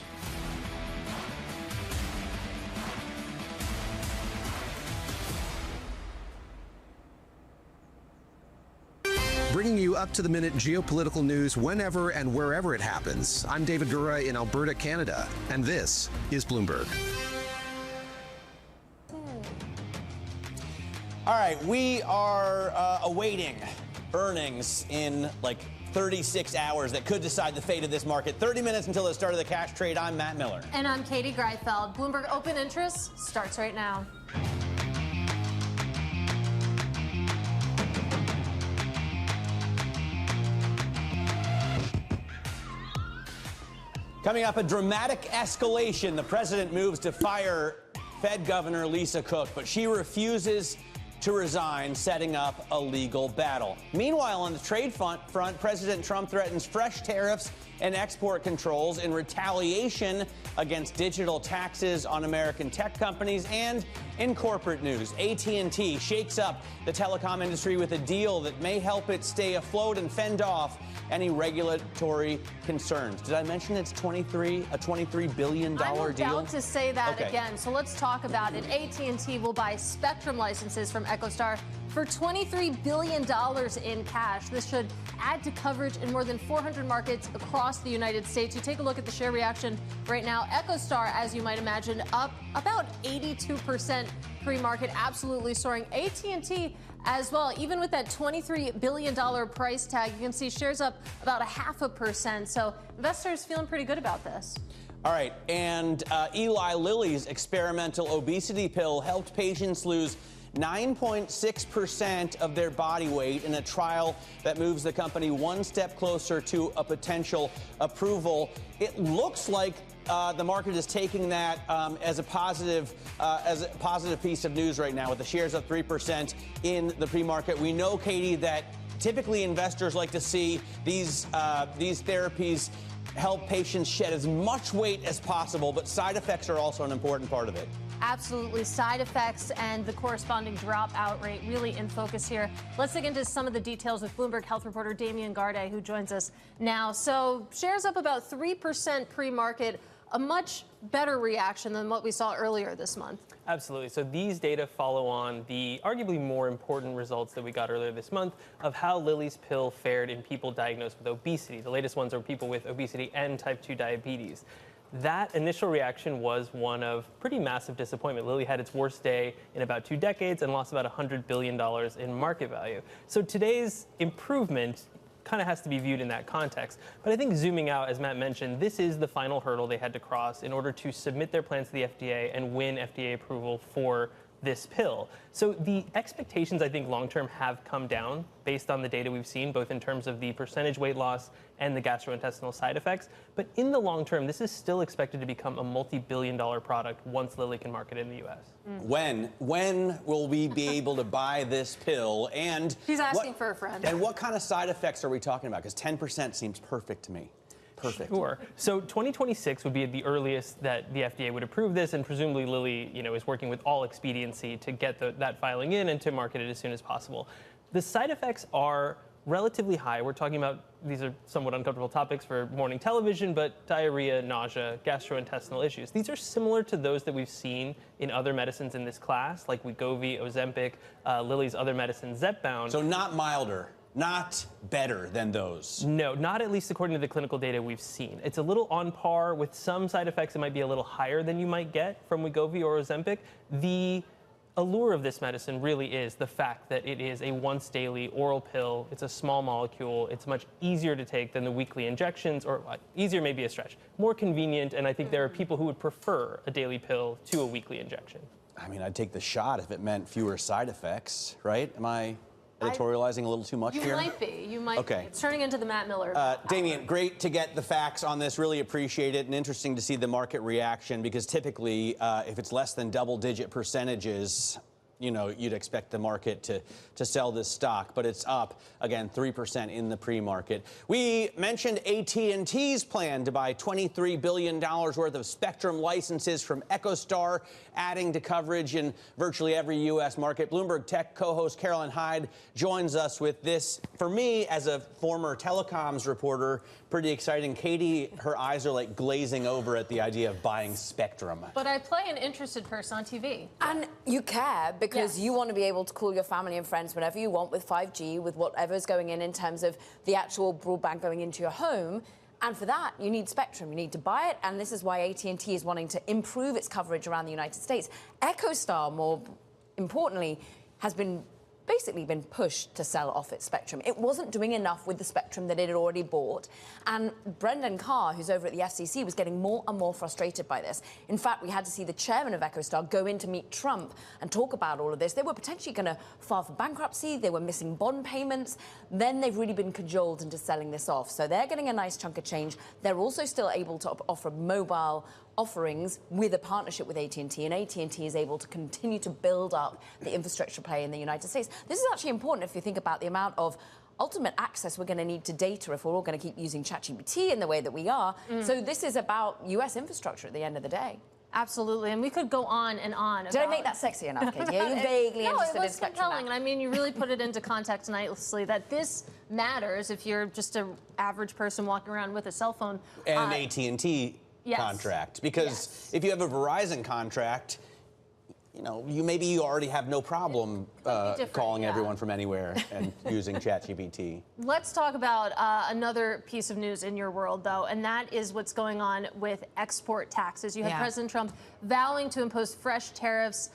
Bringing you up-to-the-minute geopolitical news whenever and wherever it happens. I'm David Gura in Alberta, Canada, and this is Bloomberg. All right, we are awaiting earnings in like 36 hours that could decide the fate of this market. 30 minutes until the start of the cash trade. I'm Matt Miller. And I'm Katie Greifeld. Bloomberg Open Interest starts right now. Coming up, a dramatic escalation. The president moves to fire Fed Governor Lisa Cook, but she refuses to resign, setting up a legal battle. Meanwhile, on the trade front, President Trump threatens fresh tariffs and export controls in retaliation against digital taxes on American tech companies. And in corporate news, AT&T shakes up the telecom industry with a deal that may help it stay afloat and fend off any regulatory concerns. Did I mention it's a $23 billion deal? I'm about to say that again, so let's talk about it. AT&T will buy spectrum licenses from EchoStar for $23 billion in cash. This should add to coverage in more than 400 markets across the United States. You take a look at the share reaction right now. EchoStar, as you might imagine, up about 82% pre-market, absolutely soaring. AT&T as well, even with that $23 billion price tag, you can see shares up about 0.5%. So investors feeling pretty good about this. All right, and Eli Lilly's experimental obesity pill helped patients lose 9.6% of their body weight in a trial that moves the company one step closer to a potential approval. It looks like the market is taking that as a positive piece of news right now, with the shares up 3% in the pre-market. We know, Katie, that typically investors like to see these therapies help patients shed as much weight as possible, but side effects are also an important part of it. Absolutely. Side effects and the corresponding dropout rate really in focus here. Let's dig into some of the details with Bloomberg Health reporter Damian Garde, who joins us now. So shares up about 3% pre-market, a much better reaction than what we saw earlier this month. Absolutely. So these data follow on the arguably more important results that we got earlier this month of how Lilly's pill fared in people diagnosed with obesity. The latest ones are people with obesity and type 2 diabetes. That initial reaction was one of pretty massive disappointment. Lilly had its worst day in about 2 decades and lost about $100 billion in market value. So today's improvement kind of has to be viewed in that context. But I think zooming out, as Matt mentioned, this is the final hurdle they had to cross in order to submit their plans to the FDA and win FDA approval for this pill. So the expectations, I think, long-term have come down based on the data we've seen, both in terms of the percentage weight loss and the gastrointestinal side effects. But in the long term, this is still expected to become a multi-billion-dollar product once Lilly can market it in the U.S. When will we be able to buy this pill? And he's asking for a friend. And what kind of side effects are we talking about? Because 10% seems perfect to me. Perfect. Sure. So 2026 would be the earliest that the FDA would approve this, and presumably Lilly, is working with all expediency to get that filing in and to market it as soon as possible. The side effects are relatively high. We're talking about, these are somewhat uncomfortable topics for morning television, but diarrhea, nausea, gastrointestinal issues. These are similar to those that we've seen in other medicines in this class, like Wegovy, Ozempic, Lilly's other medicine, Zepbound. So not milder. Not better than those. No, not at least according to the clinical data we've seen. It's a little on par with some side effects. It might be a little higher than you might get from Wegovy or Ozempic. The allure of this medicine really is the fact that it is a once daily oral pill. It's a small molecule. It's much easier to take than the weekly injections, or easier may be a stretch. More convenient, and I think there are people who would prefer a daily pill to a weekly injection. I mean, I'd take the shot if it meant fewer side effects, right? Am I editorializing a little too much here? You might be. You might be. It's turning into the Matt Miller. Damian, great to get the facts on this. Really appreciate it, and interesting to see the market reaction, because typically, if it's less than double-digit percentages, you'd expect the market to sell this stock, but it's up, again, 3% in the pre-market. We mentioned AT&T's plan to buy $23 billion worth of spectrum licenses from EchoStar, adding to coverage in virtually every U.S. market. Bloomberg Tech co-host Caroline Hyde joins us with this. For me, as a former telecoms reporter, pretty exciting. Katie, her eyes are like glazing over at the idea of buying spectrum. But I play an interested person on TV. And you care because you want to be able to call your family and friends whenever you want with 5G, with whatever's going in terms of the actual broadband going into your home. And for that, you need spectrum. You need to buy it. And this is why AT&T is wanting to improve its coverage around the United States. EchoStar, more importantly, has basically been pushed to sell off its spectrum. It wasn't doing enough with the spectrum that it had already bought. And Brendan Carr, who's over at the FCC, was getting more and more frustrated by this. In fact, we had to see the chairman of EchoStar go in to meet Trump and talk about all of this. They were potentially going to file for bankruptcy. They were missing bond payments. Then they've really been cajoled into selling this off. So they're getting a nice chunk of change. They're also still able to offer mobile offerings with a partnership with AT&T, and AT&T is able to continue to build up the infrastructure play in the United States. This is actually important if you think about the amount of ultimate access we're going to need to data if we're all going to keep using ChatGPT in the way that we are. So this is about U.S. infrastructure at the end of the day. Absolutely, and we could go on and on. Did I make that sexy enough, Katie? Are you vaguely interested in it was spectrum compelling, and I mean, you really put it into context nicely that this matters if you're just an average person walking around with a cell phone. And AT&T contract, because if you have a Verizon contract, maybe you already have no problem calling everyone from anywhere and using ChatGPT. Let's talk about another piece of news in your world, though, and that is what's going on with export taxes. You have President Trump vowing to impose fresh tariffs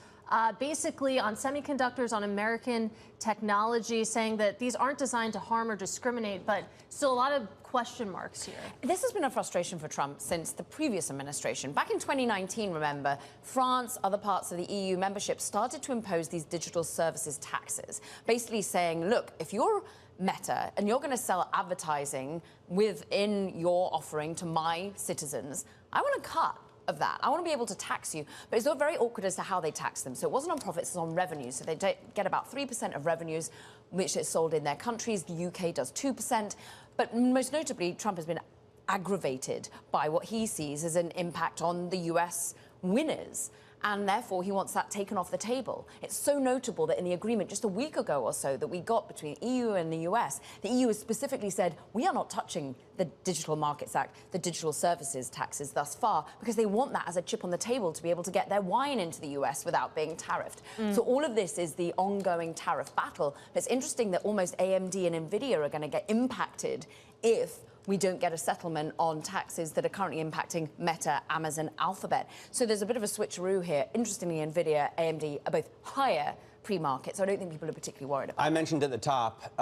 basically on semiconductors, on American technology, saying that these aren't designed to harm or discriminate, but still a lot of question marks here. This has been a frustration for Trump since the previous administration. Back in 2019, remember, France, other parts of the EU membership started to impose these digital services taxes, basically saying, look, if you're Meta and you're going to sell advertising within your offering to my citizens, I want a cut of that. I want to be able to tax you. But it's all very awkward as to how they tax them. So it wasn't on profits, it's on revenues. So they get about 3% of revenues, which is sold in their countries. The UK does 2%. But most notably, Trump has been aggravated by what he sees as an impact on the US winners. And therefore, he wants that taken off the table. It's so notable that in the agreement just a week ago or so that we got between EU and the US, the EU has specifically said, we are not touching the Digital Markets Act, the digital services taxes thus far, because they want that as a chip on the table to be able to get their wine into the US without being tariffed. So all of this is the ongoing tariff battle. It's interesting that almost AMD and NVIDIA are going to get impacted if we don't get a settlement on taxes that are currently impacting Meta, Amazon, Alphabet. So there's a bit of a switcheroo here. Interestingly, NVIDIA, AMD are both higher pre-market, so I don't think people are particularly worried about it. I mentioned at the top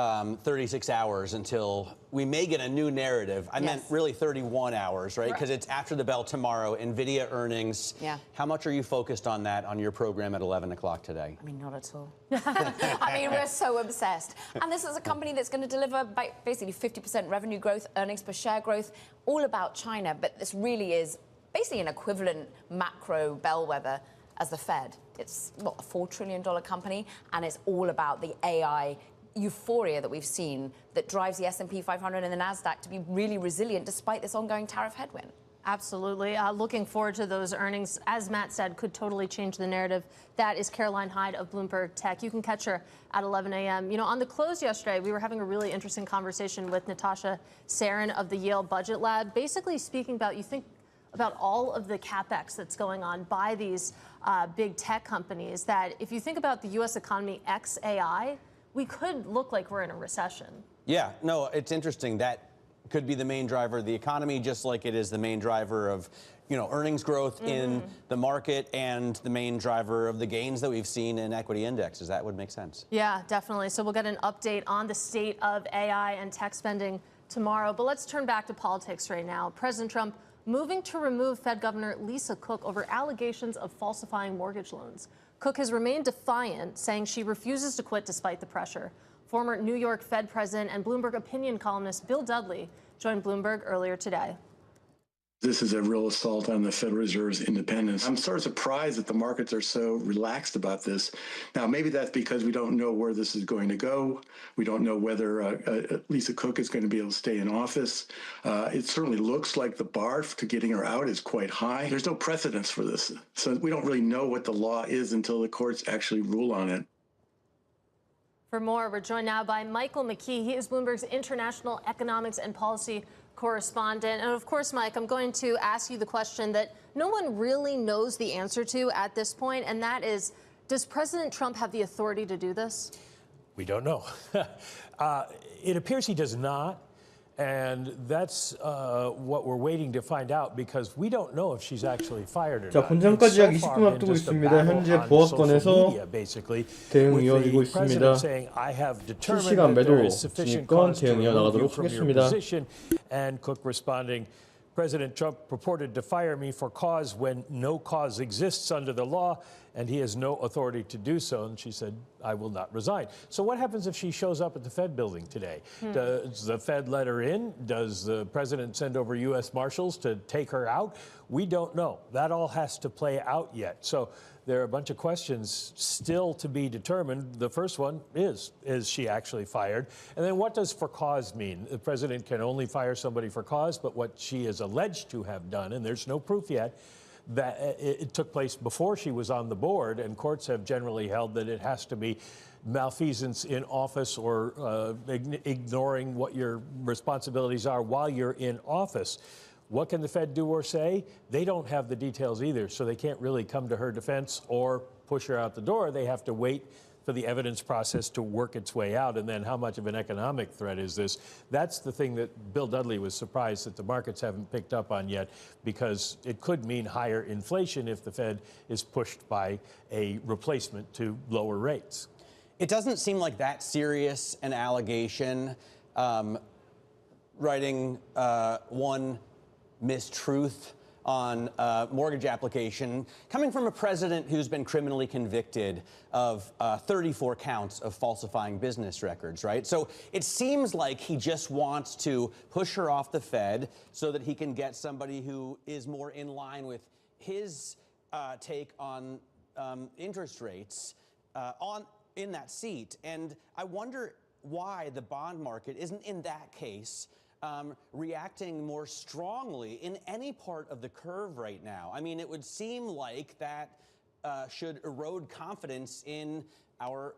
36 hours until we may get a new narrative. I meant really 31 hours, right? Because it's after the bell tomorrow, NVIDIA earnings. How much are you focused on that on your program at 11 o'clock today? I mean, not at all. I mean, we're so obsessed. And this is a company that's going to deliver basically 50% revenue growth, earnings per share growth, all about China. But this really is basically an equivalent macro bellwether as the Fed. It's, what, a $4 trillion company, and it's all about the AI euphoria that we've seen that drives the S&P 500 and the NASDAQ to be really resilient despite this ongoing tariff headwind. Absolutely. Looking forward to those earnings. As Matt said, could totally change the narrative. That is Caroline Hyde of Bloomberg Tech. You can catch her at 11 a.m. You know, on the close yesterday, we were having a really interesting conversation with Natasha Sarin of the Yale Budget Lab, basically speaking about, you think, about all of the capex that's going on by these big tech companies, that if you think about the U.S. economy ex AI, we could look like we're in a recession. Yeah, no, it's interesting. That could be the main driver of the economy, just like it is the main driver of, earnings growth in the market and the main driver of the gains that we've seen in equity indexes. That would make sense. Yeah, definitely. So we'll get an update on the state of AI and tech spending tomorrow. But let's turn back to politics right now. President Trump moving to remove Fed Governor Lisa Cook over allegations of falsifying mortgage loans. Cook has remained defiant, saying she refuses to quit despite the pressure. Former New York Fed president and Bloomberg opinion columnist Bill Dudley joined Bloomberg earlier today. This is a real assault on the Federal Reserve's independence. I'm sort of surprised that the markets are so relaxed about this. Now, maybe that's because we don't know where this is going to go. We don't know whether Lisa Cook is going to be able to stay in office. It certainly looks like the bar to getting her out is quite high. There's no precedence for this. So we don't really know what the law is until the courts actually rule on it. For more, we're joined now by Michael McKee. He is Bloomberg's international economics and policy correspondent. And of course, Mike, I'm going to ask you the question that no one really knows the answer to at this point, and that is, does President Trump have the authority to do this? We don't know. It appears he does not. And that's what we're waiting to find out, because we don't know if she's actually fired or not. 자, 본전까지 약 20분 앞두고 있습니다. 현재 보합권에서 대응 이어지고 있습니다. 실시간 매도 진입권 대응 이어나가도록 하겠습니다. And Cook responding, President Trump purported to fire me for cause when no cause exists under the law, and he has no authority to do so. And she said, I will not resign. So what happens if she shows up at the Fed building today? Does the Fed let her in? Does the president send over U.S. Marshals to take her out? We don't know. That all has to play out yet. So there are a bunch of questions still to be determined. The first one is she actually fired? And then what does for cause mean? The president can only fire somebody for cause, but what she is alleged to have done, and there's no proof yet, that it took place before she was on the board, and courts have generally held that it has to be malfeasance in office or ignoring what your responsibilities are while you're in office. What can the Fed do or say? They don't have the details either, so they can't really come to her defense or push her out the door, they have to wait for the evidence process to work its way out. And then how much of an economic threat is this? That's the thing that Bill Dudley was surprised that the markets haven't picked up on yet, because it could mean higher inflation if the Fed is pushed by a replacement to lower rates. It doesn't seem like that serious an allegation. Writing one mistruth on a mortgage application coming from a president who's been criminally convicted of 34 counts of falsifying business records, right? So it seems like he just wants to push her off the Fed so that he can get somebody who is more in line with his take on interest rates in that seat. And I wonder why the bond market isn't, in that case, reacting more strongly in any part of the curve right now. I mean, it would seem like that should erode confidence in our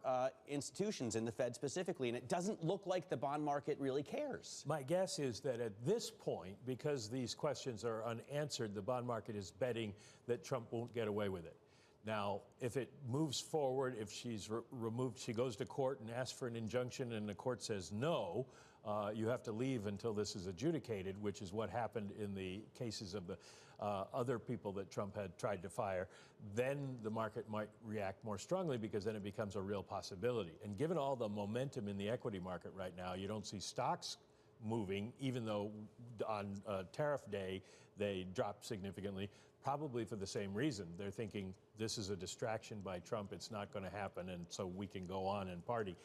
institutions, in the Fed specifically, and it doesn't look like the bond market really cares. My guess is that at this point, because these questions are unanswered, the bond market is betting that Trump won't get away with it. Now, if it moves forward, if she's removed, she goes to court and asks for an injunction and the court says no, you have to leave until this is adjudicated, which is what happened in the cases of the other people that Trump had tried to fire, then the market might react more strongly, because then it becomes a real possibility. And given all the momentum in the equity market right now, you don't see stocks moving, even though on tariff day they dropped significantly, probably for the same reason. They're thinking this is a distraction by Trump, it's not going to happen, and so we can go on and party.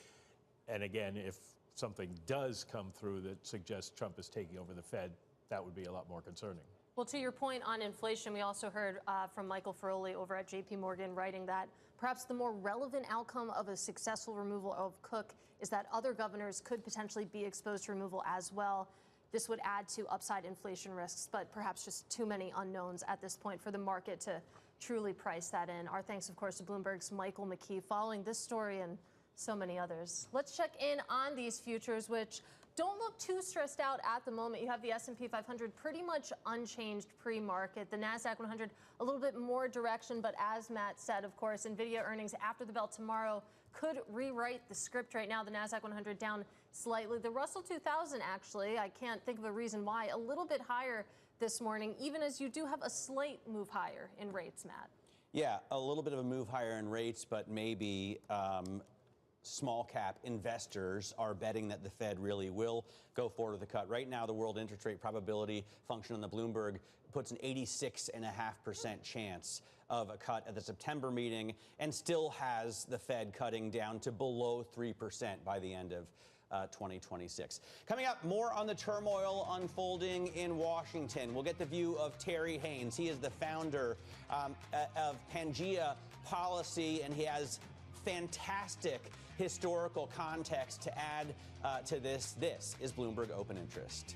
And again, if something does come through that suggests Trump is taking over the Fed, that would be a lot more concerning. Well, to your point on inflation, we also heard from Michael Feroli over at JP Morgan writing that perhaps the more relevant outcome of a successful removal of Cook is that other governors could potentially be exposed to removal as well. This would add to upside inflation risks, but perhaps just too many unknowns at this point for the market to truly price that in. Our thanks, of course, to Bloomberg's Michael McKee following this story and so many others. Let's check in on these futures, which don't look too stressed out at the moment. You have the S&P 500 pretty much unchanged pre-market. The NASDAQ 100 a little bit more direction, but as Matt said, of course, NVIDIA earnings after the bell tomorrow could rewrite the script. Right now, the NASDAQ 100 down slightly. The Russell 2000, actually, I can't think of a reason why, a little bit higher this morning, even as you do have a slight move higher in rates, Matt. Yeah, a little bit of a move higher in rates, but maybe small cap investors are betting that the Fed really will go forward with the cut. Right now, the world interest rate probability function on the Bloomberg puts an 86.5% chance of a cut at the September meeting, and still has the Fed cutting down to below 3% by the end of 2026. Coming up, more on the turmoil unfolding in Washington. We'll get the view of Terry Haynes. He is the founder of Pangea Policy, and he has fantastic historical context to add to this. This is Bloomberg Open Interest.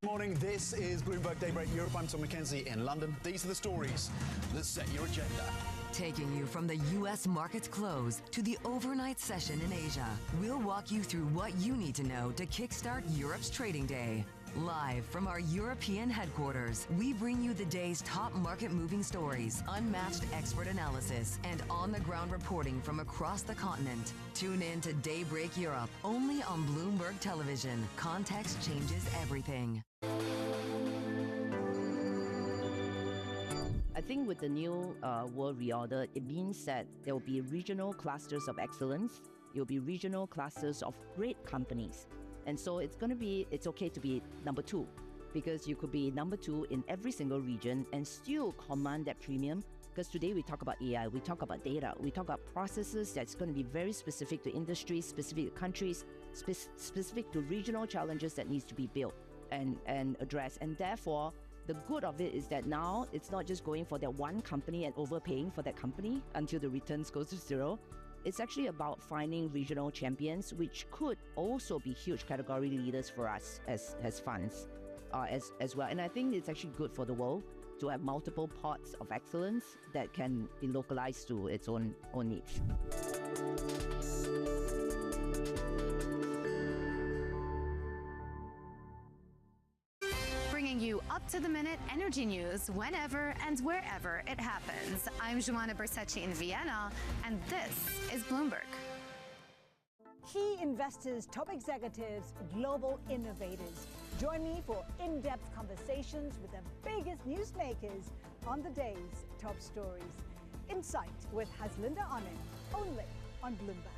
Morning, this is Bloomberg Daybreak Europe. I'm Tom McKenzie in London. These are the stories that set your agenda. Taking you from the U.S. markets close to the overnight session in Asia, we'll walk you through what you need to know to kickstart Europe's trading day. Live from our European headquarters, we bring you the day's top market-moving stories, unmatched expert analysis, and on-the-ground reporting from across the continent. Tune in to Daybreak Europe, only on Bloomberg Television. Context changes everything. I think with the new world reorder, it means that there will be regional clusters of excellence. There will be regional clusters of great companies. And so it's okay to be number two, because you could be number two in every single region and still command that premium Because today we talk about AI, we talk about data, we talk about processes that's going to be very specific to industries, specific to countries, specific to regional challenges that needs to be built and addressed. And therefore, the good of it is that now it's not just going for that one company and overpaying for that company until the returns goes to zero. It's actually about finding regional champions, which could also be huge category leaders for us as funds as well. And I think it's actually good for the world to have multiple pots of excellence that can be localized to its own needs. Bringing you up-to-the-minute energy news whenever and wherever it happens. I'm Joanna Bersecci in Vienna, and this is Bloomberg. Key investors, top executives, global innovators. Join me for in-depth conversations with the biggest newsmakers on the day's top stories. Insight with Haslinda Anand, only on Bloomberg.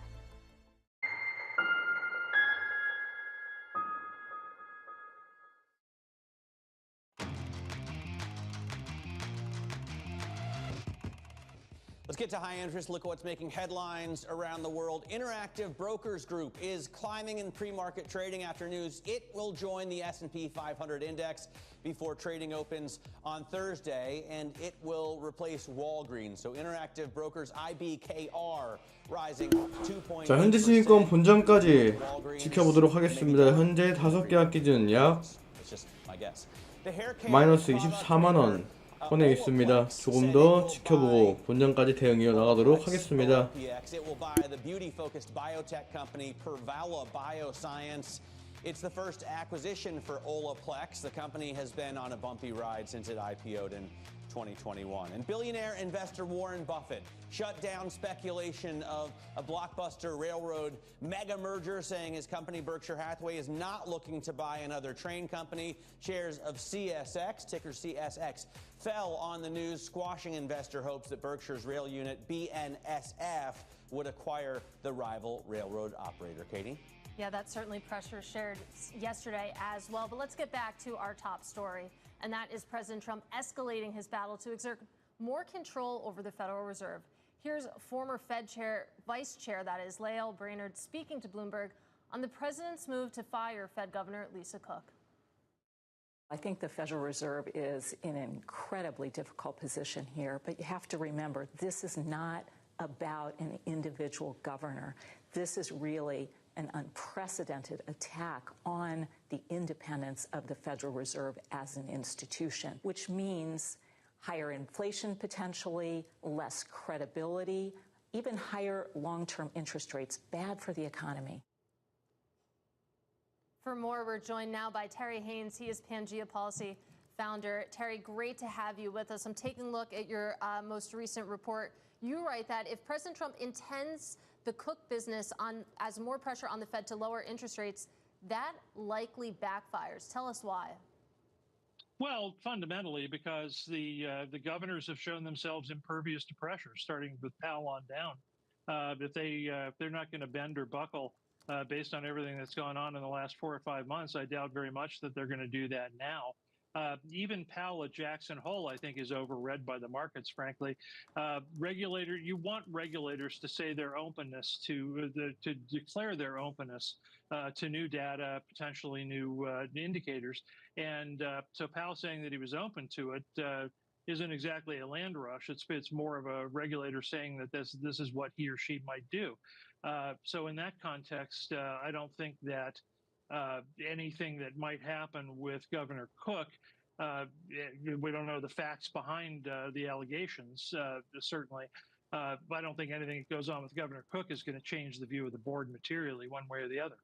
Let's get to high interest. Look at what's making headlines around the world. Interactive Brokers Group is climbing in pre-market trading after news it will join the S&P 500 index before trading opens on Thursday, and it will replace Walgreens. So Interactive Brokers IBKR rising 2.8%. 자, 현재 신입권 본전까지 지켜보도록 하겠습니다. 현재 5계약 기준 약 마이너스 24만 원 선에 있습니다. 조금 더 지켜보고 본전까지 대응 이어나가도록 하겠습니다. It's the first acquisition for Olaplex. The company has been on a bumpy ride since it IPO'd in 2021. And billionaire investor Warren Buffett shut down speculation of a blockbuster railroad mega merger, saying his company Berkshire Hathaway is not looking to buy another train company. Shares of CSX, ticker CSX, fell on the news, squashing investor hopes that Berkshire's rail unit BNSF would acquire the rival railroad operator. Katie? Yeah, that's certainly pressure shared yesterday as well. But let's get back to our top story, and that is President Trump escalating his battle to exert more control over the Federal Reserve. Here's former Fed chair, vice chair, that is, Lael Brainerd, speaking to Bloomberg on the president's move to fire Fed Governor Lisa Cook. I think the Federal Reserve is in an incredibly difficult position here, but you have to remember, this is not about an individual governor. This is really an unprecedented attack on the independence of the Federal Reserve as an institution, which means higher inflation potentially, less credibility, even higher long-term interest rates, bad for the economy. For more, we're joined now by Terry Haynes. He is Pangea Policy founder. Terry, great to have you with us. I'm taking a look at your most recent report. You write that if President Trump intends the Cook business as more pressure on the Fed to lower interest rates, that likely backfires. Tell us why. Well, fundamentally, because the governors have shown themselves impervious to pressure, starting with Powell on down. If they're not going to bend or buckle based on everything that's gone on in the last 4 or 5 months, I doubt very much that they're going to do that now. Even Powell at Jackson Hole, I think, is overread by the markets, frankly. You want regulators to say their openness to declare their openness to new data, potentially new indicators. And so Powell saying that he was open to it isn't exactly a land rush. It's more of a regulator saying that this is what he or she might do. So in that context, I don't think that anything that might happen with Governor Cook, we don't know the facts behind the allegations, certainly. But I don't think anything that goes on with Governor Cook is going to change the view of the board materially one way or the other.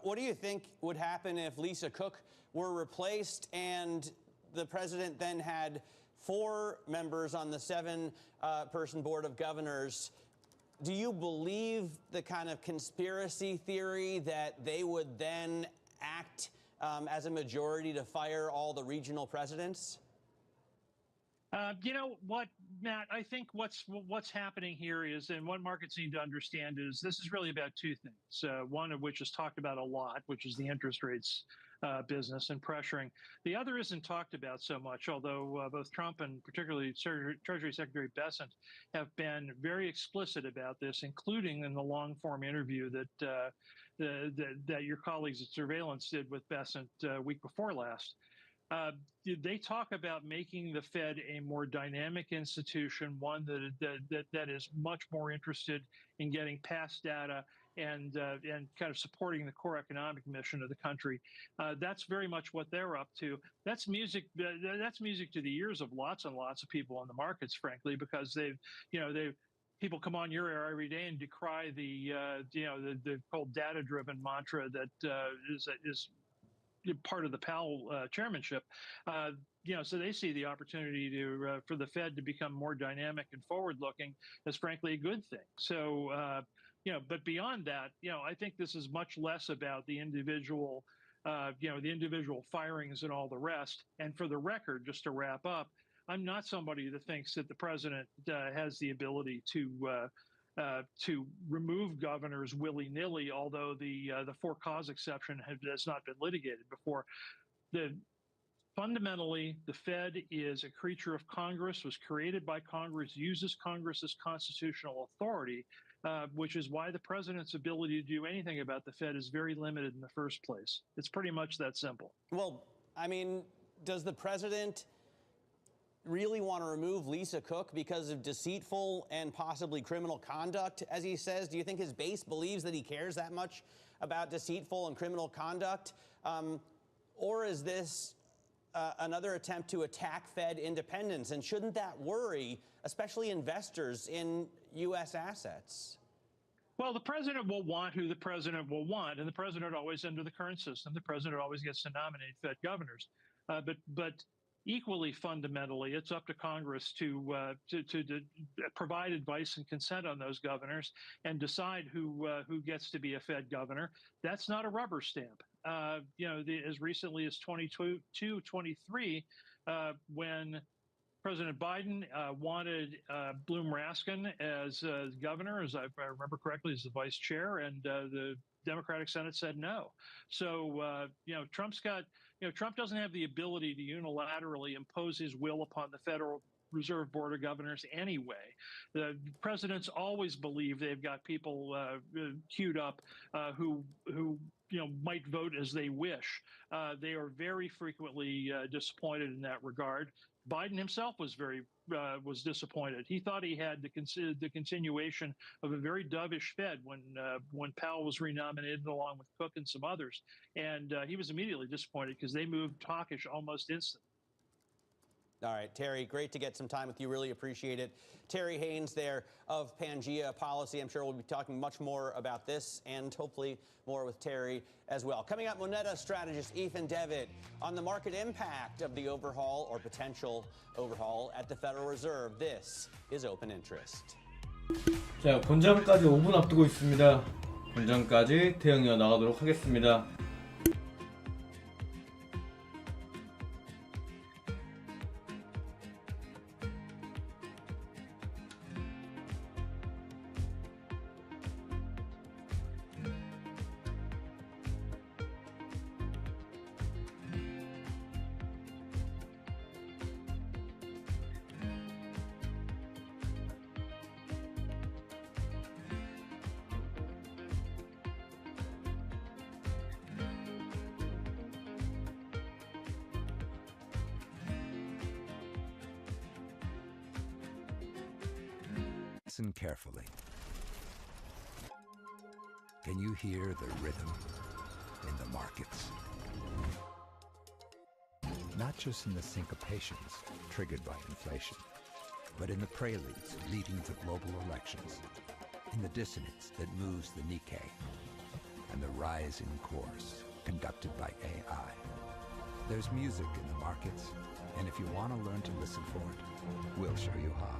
What do you think would happen if Lisa Cook were replaced and the president then had 4 members on the 7-person board of governors? Do you believe the kind of conspiracy theory that they would then act as a majority to fire all the regional presidents? You know what, Matt? I think what's happening here is, and what markets need to understand is, this is really about 2 things. One of which is talked about a lot, which is the interest rates business and pressuring. The other isn't talked about so much, although both Trump and particularly Treasury Secretary Bessent have been very explicit about this, including in the long-form interview that that your colleagues at Surveillance did with Bessent week before last. They talk about making the Fed a more dynamic institution, one that is much more interested in getting past data and kind of supporting the core economic mission of the country. That's very much what they're up to. That's music. That's music to the ears of lots and lots of people on the markets, frankly, because people come on your air every day and decry the whole data-driven mantra that is part of the Powell chairmanship. So they see the opportunity for the Fed to become more dynamic and forward-looking as, frankly, a good thing. So, but beyond that, I think this is much less about the individual, the individual firings and all the rest. And for the record, just to wrap up, I'm not somebody that thinks that the president has the ability to remove governors willy-nilly, although the for-cause exception has not been litigated before. Fundamentally, the Fed is a creature of Congress, was created by Congress, uses Congress's constitutional authority, which is why the president's ability to do anything about the Fed is very limited in the first place. It's pretty much that simple. Well, I mean, does the president really want to remove Lisa Cook because of deceitful and possibly criminal conduct, as he says? Do you think his base believes that he cares that much about deceitful and criminal conduct? Or is this another attempt to attack Fed independence? And shouldn't that worry, especially investors in U.S. assets? Well, the president will want who the president will want, and the president always, under the current system, the president always gets to nominate Fed governors. But equally fundamentally, it's up to Congress to provide advice and consent on those governors and decide who gets to be a Fed governor. That's not a rubber stamp. As recently as 23, when President Biden wanted Bloom Raskin as governor, as I remember correctly, as the vice chair, and the Democratic Senate said no. So, Trump doesn't have the ability to unilaterally impose his will upon the Federal Reserve Board of Governors anyway. The presidents always believe they've got people queued up who might vote as they wish. They are very frequently disappointed in that regard. Biden himself was disappointed. He thought he had the continuation of a very dovish Fed when Powell was renominated along with Cook and some others, and he was immediately disappointed because they moved hawkish almost instantly. All right, Terry, great to get some time with you. Really appreciate it. Terry Haynes there of Pangea Policy. I'm sure we'll be talking much more about this and hopefully more with Terry as well. Coming up, Moneta strategist Ethan Devitt on the market impact of the overhaul or potential overhaul at the Federal Reserve. This is Open Interest. 자, 본전까지 5분 앞두고 있습니다. 본전까지 대응이어 나가도록 하겠습니다. Listen carefully. Can you hear the rhythm in the markets? Not just in the syncopations triggered by inflation, but in the preludes leading to global elections, in the dissonance that moves the Nikkei, and the rising course conducted by AI. There's music in the markets, and if you want to learn to listen for it, we'll show you how.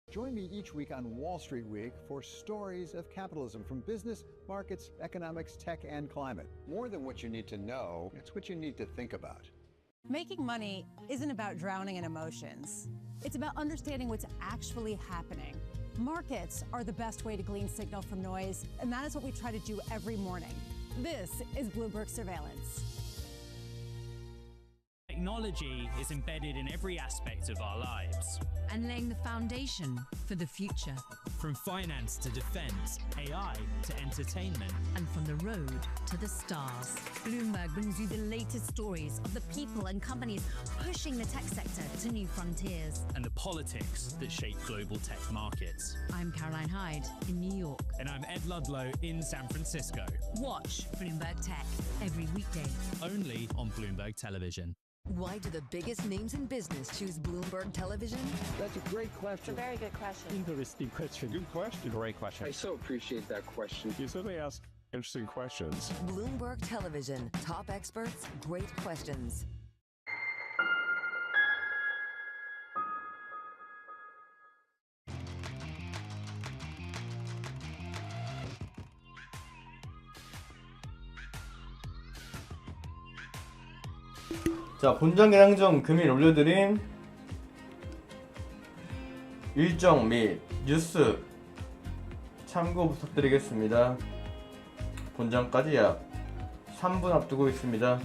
Join me each week on Wall Street Week for stories of capitalism from business, markets, economics, tech, and climate. More than what you need to know, it's what you need to think about. Making money isn't about drowning in emotions. It's about understanding what's actually happening. Markets are the best way to glean signal from noise, and that is what we try to do every morning. This is Bloomberg Surveillance. Technology is embedded in every aspect of our lives. And laying the foundation for the future. From finance to defense, AI to entertainment. And from the road to the stars. Bloomberg brings you the latest stories of the people and companies pushing the tech sector to new frontiers. And the politics that shape global tech markets. I'm Caroline Hyde in New York. And I'm Ed Ludlow in San Francisco. Watch Bloomberg Tech every weekday. Only on Bloomberg Television. Why do the biggest names in business choose Bloomberg Television? That's a great question. It's a very good question. Interesting question. Good question. Great question. I so appreciate that question. You certainly ask interesting questions. Bloomberg Television. Top experts, great questions. 자, 본장 개장전 금일 올려드린 일정 및 뉴스 참고 부탁드리겠습니다. 본장까지 약 3분 앞두고 있습니다.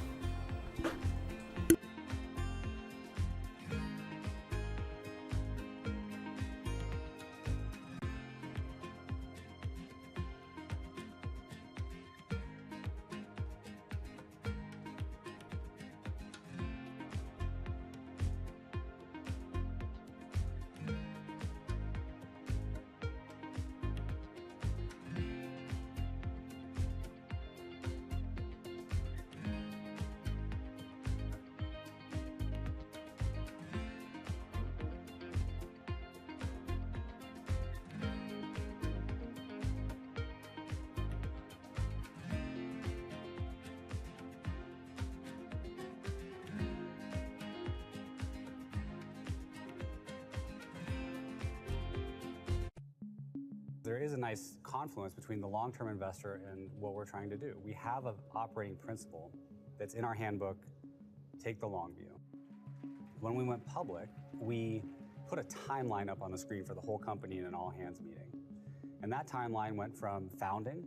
There is a nice confluence between the long-term investor and what we're trying to do. We have an operating principle that's in our handbook, take the long view. When we went public, we put a timeline up on the screen for the whole company in an all-hands meeting. And that timeline went from founding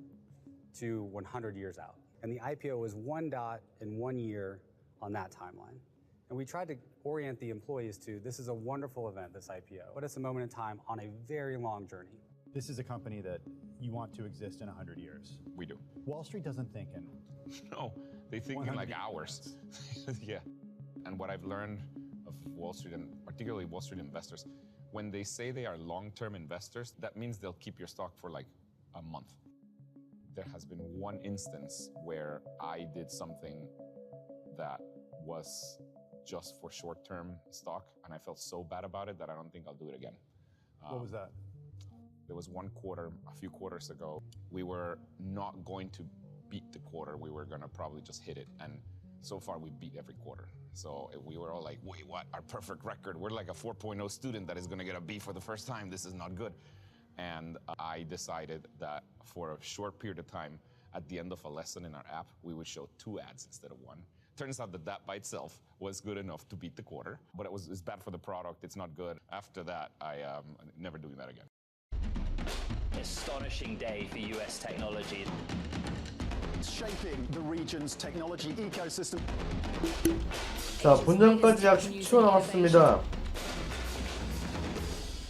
to 100 years out. And the IPO was one dot in 1 year on that timeline. And we tried to orient the employees to, this is a wonderful event, this IPO, but it's a moment in time on a very long journey. This is a company that you want to exist in 100 years. We do. Wall Street doesn't think in. No, they think in like hours. Yeah. And what I've learned of Wall Street, and particularly Wall Street investors, when they say they are long-term investors, that means they'll keep your stock for like a month. There has been one instance where I did something that was just for short-term stock, and I felt so bad about it that I don't think I'll do it again. What was that? There was one quarter, a few quarters ago, we were not going to beat the quarter. We were going to probably just hit it. And so far, we beat every quarter. So we were all like, wait, what? Our perfect record. We're like a 4.0 student that is going to get a B for the first time. This is not good. And I decided that for a short period of time, at the end of a lesson in our app, we would show 2 ads instead of 1. Turns out that by itself was good enough to beat the quarter, but it's bad for the product. It's not good. After that, I never doing that again. Astonishing day for US technology. Shaping the region's technology ecosystem. 자, 본장까지 약 10초 남았습니다.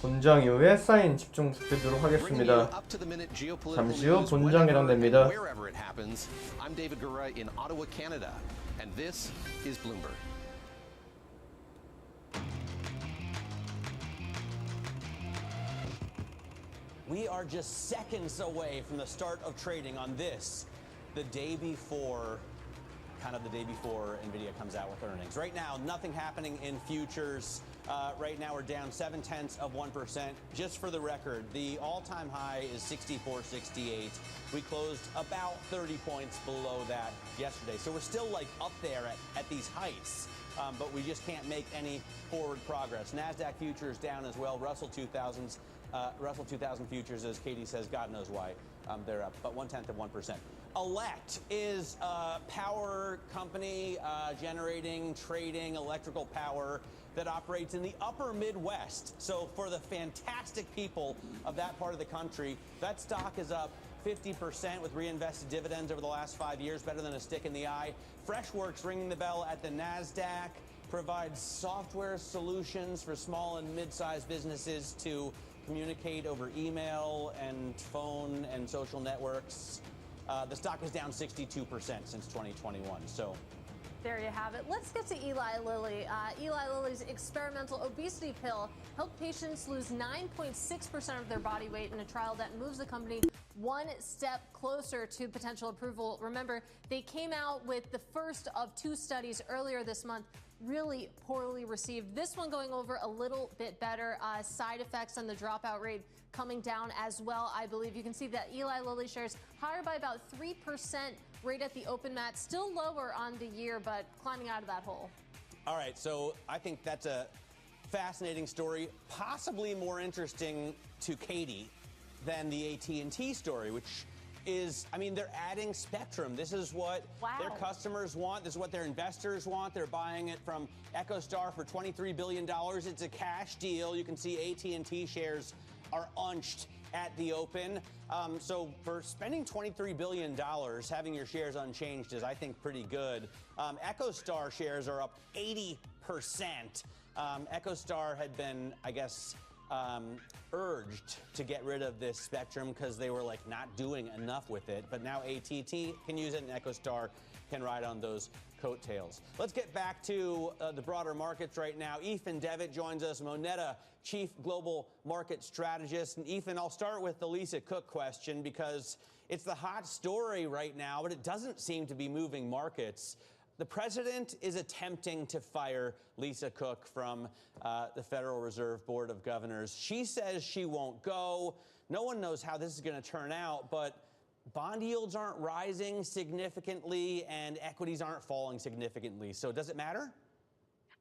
본장 이후에 사인 집중 부탁드리도록 하겠습니다. 잠시 후 본장 개장됩니다. I'm David Gura in Ottawa, Canada, and this is Bloomberg. We are just seconds away from the start of trading on this, the day before NVIDIA comes out with earnings. Right now, nothing happening in futures. Right now, we're down 0.7%. Just for the record, the all-time high is 64.68. We closed about 30 points below that yesterday. So we're still like up there at these heights, but we just can't make any forward progress. NASDAQ futures down as well. Russell 2000 futures, as Katie says, God knows why, They're up about 0.1%. Elect is a power company generating, trading electrical power that operates in the upper Midwest. So for the fantastic people of that part of the country, that stock is up 50% with reinvested dividends over the last 5 years, better than a stick in the eye. Freshworks ringing the bell at the NASDAQ, provides software solutions for small and mid-sized businesses to communicate over email and phone and social networks. The stock is down 62% since 2021. So there you have it. Let's get to Eli Lilly. Eli Lilly's experimental obesity pill helped patients lose 9.6% of their body weight in a trial that moves the company one step closer to potential approval. Remember, they came out with the first of 2 studies earlier this month, really poorly received. This one going over a little bit better. Side effects and the dropout rate coming down as well, I believe. You can see that Eli Lilly shares higher by about 3% rate at the open mat, still lower on the year, but climbing out of that hole. All right, so I think that's a fascinating story, possibly more interesting to Katie than the AT&T story, which is, I mean, they're adding spectrum. This is what their customers want. This is what their investors want. They're buying it from EchoStar for $23 billion. It's a cash deal. You can see AT&T shares are unched at the open. So for spending $23 billion, having your shares unchanged is, I think, pretty good. EchoStar shares are up 80%. EchoStar had been, I guess, urged to get rid of this spectrum because they were like not doing enough with it. But now AT&T can use it and EchoStar can ride on those coattails. Let's get back to the broader markets right now. Ethan Devitt joins us, Moneta Chief Global Market Strategist. And Ethan, I'll start with the Lisa Cook question because it's the hot story right now, but it doesn't seem to be moving markets. The president is attempting to fire Lisa Cook from the Federal Reserve Board of Governors. She says she won't go. No one knows how this is going to turn out, but bond yields aren't rising significantly and equities aren't falling significantly. So does it matter?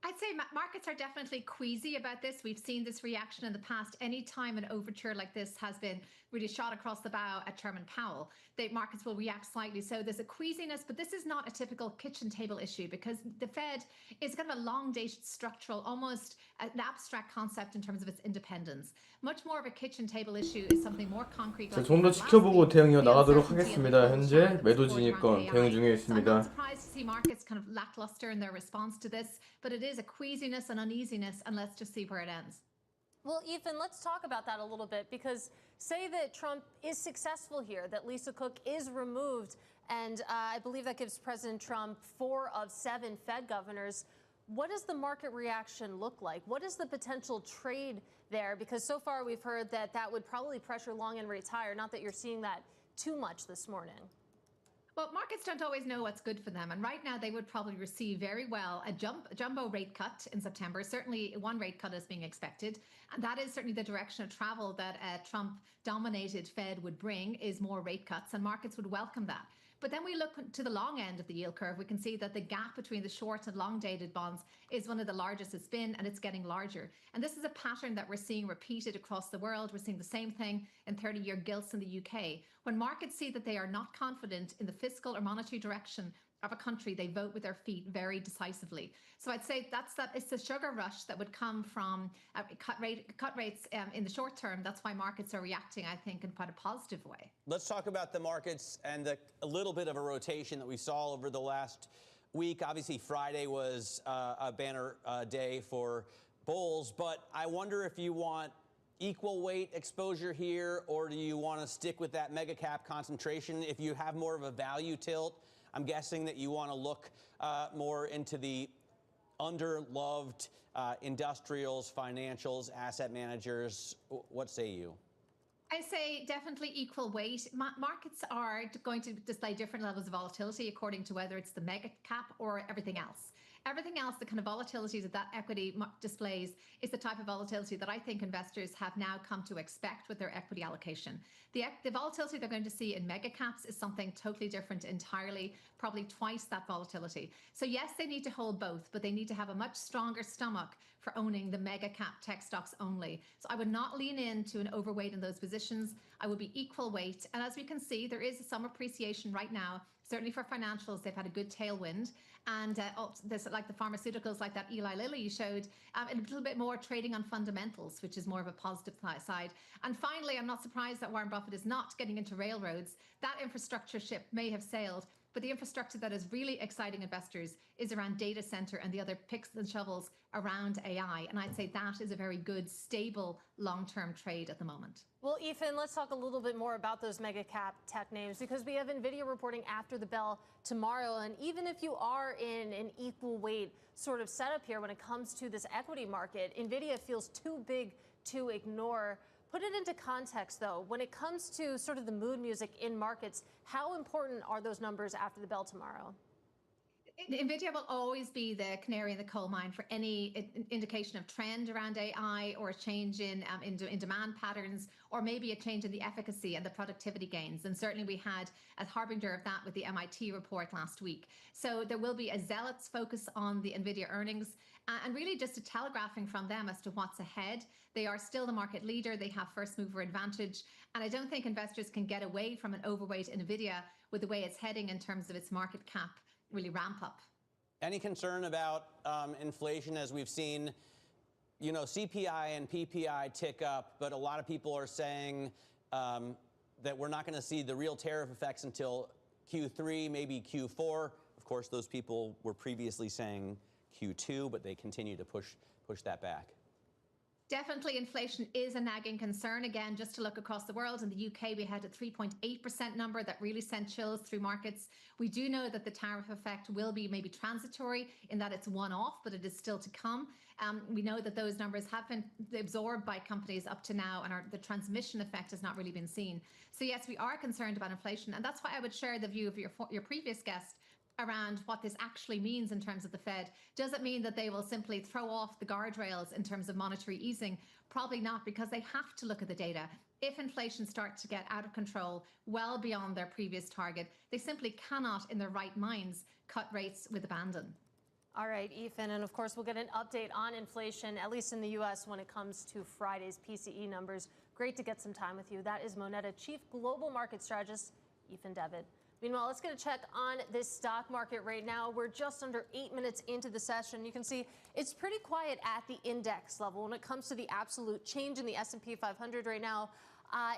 I'd say markets are definitely queasy about this. We've seen this reaction in the past. Any time an overture like this has been really shot across the bow at Chairman Powell, the markets will react slightly. So there's a queasiness, but this is not a typical kitchen table issue because the Fed is kind of a long-dated structural, almost an abstract concept in terms of its independence. Much more of a kitchen table issue is something more concrete. 자, 좀 더 지켜보고 대응 이어나가도록 하겠습니다. 현재 매도 진입권 대응 중에 있습니다. I'm not surprised to see markets kind of lackluster in their response to this, but it is a queasiness and uneasiness, and let's just see where it ends. Well, Ethan, let's talk about that a little bit because say that Trump is successful here, that Lisa Cook is removed, and I believe that gives President Trump 4 of 7 Fed governors. What does the market reaction look like? What is the potential trade there? Because so far we've heard that that would probably pressure long end rates higher, not that you're seeing that too much this morning. Well, markets don't always know what's good for them. And right now, they would probably receive very well a jumbo rate cut in September. Certainly, one rate cut is being expected. And that is certainly the direction of travel that a Trump-dominated Fed would bring, is more rate cuts. And markets would welcome that. But then we look to the long end of the yield curve. We can see that the gap between the short and long dated bonds is one of the largest it's been, and it's getting larger. And this is a pattern that we're seeing repeated across the world. We're seeing the same thing in 30-year gilts in the UK. When markets see that they are not confident in the fiscal or monetary direction of a country, they vote with their feet very decisively. So I'd say it's the sugar rush that would come from cut rates in the short term. That's why markets are reacting, I think, in quite a positive way. Let's talk about the markets and a little bit of a rotation that we saw over the last week. Obviously, Friday was a banner day for bulls, but I wonder if you want equal weight exposure here, or do you want to stick with that mega cap concentration? If you have more of a value tilt, I'm guessing that you want to look more into the underloved industrials, financials, asset managers. What say you? I say definitely equal weight. Markets are going to display different levels of volatility according to whether it's the mega cap or everything else. Everything else, the kind of volatility that equity displays, is the type of volatility that I think investors have now come to expect with their equity allocation. The volatility they're going to see in mega caps is something totally different entirely, probably twice that volatility. So yes, they need to hold both, but they need to have a much stronger stomach for owning the mega cap tech stocks only. So I would not lean into an overweight in those positions. I would be equal weight. And as we can see, there is some appreciation right now. Certainly for financials, they've had a good tailwind. And this, like the pharmaceuticals, like that Eli Lilly you showed, a little bit more trading on fundamentals, which is more of a positive side. And finally, I'm not surprised that Warren Buffett is not getting into railroads. That infrastructure ship may have sailed, but the infrastructure that is really exciting investors is around data center and the other picks and shovels around AI. And I'd say that is a very good, stable, long-term trade at the moment. Well, Ethan, let's talk a little bit more about those mega cap tech names, because we have NVIDIA reporting after the bell tomorrow. And even if you are in an equal weight sort of setup here when it comes to this equity market, NVIDIA feels too big to ignore. Put it into context, though. When it comes to sort of the mood music in markets, how important are those numbers after the bell tomorrow? NVIDIA will always be the canary in the coal mine for any indication of trend around AI, or a change in demand patterns, or maybe a change in the efficacy and the productivity gains. And certainly we had a harbinger of that with the MIT report last week. So there will be a zealot's focus on the NVIDIA earnings, and really just a telegraphing from them as to what's ahead. They are still the market leader. They have first mover advantage. And I don't think investors can get away from an overweight NVIDIA with the way it's heading in terms of its market cap really ramp up. Any concern about inflation, as we've seen, you know, CPI and PPI tick up, but a lot of people are saying that we're not going to see the real tariff effects until Q3, maybe Q4. Of course, those people were previously saying Q2, but they continue to push that back. Definitely inflation is a nagging concern. Again, just to look across the world, in the UK, we had a 3.8% number that really sent chills through markets. We do know that the tariff effect will be maybe transitory in that it's one-off, but it is still to come. We know that those numbers have been absorbed by companies up to now, and the transmission effect has not really been seen. So yes, we are concerned about inflation, and that's why I would share the view of your previous guest around what this actually means in terms of the Fed. Does it mean that they will simply throw off the guardrails in terms of monetary easing? Probably not, because they have to look at the data. If inflation starts to get out of control, well beyond their previous target, they simply cannot, in their right minds, cut rates with abandon. All right, Ethan, and of course we'll get an update on inflation, at least in the U.S., when it comes to Friday's PCE numbers. Great to get some time with you. That is Moneta Chief Global Market Strategist, Ethan Devitt. Meanwhile, let's get a check on this stock market right now. We're just under 8 minutes into the session. You can see it's pretty quiet at the index level. When it comes to the absolute change in the S&P 500 right now,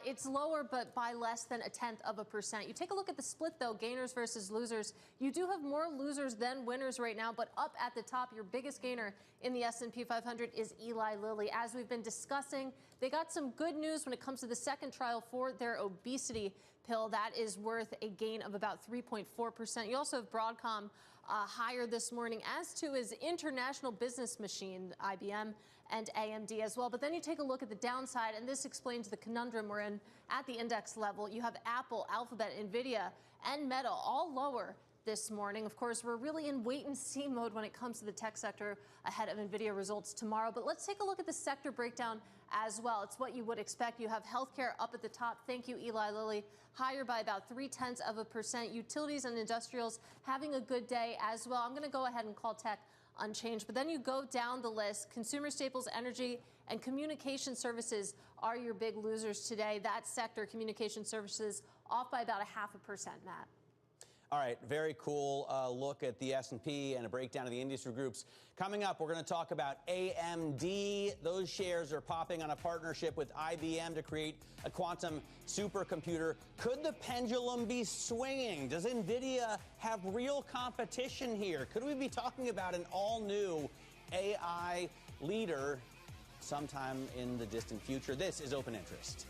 it's lower, but by less than 0.1%. You take a look at the split, though, gainers versus losers. You do have more losers than winners right now, but up at the top, your biggest gainer in the S&P 500 is Eli Lilly. As we've been discussing, they got some good news when it comes to the second trial for their obesity pill. That is worth a gain of about 3.4%. You also have Broadcom higher this morning, as too is International Business Machine, IBM, and AMD as well. But then you take a look at the downside, and this explains the conundrum we're in at the index level. You have Apple, Alphabet, NVIDIA, and Meta all lower this morning. Of course, we're really in wait-and-see mode when it comes to the tech sector ahead of NVIDIA results tomorrow. But let's take a look at the sector breakdown as well. It's what you would expect. You have healthcare up at the top. Thank you, Eli Lilly, higher by about 0.3%. Utilities and industrials having a good day as well. I'm going to go ahead and call tech unchanged. But then you go down the list. Consumer staples, energy, and communication services are your big losers today. That sector, communication services, off by about 0.5%, Matt. All right, very cool look at the S&P and a breakdown of the industry groups. Coming up, we're going to talk about AMD. Those shares are popping on a partnership with IBM to create a quantum supercomputer. Could the pendulum be swinging? Does NVIDIA have real competition here? Could we be talking about an all-new AI leader sometime in the distant future? This is Open Interest.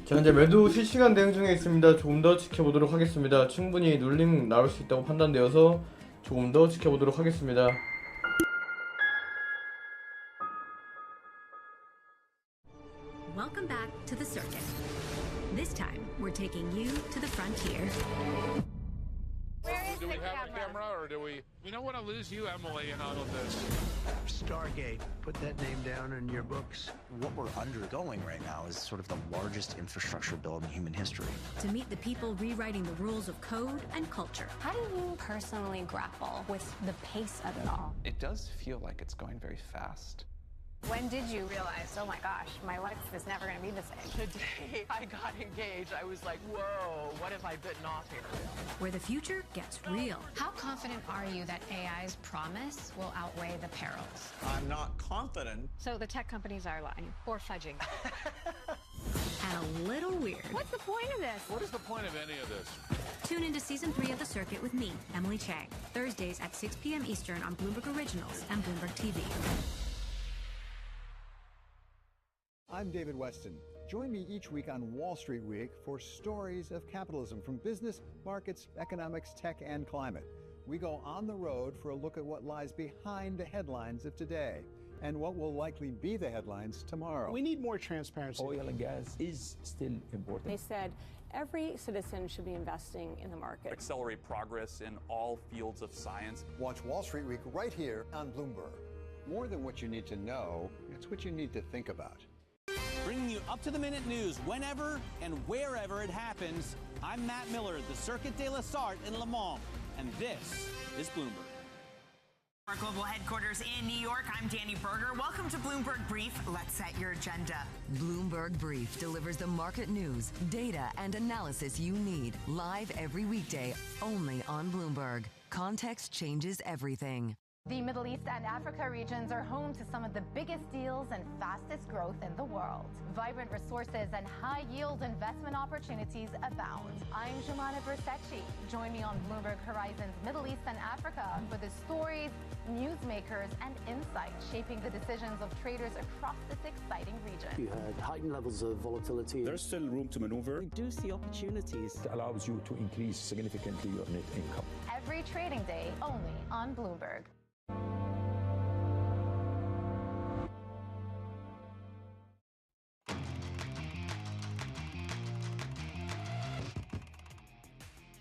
자, 현재 매도 실시간 대응 중에 있습니다. 조금 더 지켜보도록 하겠습니다. 충분히 눌림 나올 수 있다고 판단되어서 조금 더 지켜보도록 하겠습니다. we're taking you to the frontier. Where is do we have a camera, or do we don't want to lose you, Emily, in all of this? Stargate. Put that name down in your books. What we're undergoing right now is sort of the largest infrastructure build in human history. To meet the people rewriting the rules of code and culture. How do you personally grapple with the pace of it all? It does feel like it's going very fast. When did you realize, oh my gosh, my life is never going to be the same? The day I got engaged, I was like, whoa, what have I bitten off here? Where the future gets real. How confident are you that AI's promise will outweigh the perils? I'm not confident. So the tech companies are lying or fudging. And a little weird. What's the point of this? What is the point of any of this? Tune into Season 3 of The Circuit with me, Emily Chang, Thursdays at 6 p.m. Eastern on Bloomberg Originals and Bloomberg TV. I'm David Weston. Join me each week on Wall Street Week for stories of capitalism from business, markets, economics, tech, and climate. We go on the road for a look at what lies behind the headlines of today and what will likely be the headlines tomorrow. We need more transparency. Oil and gas is still important. They said every citizen should be investing in the market. Accelerate progress in all fields of science. Watch Wall Street Week right here on Bloomberg. More than what you need to know, it's what you need to think about. Bringing you up-to-the-minute news whenever and wherever it happens, I'm Matt Miller at the Circuit de la Sarthe in Le Mans, and this is Bloomberg. Our global headquarters in New York, I'm Danny Berger. Welcome to Bloomberg Brief. Let's set your agenda. Bloomberg Brief delivers the market news, data, and analysis you need live every weekday only on Bloomberg. Context changes everything. The Middle East and Africa regions are home to some of the biggest deals and fastest growth in the world. Vibrant resources and high-yield investment opportunities abound. I'm Jumana Bersachi. Join me on Bloomberg Horizon's Middle East and Africa for the stories, newsmakers, and insights shaping the decisions of traders across this exciting region. You had heightened levels of volatility. There's still room to maneuver. We do see opportunities. It allows you to increase significantly your net income. Every trading day, only on Bloomberg.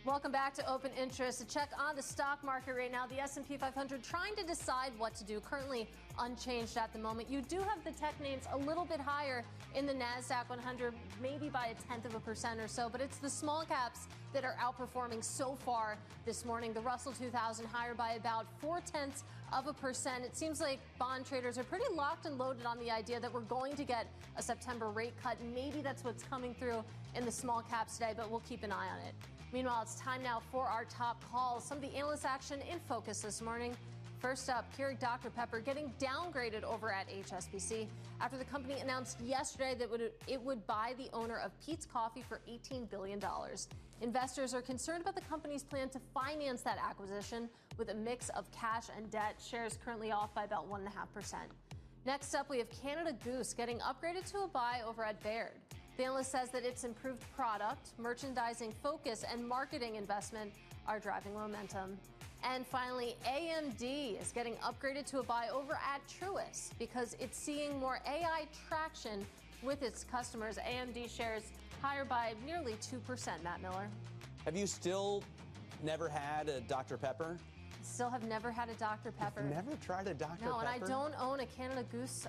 Welcome back to Open Interest. A check on the stock market right now. The S&P 500 trying to decide what to do. Currently unchanged at the moment. You do have the tech names a little bit higher in the NASDAQ 100, maybe by 0.1% or so, but it's the small caps that are outperforming so far this morning. The Russell 2000 higher by about 0.4%. It seems like bond traders are pretty locked and loaded on the idea that we're going to get a September rate cut. Maybe that's what's coming through in the small caps today, but we'll keep an eye on it. Meanwhile, it's time now for our top calls. Some of the analyst action in focus this morning. First up, Keurig Dr. Pepper getting downgraded over at HSBC after the company announced yesterday that it would buy the owner of Peet's Coffee for $18 billion. Investors are concerned about the company's plan to finance that acquisition with a mix of cash and debt. Shares currently off by about 1.5%. Next up, we have Canada Goose getting upgraded to a buy over at Baird. The analyst says that its improved product, merchandising focus, and marketing investment are driving momentum. And finally, AMD is getting upgraded to a buy over at Truist because it's seeing more AI traction with its customers. AMD shares higher by nearly 2%, Matt Miller. Have you still never had a Dr. Pepper? Still have never had a Dr. Pepper. You've never tried a Dr. Pepper? No, and I don't own a Canada Goose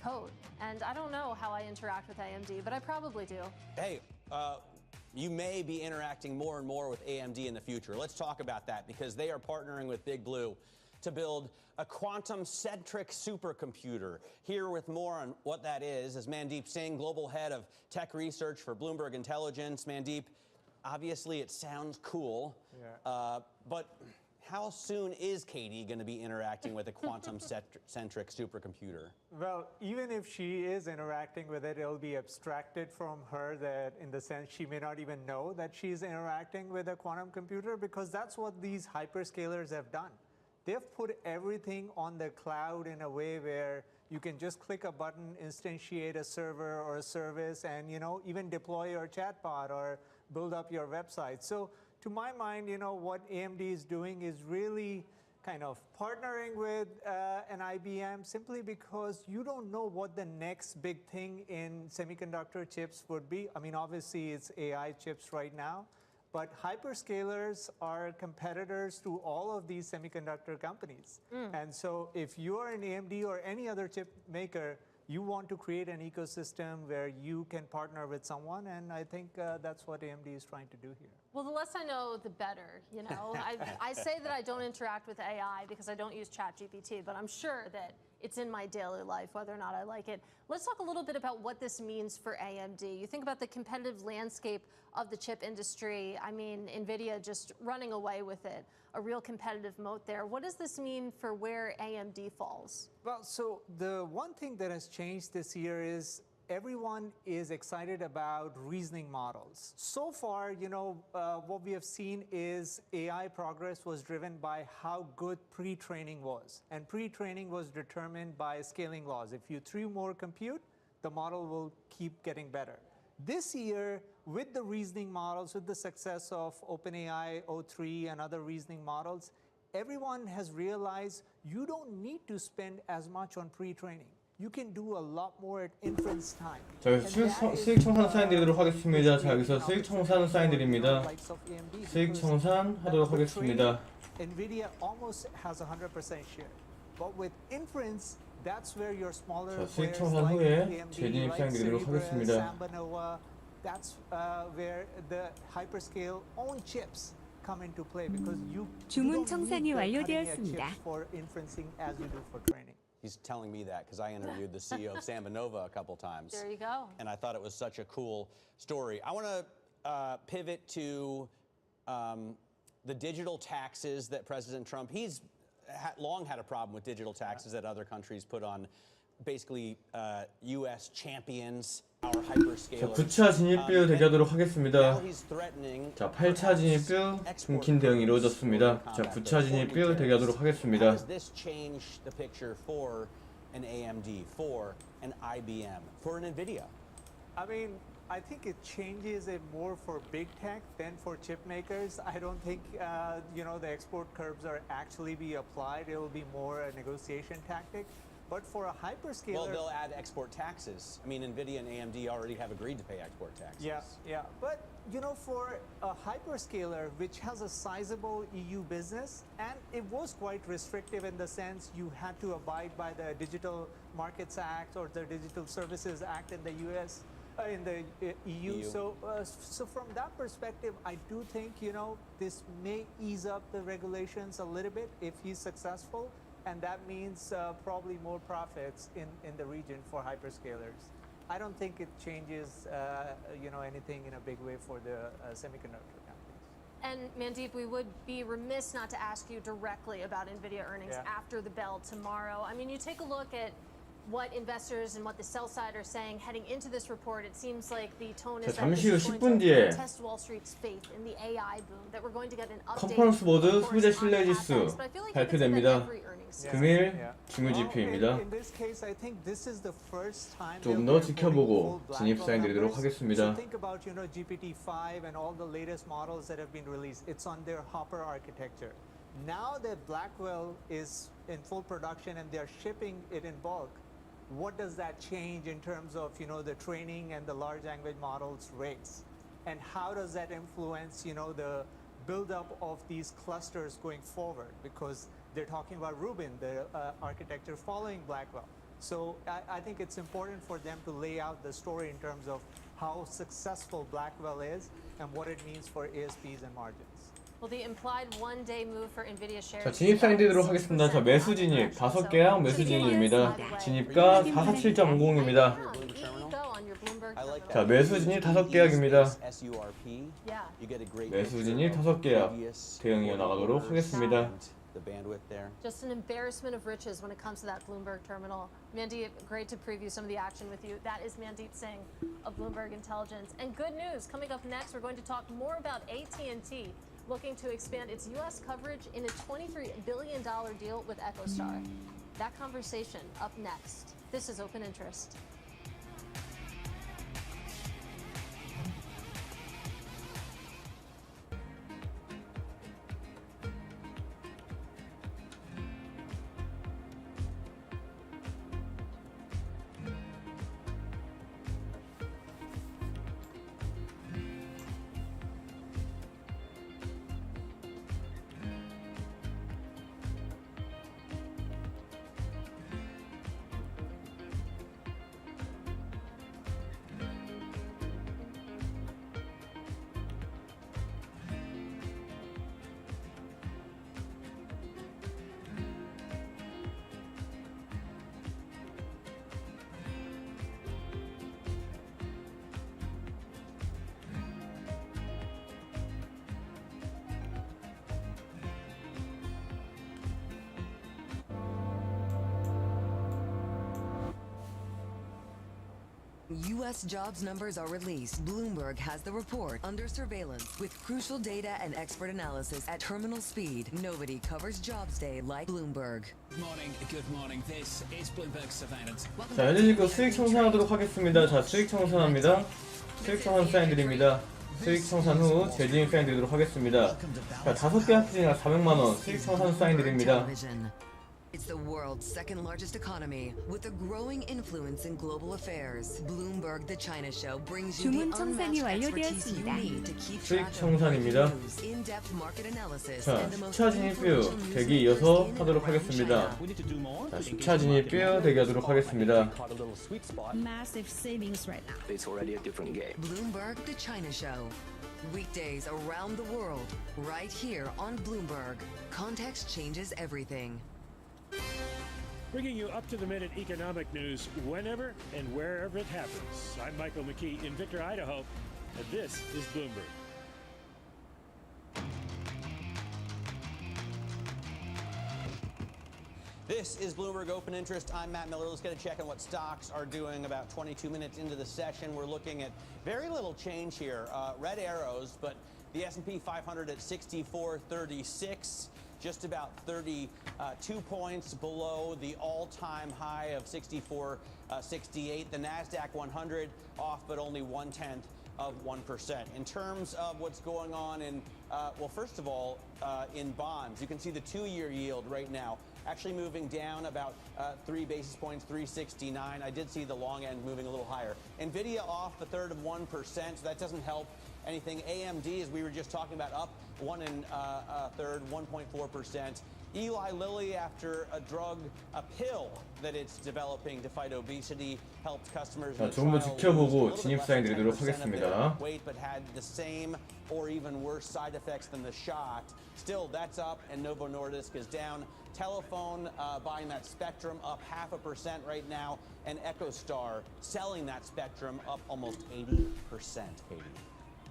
code, and I don't know how I interact with AMD, but I probably do. Hey, you may be interacting more and more with AMD in the future. Let's talk about that because they are partnering with Big Blue to build a quantum-centric supercomputer. Here with more on what that is Mandeep Singh, Global Head of Tech Research for Bloomberg Intelligence. Mandeep, obviously it sounds cool, but how soon is Katie going to be interacting with a quantum-centric supercomputer? Well, even if she is interacting with it, it'll be abstracted from her, that in the sense she may not even know that she's interacting with a quantum computer, because that's what these hyperscalers have done. They've put everything on the cloud in a way where you can just click a button, instantiate a server or a service, and even deploy your chatbot or build up your website. So to my mind, what AMD is doing is really kind of partnering with an IBM simply because you don't know what the next big thing in semiconductor chips would be. I mean, obviously it's AI chips right now, but hyperscalers are competitors to all of these semiconductor companies. And so if you are an AMD or any other chip maker, you want to create an ecosystem where you can partner with someone, and I think that's what AMD is trying to do here. Well, the less I know, the better, you know. I say that I don't interact with AI because I don't use ChatGPT, but I'm sure that it's in my daily life, whether or not I like it. Let's talk a little bit about what this means for AMD. You think about the competitive landscape of the chip industry. I mean, NVIDIA just running away with it, a real competitive moat there. What does this mean for where AMD falls? Well, so the one thing that has changed this year is everyone is excited about reasoning models. So far, you know, what we have seen is AI progress was driven by how good pre-training was. And pre-training was determined by scaling laws. If you threw more compute, the model will keep getting better. This year, with the reasoning models, with the success of OpenAI O3 and other reasoning models, everyone has realized you don't need to spend as much on pre-training. You can do a lot more at inference time. 자, 여기서 수익 청산 사인 드리도록 하겠습니다. 자, 여기서 수익 청산 사인 드립니다. 수익 청산 하도록 하겠습니다. NVIDIA almost has 100% share. But with inference, that's where your smaller 자, 수익 players 청산 like 후에 AMD, 재진입 사인 like 드리도록 Cerebras, 하겠습니다. Samba, that's where the hyperscale own chips come into play because you 주문 don't need 청산이 the cutting-edge 완료되었습니다. chips for inferencing as you do for training. He's telling me that because I interviewed the CEO of Samba a couple times. There you go. And I thought it was such a cool story. I want to pivot to the digital taxes that President Trump, he's long had a problem with digital taxes that other countries put on basically U.S. champions, our hyperscalers. 자, 9차 진입뷰 대기하도록 하겠습니다. 자, 8차 진입뷰 중킨 대응이 이루어졌습니다. 자, 9차 진입뷰 대기하도록 하겠습니다. How does this change the picture for an AMD, for an IBM, for an NVIDIA? I mean, I think it changes it more for big tech than for chip makers. I don't think, you know, the export curbs are actually be applied. It will be more a negotiation tactic. But for a hyperscaler... Well, they'll add export taxes. I mean, NVIDIA and AMD already have agreed to pay export taxes. Yeah. But, you know, for a hyperscaler, which has a sizable EU business, and it was quite restrictive in the sense you had to abide by the Digital Markets Act or the Digital Services Act in the US, in the EU. So from that perspective, I do think, you know, this may ease up the regulations a little bit if he's successful. And that means probably more profits in the region for hyperscalers. I don't think it changes, you know, anything in a big way for the semiconductor companies. And Mandeep, we would be remiss not to ask you directly about NVIDIA earnings after the bell tomorrow. I mean, you take a look at what investors and what the sell side are saying heading into this report. It seems like the tone is that this is going to test Wall Street's faith in the AI boom, that we're going to get an update. 컨퍼런스 보드 소비자 신뢰 지수 발표됩니다. 금일 중요 지표입니다. 좀 더 지켜보고 진입 사인 드리도록 하겠습니다. Think about, you know, GPT-5 and all the latest models that have been released. It's on their Hopper architecture. Now that Blackwell is in full production and they're shipping it in bulk, what does that change in terms of, you know, the training and the large language models rates? And how does that influence, you know, the buildup of these clusters going forward? Because they're talking about Rubin, the architecture following Blackwell. So I think it's important for them to lay out the story in terms of how successful Blackwell is and what it means for ASPs and margins. Well, the implied one-day move for NVIDIA shares. 자, 진입 사인 드리도록 하겠습니다. 자, 매수 진입 5개랑 매수 진입입니다. 진입가 447.50입니다. 자, 매수 진입 5계약입니다. 매수 진입 5계약 대응 이어나가도록 하겠습니다. Just an embarrassment of riches when it comes to that Bloomberg terminal. Mandeep, great to preview some of the action with you. That is Mandeep Singh of Bloomberg Intelligence. And good news, coming up next, we're going to talk more about AT&T looking to expand its U.S. coverage in a $23 billion deal with EchoStar. That conversation up next. This is Open Interest. U.S. jobs numbers are released, Bloomberg has the report under surveillance with crucial data and expert analysis at terminal speed. Nobody covers Jobs Day like Bloomberg. Good morning. This is Bloomberg Surveillance. 자, 현재 지금 수익 청산하도록 하겠습니다. 자, 수익 청산합니다. 수익 청산 사인드립니다. 수익 청산 후 재진입 사인드리도록 하겠습니다. 자, 5개 합치니까 400만원 수익 청산 사인드립니다. It's the world's second largest economy with a growing influence in global affairs. Bloomberg The China Show brings you the unmatched expertise you need to keep track of news, in-depth market analysis, 자, and the most 10차 진입뷰 대기 이어서 하도록 하겠습니다. 자, 10차 진입뷰 대기하도록 하겠습니다. Massive savings right now. It's already a different game. Bloomberg The China Show. Weekdays around the world, right here on Bloomberg. Context changes everything. Bringing you up-to-the-minute economic news whenever and wherever it happens. I'm Michael McKee in Victor, Idaho, and this is Bloomberg. This is Bloomberg Open Interest. I'm Matt Miller. Let's get a check on what stocks are doing about 22 minutes into the session. We're looking at very little change here. Red arrows, but the S&P 500 at 6436. Just about 32 points below the all-time high of 64.68. The NASDAQ 100 off, but only 0.1% of 1%. In terms of what's going on in, well, first of all, in bonds, you can see the 2-year yield right now actually moving down about 3 basis points, 369. I did see the long end moving a little higher. NVIDIA off a third of 1%, so that doesn't help anything. AMD, as we were just talking about, up 1 1/3, 1.4%. Eli Lilly, after a pill that it's developing to fight obesity, helped customers. 자, 조금 더 지켜보고 진입 사인 드리도록 하겠습니다. Weight, but had the same or even worse side effects than the shot. Still, that's up, and Novo Nordisk is down. Telephone buying that Spectrum up 0.5% right now, and EchoStar selling that Spectrum up almost 80%. Katie.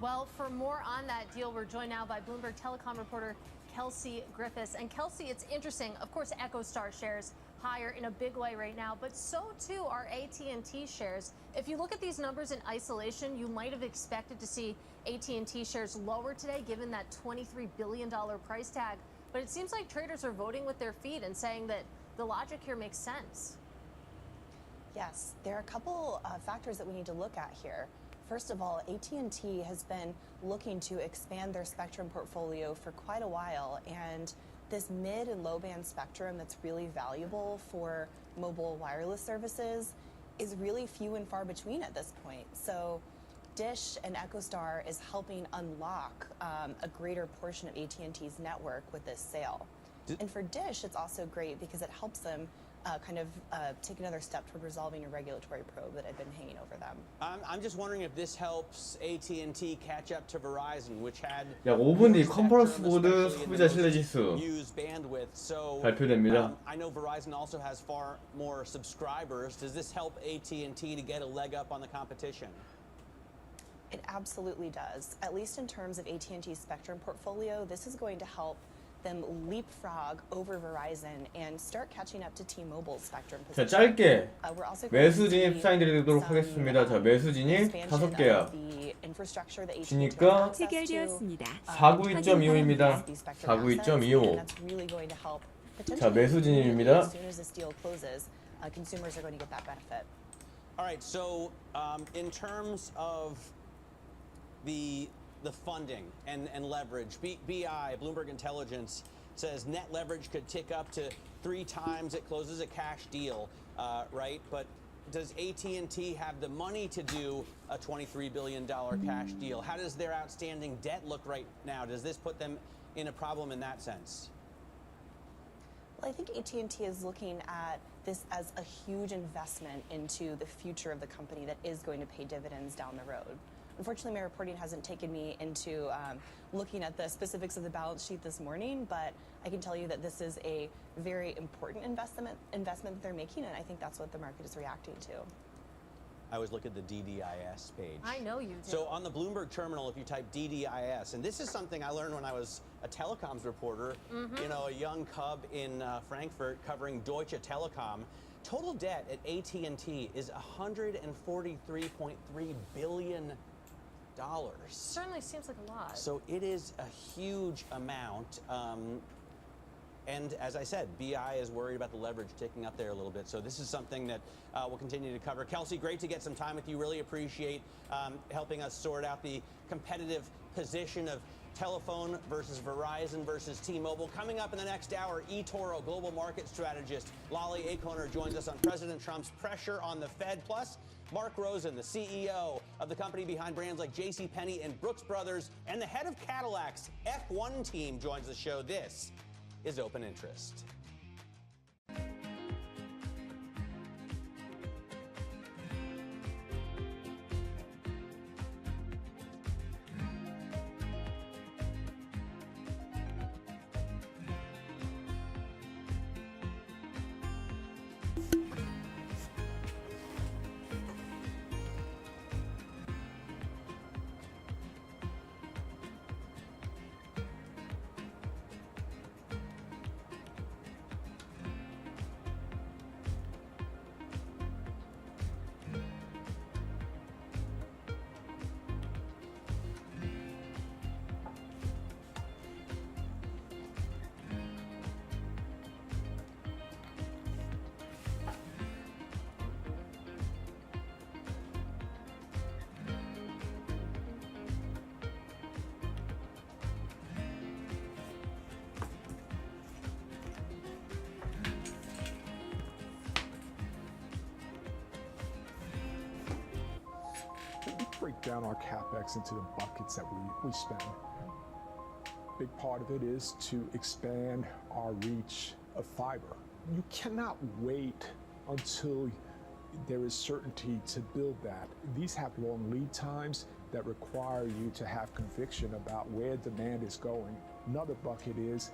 Well, for more on that deal, we're joined now by Bloomberg Telecom reporter Kelsey Griffiths. And Kelsey, it's interesting. Of course, EchoStar shares higher in a big way right now, but so too are AT&T shares. If you look at these numbers in isolation, you might have expected to see AT&T shares lower today, given that $23 billion price tag. But it seems like traders are voting with their feet and saying that the logic here makes sense. Yes, there are a couple factors that we need to look at here. First of all, AT&T has been looking to expand their spectrum portfolio for quite a while, and this mid and low band spectrum that's really valuable for mobile wireless services is really few and far between at this point. So Dish and EchoStar is helping unlock a greater portion of AT&T's network with this sale. And for Dish, it's also great because it helps them take another step toward resolving a regulatory probe that had been hanging over them. I'm just wondering if this helps AT&T catch up to Verizon, which had 약 5분 뒤 컨퍼런스 보드 소비자 신뢰 지수 발표됩니다. I know Verizon also has far more subscribers. Does this help AT&T to get a leg up on the competition? It absolutely does. At least in terms of AT&T's spectrum portfolio, this is going to help them leapfrog over Verizon and start catching up to T-Mobile's spectrum 자, position. 짧게 매수 진입 사인 드리도록 하겠습니다. 자, 매수 진입 5개야. 진입가 492.25입니다. 492.25. 자, 매수 진입입니다. As soon as this deal closes, consumers are going to get that benefit. All right, so in terms of the funding and leverage, BI, Bloomberg Intelligence, says net leverage could tick up to 3 times. It closes a cash deal, right? But does AT&T have the money to do a $23 billion cash deal? How does their outstanding debt look right now? Does this put them in a problem in that sense? Well, I think AT&T is looking at this as a huge investment into the future of the company that is going to pay dividends down the road. Unfortunately, my reporting hasn't taken me into looking at the specifics of the balance sheet this morning, but I can tell you that this is a very important investment that they're making, and I think that's what the market is reacting to. I always look at the DDIS page. I know you do. So on the Bloomberg terminal, if you type DDIS, and this is something I learned when I was a telecoms reporter, you know, a young cub in Frankfurt covering Deutsche Telekom. Total debt at AT&T is $143.3 billion. Certainly seems like a lot. So it is a huge amount. And as I said, BI is worried about the leverage ticking up there a little bit. So this is something that we'll continue to cover. Kelsey, great to get some time with you. Really appreciate helping us sort out the competitive position of Telephone versus Verizon versus T-Mobile. Coming up in the next hour, eToro global market strategist Lolly Akoner joins us on President Trump's pressure on the Fed. Plus, Mark Rosen, the CEO of the company behind brands like JCPenney and Brooks Brothers, and the head of Cadillac's F1 team joins the show. This is Open Interest. Break down our CapEx into the buckets that we spend. Big part of it is to expand our reach of fiber. You cannot wait until there is certainty to build that. These have long lead times that require you to have conviction about where demand is going. Another bucket is,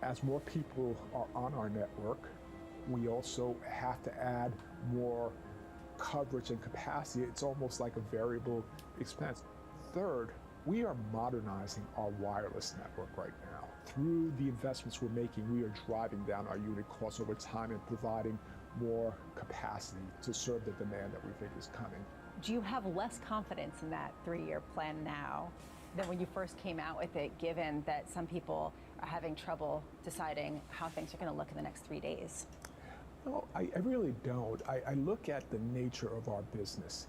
as more people are on our network, we also have to add more coverage and capacity. It's almost like a variable expense. Third, we are modernizing our wireless network right now. Through the investments we're making, we are driving down our unit costs over time and providing more capacity to serve the demand that we think is coming. Do you have less confidence in that 3-year plan now than when you first came out with it, given that some people are having trouble deciding how things are going to look in the next 3 days? No, I really don't. I look at the nature of our business.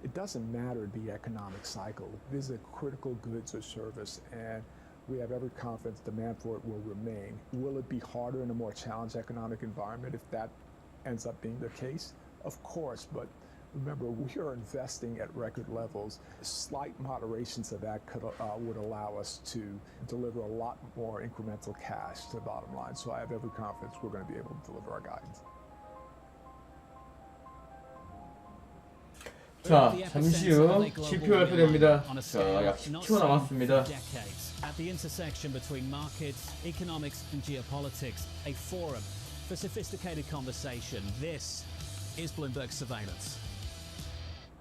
It doesn't matter the economic cycle. This is a critical goods or service, and we have every confidence demand for it will remain. Will it be harder in a more challenged economic environment if that ends up being the case? Of course, but remember, we are investing at record levels. Slight moderations of that would allow us to deliver a lot more incremental cash to the bottom line. So I have every confidence we're going to be able to deliver our guidance. 자, 잠시 후 지표 발표됩니다. 자, 약 10초 남았습니다. At the intersection between markets, economics and geopolitics, a forum for sophisticated conversation. This is Bloomberg Surveillance.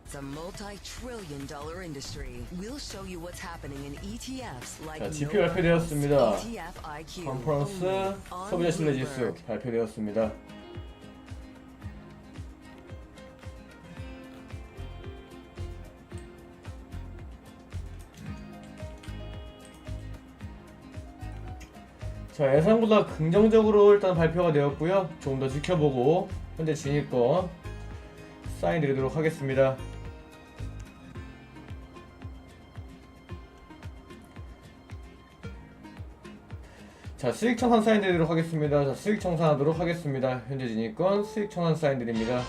It's a multi-trillion-dollar industry. We'll show you what's happening in ETFs like 자, 지표 발표되었습니다. ETF IQ. 컨퍼런스 소비자 신뢰 지수 발표되었습니다. 자, 예상보다 긍정적으로 일단 발표가 되었고요. 조금 더 지켜보고 현재 진입권 사인 드리도록 하겠습니다. 자, 수익 청산 사인 드리도록 하겠습니다. 자, 수익 청산하도록 하겠습니다. 현재 진입권 수익 청산 사인 드립니다.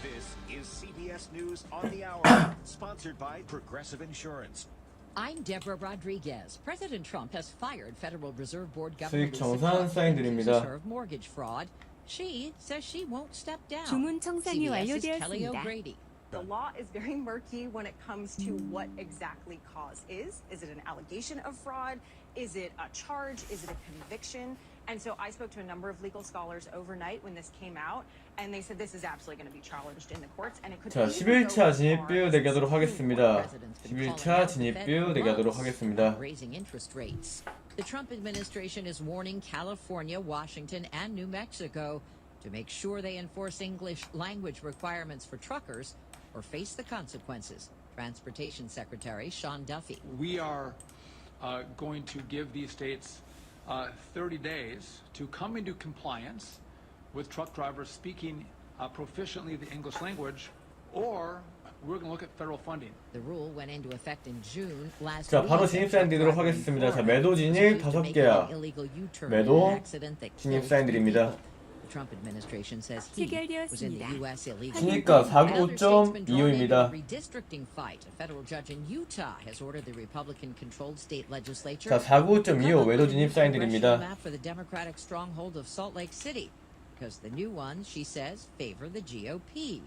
This is CBS News on the Hour, sponsored by Progressive Insurance. I'm Deborah Rodriguez. President Trump has fired Federal Reserve Board 수익 Governor 청산 사인 드립니다. of mortgage fraud. She says she won't step down. 주문 청산이 CBS's Kelly 완료되었습니다. O'Grady. The law is very murky when it comes to what exactly cause is. Is it an allegation of fraud? Is it a charge? Is it a conviction? And so I spoke to a number of legal scholars overnight when this came out, and they said this is absolutely going to be challenged in the courts, and it could 자, 11차 진입뷰 대기하도록 하겠습니다. 11차 진입뷰 대기하도록 하겠습니다. Raising interest rates. The Trump administration is warning California, Washington, and New Mexico to make sure they enforce English language requirements for truckers or face the consequences. Transportation Secretary Sean Duffy. We are going to give these states 30 days to come into compliance with truck drivers speaking proficiently the English language, or we're going to look at federal funding. The rule went into effect in June last 자, week. 바로 진입 사인 드리도록 하겠습니다. 자, 매도 진입 5개야. 매도 진입 사인 드립니다. The Trump administration says he was in the U.S. illegally. 진입가 495.25입니다. Redistricting fight. A federal judge in Utah has ordered the Republican-controlled state legislature. 자, 495.25 매도 진입 사인 드립니다. map for the Democratic stronghold of Salt Lake City, because the new ones, she says, favor the GOP.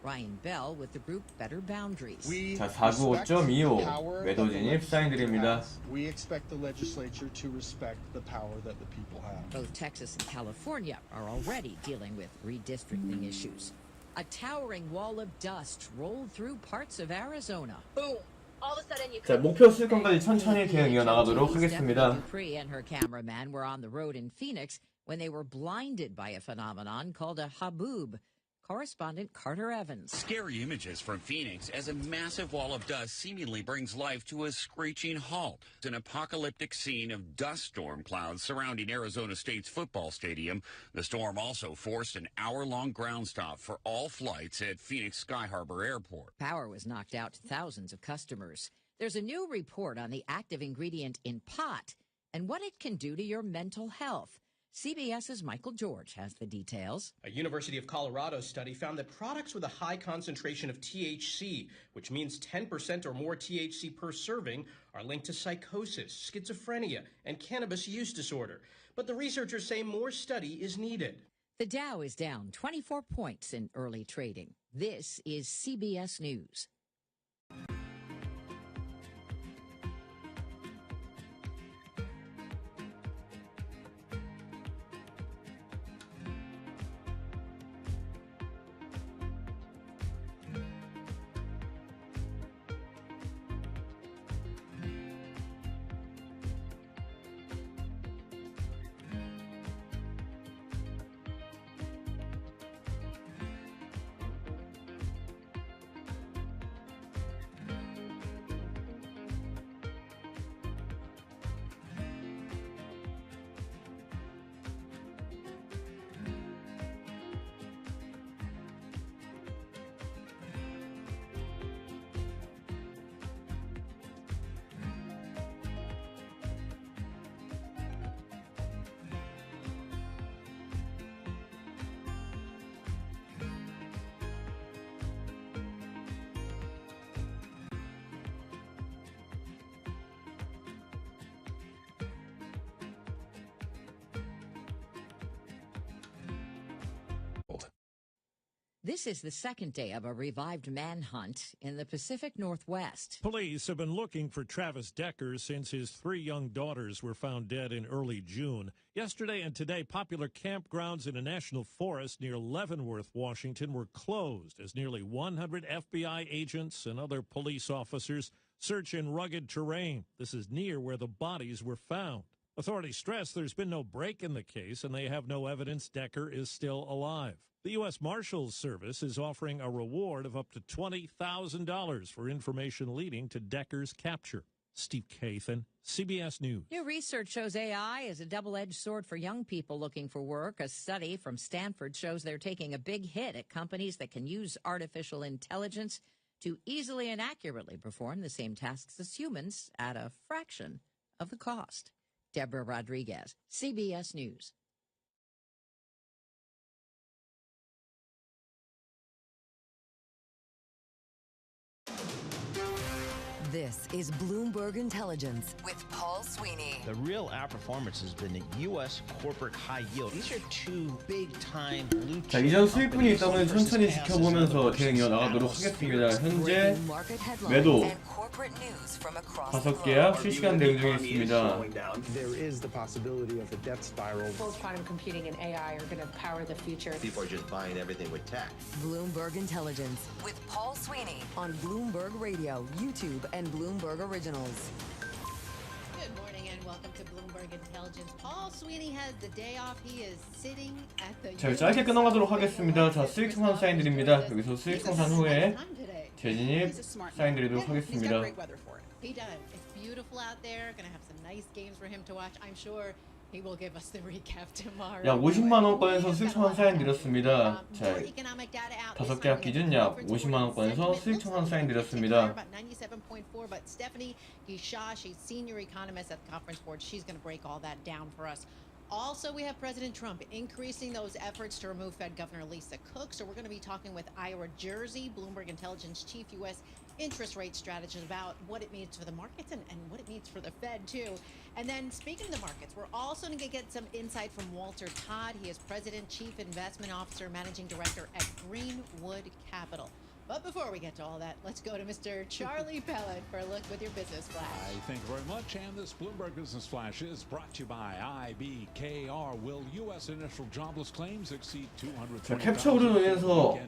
Ryan Bell with the group Better Boundaries. 자, 495.25 매도 진입 사인 드립니다. We expect the legislature to respect the power that the people have. Both Texas and California are already dealing with redistricting issues. A towering wall of dust rolled through parts of Arizona. Boom! All of a sudden you 자, 목표 수익권까지 천천히 대응 이어나가도록 하겠습니다. Dupree and her cameraman were on the road in Phoenix when they were blinded by a phenomenon called a haboob. Correspondent Carter Evans. Scary images from Phoenix as a massive wall of dust seemingly brings life to a screeching halt. An apocalyptic scene of dust storm clouds surrounding Arizona State's football stadium. The storm also forced an hour-long ground stop for all flights at Phoenix Sky Harbor Airport. Power was knocked out to thousands of customers. There's a new report on the active ingredient in pot and what it can do to your mental health. CBS's Michael George has the details. A University of Colorado study found that products with a high concentration of THC, which means 10% or more THC per serving, are linked to psychosis, schizophrenia, and cannabis use disorder. But the researchers say more study is needed. The Dow is down 24 points in early trading. This is CBS News. This is the second day of a revived manhunt in the Pacific Northwest. Police have been looking for Travis Decker since his 3 young daughters were found dead in early June. Yesterday and today, popular campgrounds in a national forest near Leavenworth, Washington, were closed as nearly 100 FBI agents and other police officers search in rugged terrain. This is near where the bodies were found. Authorities stress there's been no break in the case and they have no evidence Decker is still alive. The U.S. Marshals Service is offering a reward of up to $20,000 for information leading to Decker's capture. Steve Kathan, CBS News. New research shows AI is a double-edged sword for young people looking for work. A study from Stanford shows they're taking a big hit at companies that can use artificial intelligence to easily and accurately perform the same tasks as humans at a fraction of the cost. Deborah Rodriguez, CBS News. This is Bloomberg Intelligence with Paul Sweeney. The real outperformance has been the U.S. corporate high yield. These are two big-time blue chip. 자, 이전 수익분이 있다면 천천히 지켜보면서 대응 이어나가도록 하겠습니다. 현재 매도 5개야 실시간 대응 중에 있습니다. There is the possibility of a death spiral. Both quantum computing and AI are going to power the future. People are just buying everything with tech. Bloomberg Intelligence with Paul Sweeney on Bloomberg Radio, YouTube, and Bloomberg Originals. Good morning and 자, 짧게 끊어가도록 하겠습니다. 자, 수익 청산 사인드립니다. 여기서 수익 청산 후에 재진입 사인드리도록 하겠습니다. 약 50만원권에서 수익 청산 사인드렸습니다. 자, 5개 학 기준 약 50만원권에서 수익 청산 사인드렸습니다. Also, we have President Trump increasing those efforts to remove Fed Governor Lisa Cook. So we're going to be talking with Ira Jersey, Bloomberg Intelligence Chief U.S. interest rate strategist, about what it means for the markets and what it means for the Fed, too. And then speaking of the markets, we're also going to get some insight from Walter Todd. He is President, Chief Investment Officer, Managing Director at Greenwood Capital. But before we get to all that, let's go to Mr. Charlie Pellet for a look with your business flash. Thank you very much. And this Bloomberg Business Flash is brought to you by IBKR. Will U.S. initial jobless claims exceed 220,000? 캡처로 인해서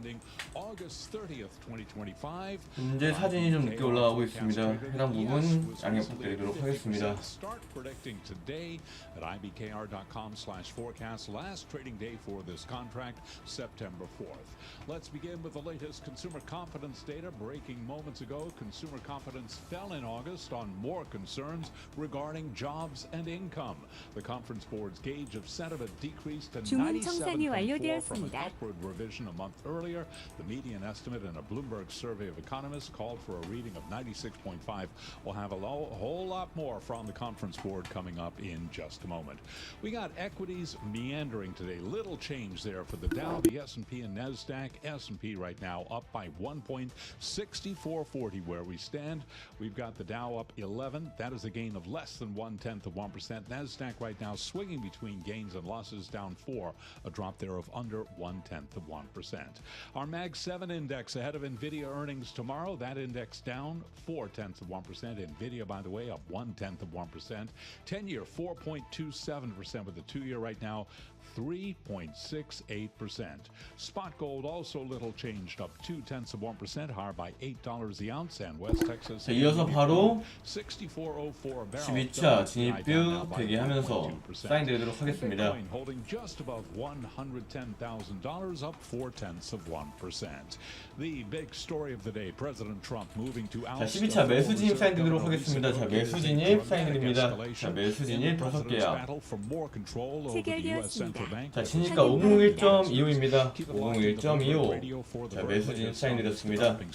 August 30th, 2025. 현재 사진이 좀 늦게 올라가고 있습니다. 해당 부분 양해 부탁드리도록 하겠습니다. Start predicting today at ibkr.com/forecast. Last trading day for this contract, September 4th. Let's begin with the latest consumer confidence data. Breaking moments ago, consumer confidence fell in August on more concerns regarding jobs and income. The Conference Board's gauge of sentiment decreased to 97.4 from an upward revision a month earlier. The median estimate in a Bloomberg survey of economists called for a reading of 96.5. We'll have a whole lot more from the Conference Board coming up in just a moment. We got equities meandering today. Little change there for the Dow, the S&P, and NASDAQ. S&P right now up by 1.6440 where we stand. We've got the Dow up 11. That is a gain of less than 0.1%. NASDAQ right now swinging between gains and losses, down 4, a drop there of under 0.1%. Our Mag 7 index ahead of NVIDIA earnings tomorrow. That index down 0.4%. NVIDIA, by the way, up 0.1%. 10-year 4.27% with the 2-year right now 3.68%. Spot gold also little changed, up 0.2%, higher by $8 the ounce. And West Texas. 자, 이어서 바로 64.04 barrel. 12차 진입뷰 대기하면서 사인드리도록 하겠습니다. Holding just above $110,000, up 0.4%. The big story of the day: President Trump moving to 자, 12차 매수 진입 사인드리도록 하겠습니다. 자, 매수 진입 사인드립니다. 자, 매수 진입 5개야. 자, 진입가 501.25입니다. 501.25. 자, 매수 진입 사인드렸습니다. 매수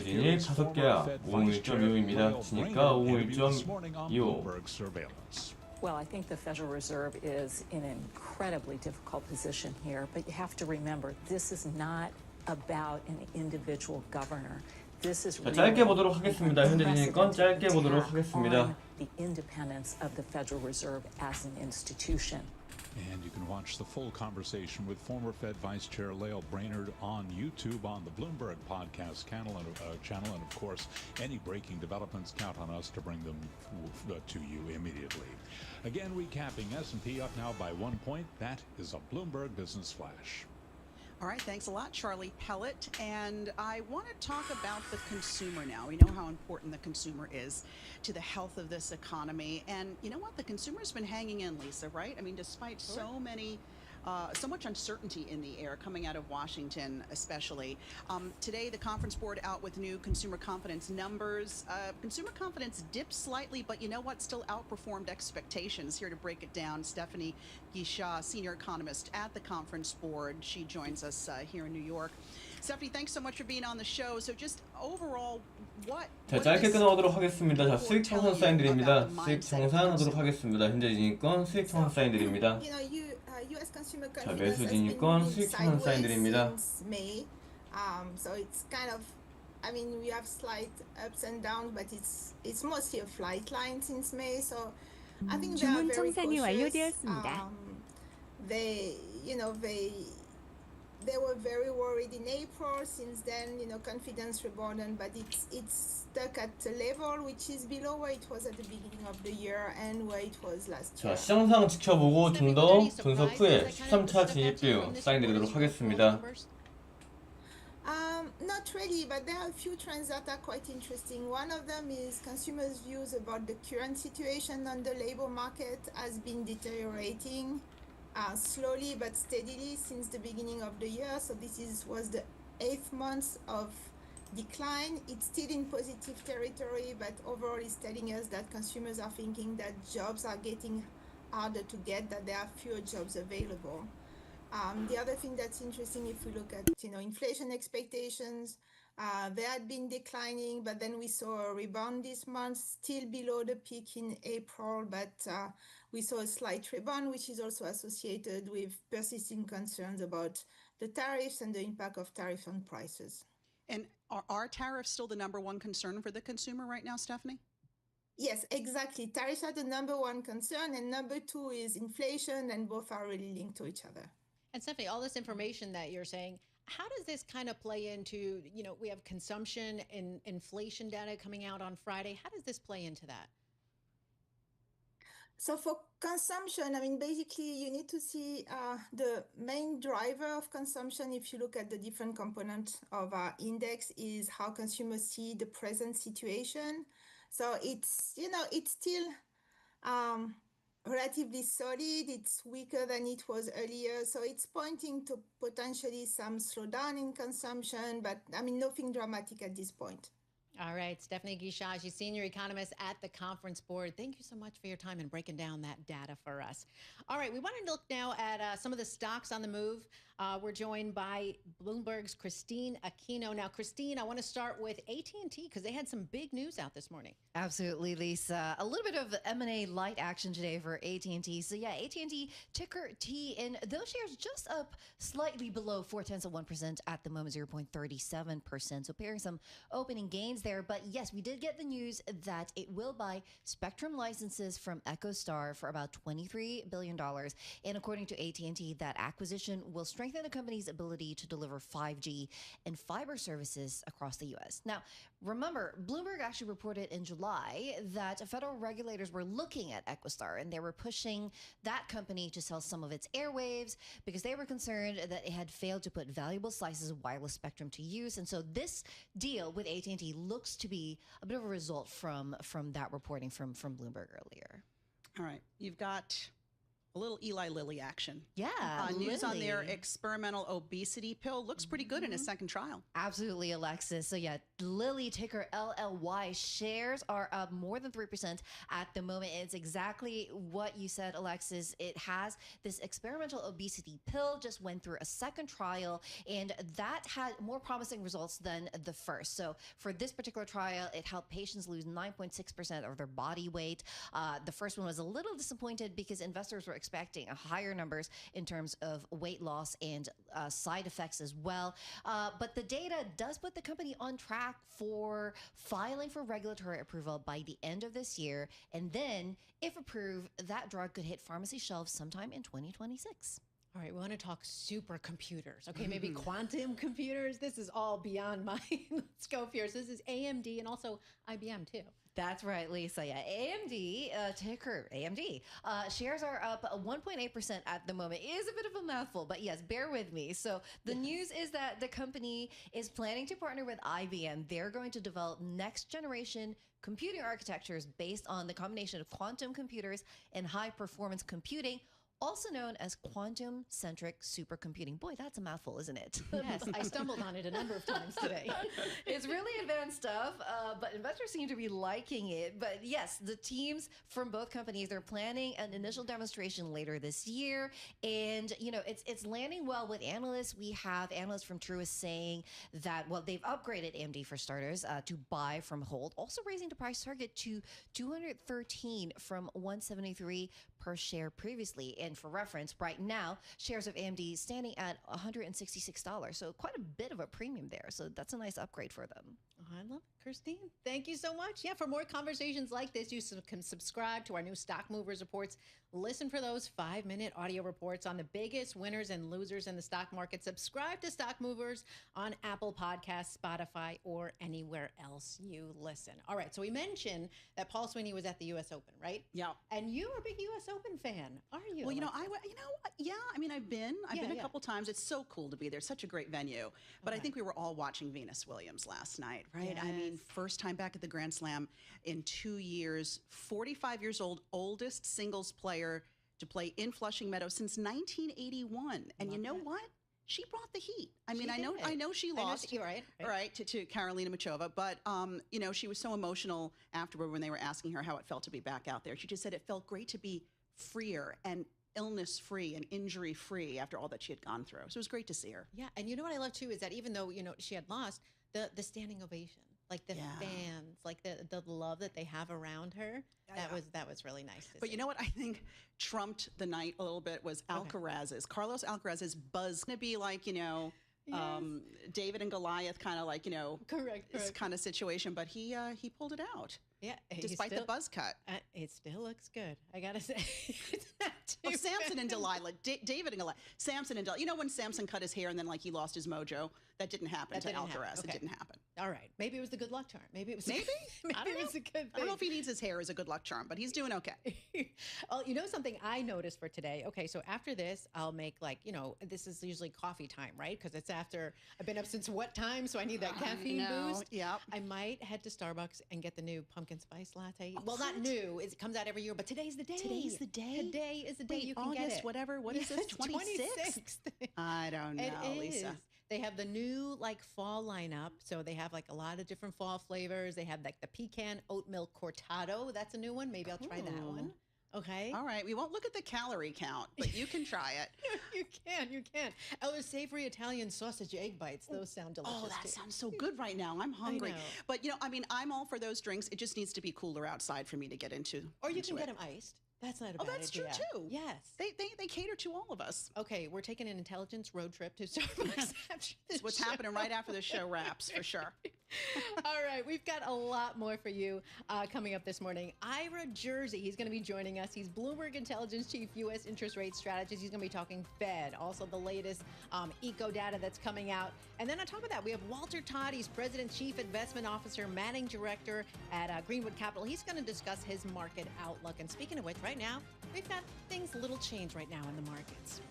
진입 5개야. 501.25입니다. 진입가 501.25. Well, I think the Federal Reserve is in an incredibly difficult position here, but you have to remember this is not about an individual governor. This is 자, 짧게 보도록 하겠습니다. 현재 진입권 짧게 보도록 하겠습니다. The independence of the Federal Reserve as an institution. And you can watch the full conversation with former Fed Vice Chair Lael Brainerd on YouTube on the Bloomberg podcast channel, and of course, any breaking developments, count on us to bring them to you immediately. Again, recapping, S&P up now by 1 point. That is a Bloomberg Business Flash. All right, thanks a lot, Charlie Pellet. And I want to talk about the consumer now. We know how important the consumer is to the health of this economy. And you know what? The consumer's been hanging in, Lisa, right? I mean, despite so much uncertainty in the air coming out of Washington, especially. Today, the Conference Board out with new consumer confidence numbers. Consumer confidence dipped slightly, but you know what? Still outperformed expectations. Here to break it down, Stephanie Guichard, senior economist at the Conference Board. She joins us here in New York. Stephanie, thanks so much for being on the show. So just overall, what? 자, 짧게 끊어가도록 하겠습니다. 자, 수익 청산 사인드립니다. 수익 청산하도록 하겠습니다. 현재 진입권 수익 청산 사인드립니다. 자, 매수 진입권 수익 청산 사인드립니다. So it's kind of, I mean, we have slight ups and downs, but it's mostly a flight line since May. So I think they are very cautious. They were very worried in April. Since then, confidence rebounded, but it's stuck at a level which is below where it was at the beginning of the year and where it was last year. 자, 시장상 지켜보고 좀 더 분석 후에 13차 진입뷰 사인드리도록 하겠습니다. Not really, but there are a few trends that are quite interesting. One of them is consumers' views about the current situation on the labor market has been deteriorating slowly but steadily since the beginning of the year. So this was the 8th month of decline. It's still in positive territory, but overall it's telling us that consumers are thinking that jobs are getting harder to get, that there are fewer jobs available. The other thing that's interesting, if we look at inflation expectations, they had been declining, but then we saw a rebound this month, still below the peak in April, but we saw a slight rebound, which is also associated with persisting concerns about the tariffs and the impact of tariffs on prices. And are tariffs still the number one concern for the consumer right now, Stephanie? Yes, exactly. Tariffs are the number one concern, and number two is inflation, and both are really linked to each other. And Stephanie, all this information that you're saying, how does this kind of play into, we have consumption and inflation data coming out on Friday. How does this play into that? So for consumption, I mean, basically you need to see the main driver of consumption, if you look at the different components of our index, is how consumers see the present situation. So it's, it's still relatively solid. It's weaker than it was earlier. So it's pointing to potentially some slowdown in consumption, but I mean, nothing dramatic at this point. All right, Stephanie Guichard, she's senior economist at the Conference Board. Thank you so much for your time and breaking down that data for us. All right, we want to look now at some of the stocks on the move. We're joined by Bloomberg's Christine Aquino. Now, Christine, I want to start with AT&T because they had some big news out this morning. Absolutely, Lisa. A little bit of M&A light action today for AT&T. So yeah, AT&T, ticker T, and those shares just up slightly below 0.4% at the moment, 0.37%. So pairing some opening gains there. But yes, we did get the news that it will buy spectrum licenses from EchoStar for about $23 billion. And according to AT&T, that acquisition will strengthen the company's ability to deliver 5G and fiber services across the U.S. Now, remember, Bloomberg actually reported in July that federal regulators were looking at EchoStar and they were pushing that company to sell some of its airwaves because they were concerned that it had failed to put valuable slices of wireless spectrum to use. And so this deal with AT&T looks to be a bit of a result from that reporting from Bloomberg earlier. All right. You've got a little Eli Lilly action. Yeah. News on their experimental obesity pill. Looks pretty good in a second trial. Absolutely, Alexis. So yeah, Lilly, ticker LLY, shares are up more than 3% at the moment. It's exactly what you said, Alexis. It has this experimental obesity pill, just went through a second trial, and that had more promising results than the first. So for this particular trial, it helped patients lose 9.6% of their body weight. The first one was a little disappointed because investors were expecting higher numbers in terms of weight loss and side effects as well. But the data does put the company on track for filing for regulatory approval by the end of this year. And then, if approved, that drug could hit pharmacy shelves sometime in 2026. All right, we want to talk supercomputers. Okay, maybe quantum computers. This is all beyond my scope here. So this is AMD and also IBM too. That's right, Lisa. Yeah, AMD, ticker AMD. Shares are up 1.8% at the moment. It is a bit of a mouthful, but yes, bear with me. So the news is that the company is planning to partner with IBM. They're going to develop next generation computing architectures based on the combination of quantum computers and high performance computing, also known as quantum-centric supercomputing. Boy, that's a mouthful, isn't it? Yes, I stumbled on it a number of times today. It's really advanced stuff, but investors seem to be liking it. But yes, the teams from both companies, they're planning an initial demonstration later this year. And, it's landing well with analysts. We have analysts from Truist saying that, well, they've upgraded AMD for starters to buy from hold, also raising the price target to $213 from $173 per share previously. And for reference, right now, shares of AMD standing at $166. So quite a bit of a premium there. So that's a nice upgrade for them. Oh, I love it. Christine, thank you so much. Yeah, for more conversations like this, you can subscribe to our new Stock Movers reports. Listen for those 5-minute audio reports on the biggest winners and losers in the stock market. Subscribe to Stock Movers on Apple Podcasts, Spotify, or anywhere else you listen. All right, so we mentioned that Paul Sweeney was at the U.S. Open, right? Yeah. And you're a big U.S. Open fan, are you? Well, I mean, I've been a couple times. It's so cool to be there. Such a great venue. But I think we were all watching Venus Williams last night, right? Yes. I mean, first time back at the Grand Slam in 2 years, 45 years old, oldest singles player to play in Flushing Meadows since 1981. And you know what? She brought the heat. I mean, I know she lost, right, to Karolina Muchova, but she was so emotional afterward when they were asking her how it felt to be back out there. She just said it felt great to be freer and illness-free and injury-free after all that she had gone through. So it was great to see her. Yeah, and you know what I love too is that even though she had lost, the standing ovation, like the fans, like the love that they have around her, that was really nice. But you know what I think trumped the night a little bit was Alcaraz's. Carlos Alcaraz's buzz going to be like David and Goliath, kind of like correct this kind of situation, but he pulled it out. Yeah, despite the buzz cut. It still looks good, I gotta say. It's not too well, Samson and Delilah, David and Goliath, Samson and Delilah. When Samson cut his hair and then he lost his mojo, that didn't happen to Alcaraz. Okay. It didn't happen. All right, maybe it was the good luck charm. Maybe it was. Maybe it was a good thing. I don't know if he needs his hair as a good luck charm, but he's doing okay. Well, something I noticed for today. Okay, so after this, I'll make this is usually coffee time, right? Because it's after I've been up since what time, so I need that caffeine boost. Yep. I might head to Starbucks and get the new pumpkin spice latte. Well, not new. It comes out every year, but today's the day. Today's the day. Today is the day you can August, get it. Whatever. What is this? 26th? I don't know, It Lisa. is. They have the new fall lineup. So they have a lot of different fall flavors. They have the pecan oat milk cortado. That's a new one. Maybe I'll try that one. Okay. All right. We won't look at the calorie count, but you can try it. You can. Oh, there's savory Italian sausage egg bites. Those sound delicious. Oh, that sounds so good right now. I'm hungry. know. But, I'm all for those drinks. It just needs to be cooler outside for me to get into. Or you can get them iced. That's not a bad idea. Oh, that's true, too. Yes. They cater to all of us. Okay, we're taking an intelligence road trip to Starbucks after this. What's happening right after the show wraps, for sure. All right, we've got a lot more for you coming up this morning. Ira Jersey, he's going to be joining us. He's Bloomberg Intelligence Chief, U.S. Interest Rate Strategist. He's going to be talking Fed, also the latest eco data that's coming out. And then on top of that, we have Walter Todd. He's President, Chief Investment Officer, Managing Director at Greenwood Capital. He's going to discuss his market outlook. And speaking of which, right now, we've got things a little change right now in the markets.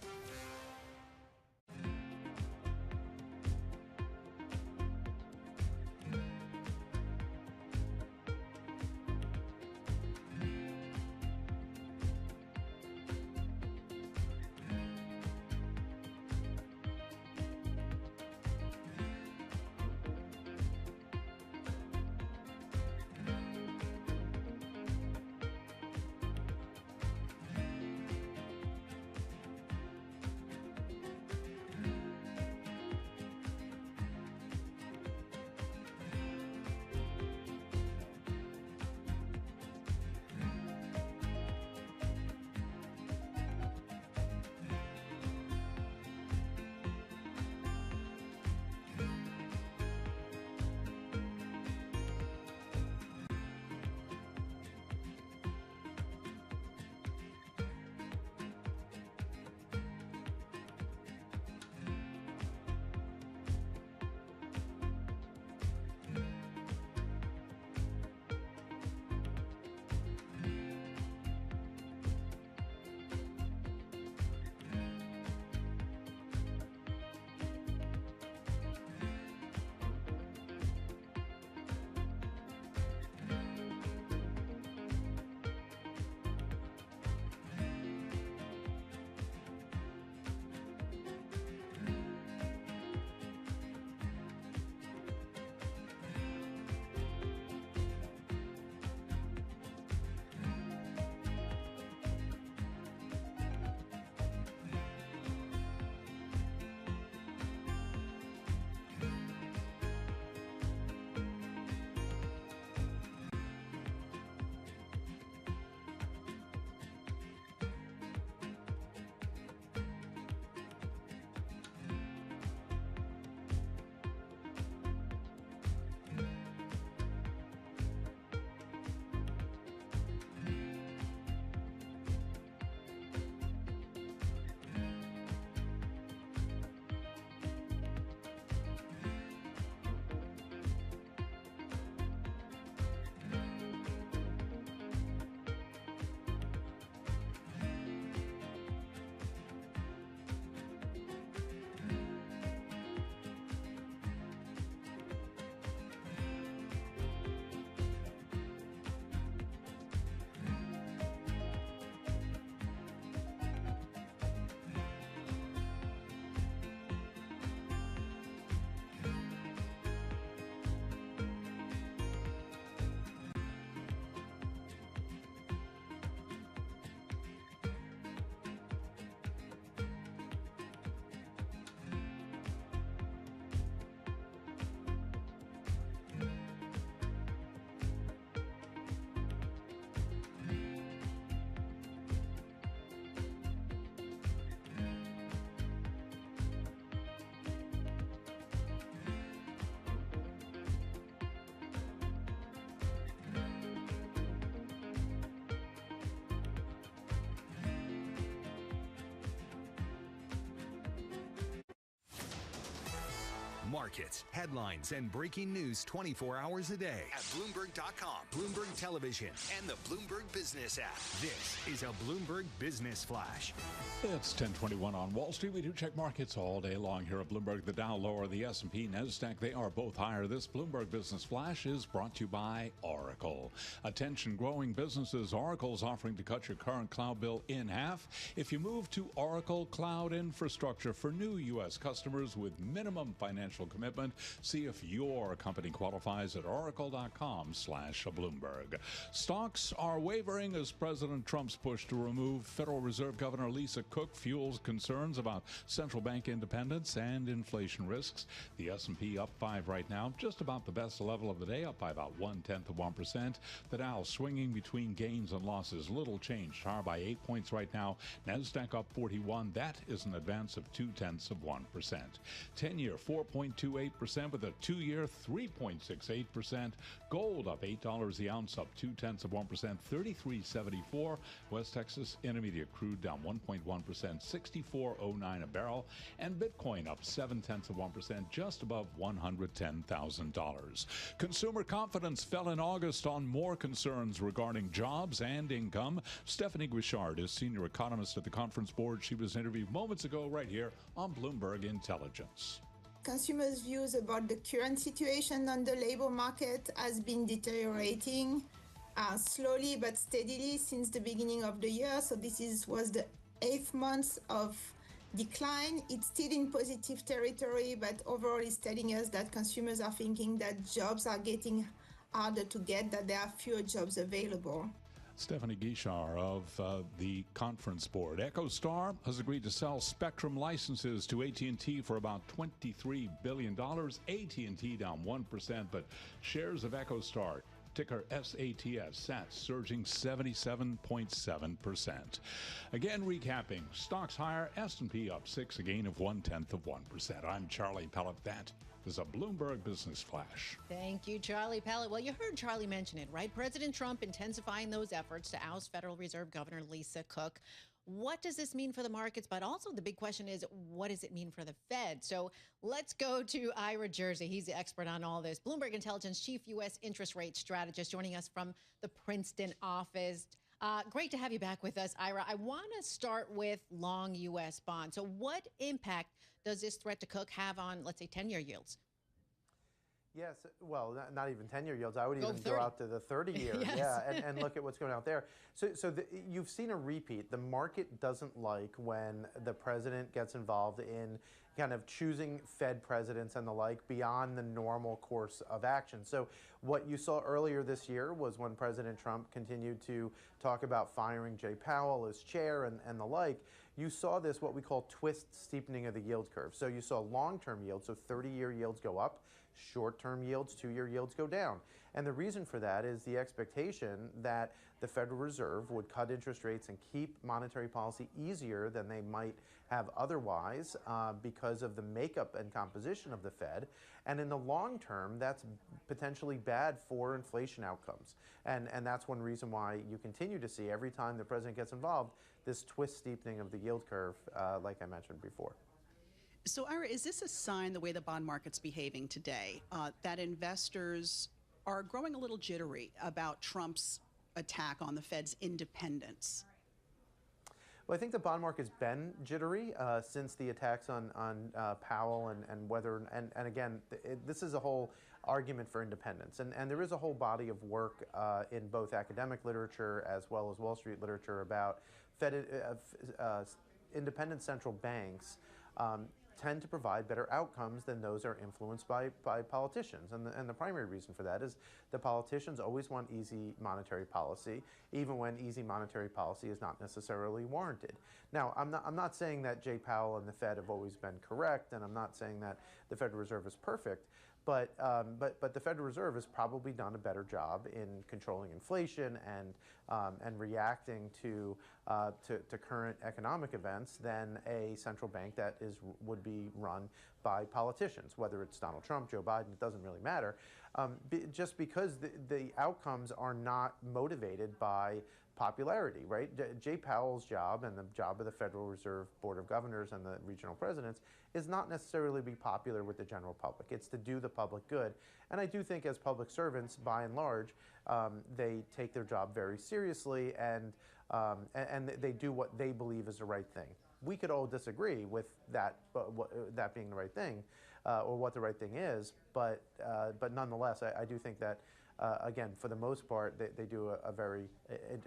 markets, headlines, and breaking news 24 hours a day at Bloomberg.com, Bloomberg Television, and the Bloomberg Business app. This is a Bloomberg Business Flash. It's 10:21 on Wall Street. We do check markets all day long here at Bloomberg. The Dow lower, the S&P, NASDAQ, they are both higher. This Bloomberg Business Flash is brought to you by Oracle. Attention growing businesses. Oracle's offering to cut your current cloud bill in half if you move to Oracle Cloud Infrastructure for new U.S. customers with minimum financial commitment. See if your company qualifies at oracle.com/Bloomberg. Stocks are wavering as President Trump's push to remove Federal Reserve Governor Lisa Cook fuels concerns about central bank independence and inflation risks. The S&P up 5 right now, just about the best level of the day, up by about 0.1%. The Dow swinging between gains and losses, little change, higher by 8 points right now. NASDAQ up 41. That is an advance of 0.2%. 10-year 4.28% with a 2-year 3.68%. Gold up $8 the ounce, up 0.2%, 33.74. West Texas Intermediate crude down 1.1%, 64.09 a barrel, and Bitcoin up 0.7%, just above $110,000. Consumer confidence fell in August on more concerns regarding jobs and income. Stephanie Guichard is senior economist at the Conference Board. She was interviewed moments ago right here on Bloomberg Intelligence. Consumers' views about the current situation on the labor market has been deteriorating slowly but steadily since the beginning of the year. So this was the 8th month of decline. It's still in positive territory, but overall it's telling us that consumers are thinking that jobs are getting harder to get, that there are fewer jobs available. Stephanie Guichard of the Conference Board. EchoStar has agreed to sell spectrum licenses to AT&T for about $23 billion. AT&T down 1%, but shares of EchoStar, ticker SATS, sat surging 77.7%. Again, recapping, stocks higher, S&P up 6, a gain of 0.1%. I'm Charlie Pellet. That is a Bloomberg Business Flash. Thank you, Charlie Pellet. Well, you heard Charlie mention it, right? President Trump intensifying those efforts to oust Federal Reserve Governor Lisa Cook. What does this mean for the markets? But also the big question is, what does it mean for the Fed? So let's go to Ira Jersey. He's the expert on all this. Bloomberg Intelligence Chief U.S. Interest Rate Strategist joining us from the Princeton office. Great to have you back with us, Ira. I want to start with long U.S. bonds. So what impact does this threat to Cook have on, let's say, 10-year yields? Yes, well, not even 10-year yields. I would even go out to the 30-year, yes. Yeah, and look at what's going out there. So you've seen a repeat. The market doesn't like when the president gets involved in kind of choosing Fed presidents and the like beyond the normal course of action. So what you saw earlier this year was when President Trump continued to talk about firing Jay Powell as chair and the like. You saw this, what we call twist steepening of the yield curve. So you saw long-term yields, so 30-year yields go up, short-term yields, 2-year yields go down. And the reason for that is the expectation that the Federal Reserve would cut interest rates and keep monetary policy easier than they might have otherwise because of the makeup and composition of the Fed. And in the long term, that's potentially bad for inflation outcomes. And that's one reason why you continue to see every time the president gets involved, this twist steepening of the yield curve, like I mentioned before. So, Ira, is this a sign, the way the bond market's behaving today, that investors are growing a little jittery about Trump's attack on the Fed's independence? Well, I think the bond market's been jittery since the attacks on Powell and whether, and again, this is a whole argument for independence. And there is a whole body of work in both academic literature as well as Wall Street literature about independent central banks tend to provide better outcomes than those are influenced by politicians. And the primary reason for that is the politicians always want easy monetary policy, even when easy monetary policy is not necessarily warranted. Now, I'm not saying that Jay Powell and the Fed have always been correct, and I'm not saying that the Federal Reserve is perfect, but the Federal Reserve has probably done a better job in controlling inflation and reacting to current economic events than a central bank that would be run by politicians, whether it's Donald Trump, Joe Biden, it doesn't really matter. Just because the outcomes are not motivated by popularity, right? Jay Powell's job and the job of the Federal Reserve Board of Governors and the regional presidents is not necessarily to be popular with the general public. It's to do the public good. And I do think as public servants, by and large, they take their job very seriously and they do what they believe is the right thing. We could all disagree with that, that being the right thing, or what the right thing is, but nonetheless, I do think that again, for the most part, they do a very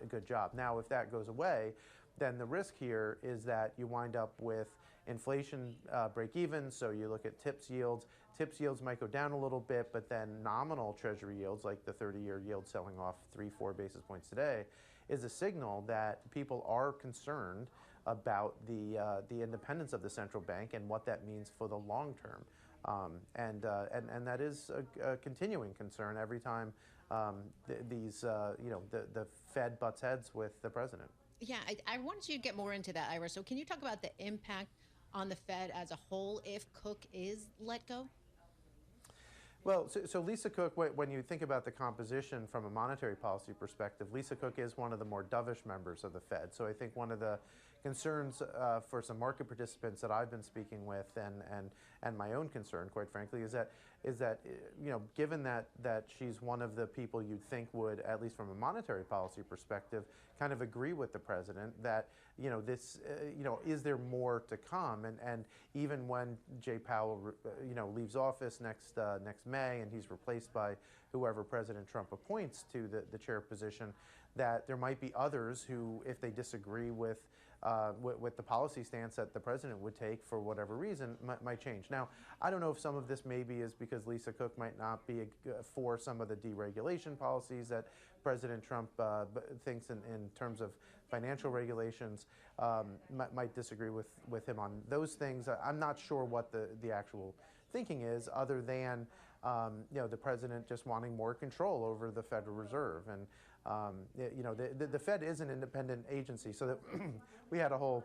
good job. Now, if that goes away, then the risk here is that you wind up with inflation break even, so you look at TIPS yields. TIPS yields might go down a little bit, but then nominal Treasury yields, like the 30-year yield selling off 3-4 basis points today, is a signal that people are concerned about the independence of the central bank and what that means for the long term. And that is a continuing concern every time the Fed butts heads with the president. Yeah, I wanted you to get more into that, Ira. So can you talk about the impact on the Fed as a whole if Cook is let go? Well, so Lisa Cook, when you think about the composition from a monetary policy perspective, Lisa Cook is one of the more dovish members of the Fed. So I think one of the concerns for some market participants that I've been speaking with and my own concern, quite frankly, is that given that she's one of the people you'd think would, at least from a monetary policy perspective, kind of agree with the president that this is there more to come, and even when Jay Powell leaves office next May and he's replaced by whoever President Trump appoints to the chair position, that there might be others who, if they disagree with the policy stance that the president would take for whatever reason, might change. Now, I don't know if some of this maybe is because Lisa Cook might not be for some of the deregulation policies that President Trump thinks in terms of financial regulations, might disagree with him on those things. I'm not sure what the actual thinking is, other than the president just wanting more control over the Federal Reserve. And the Fed is an independent agency, so that we had a whole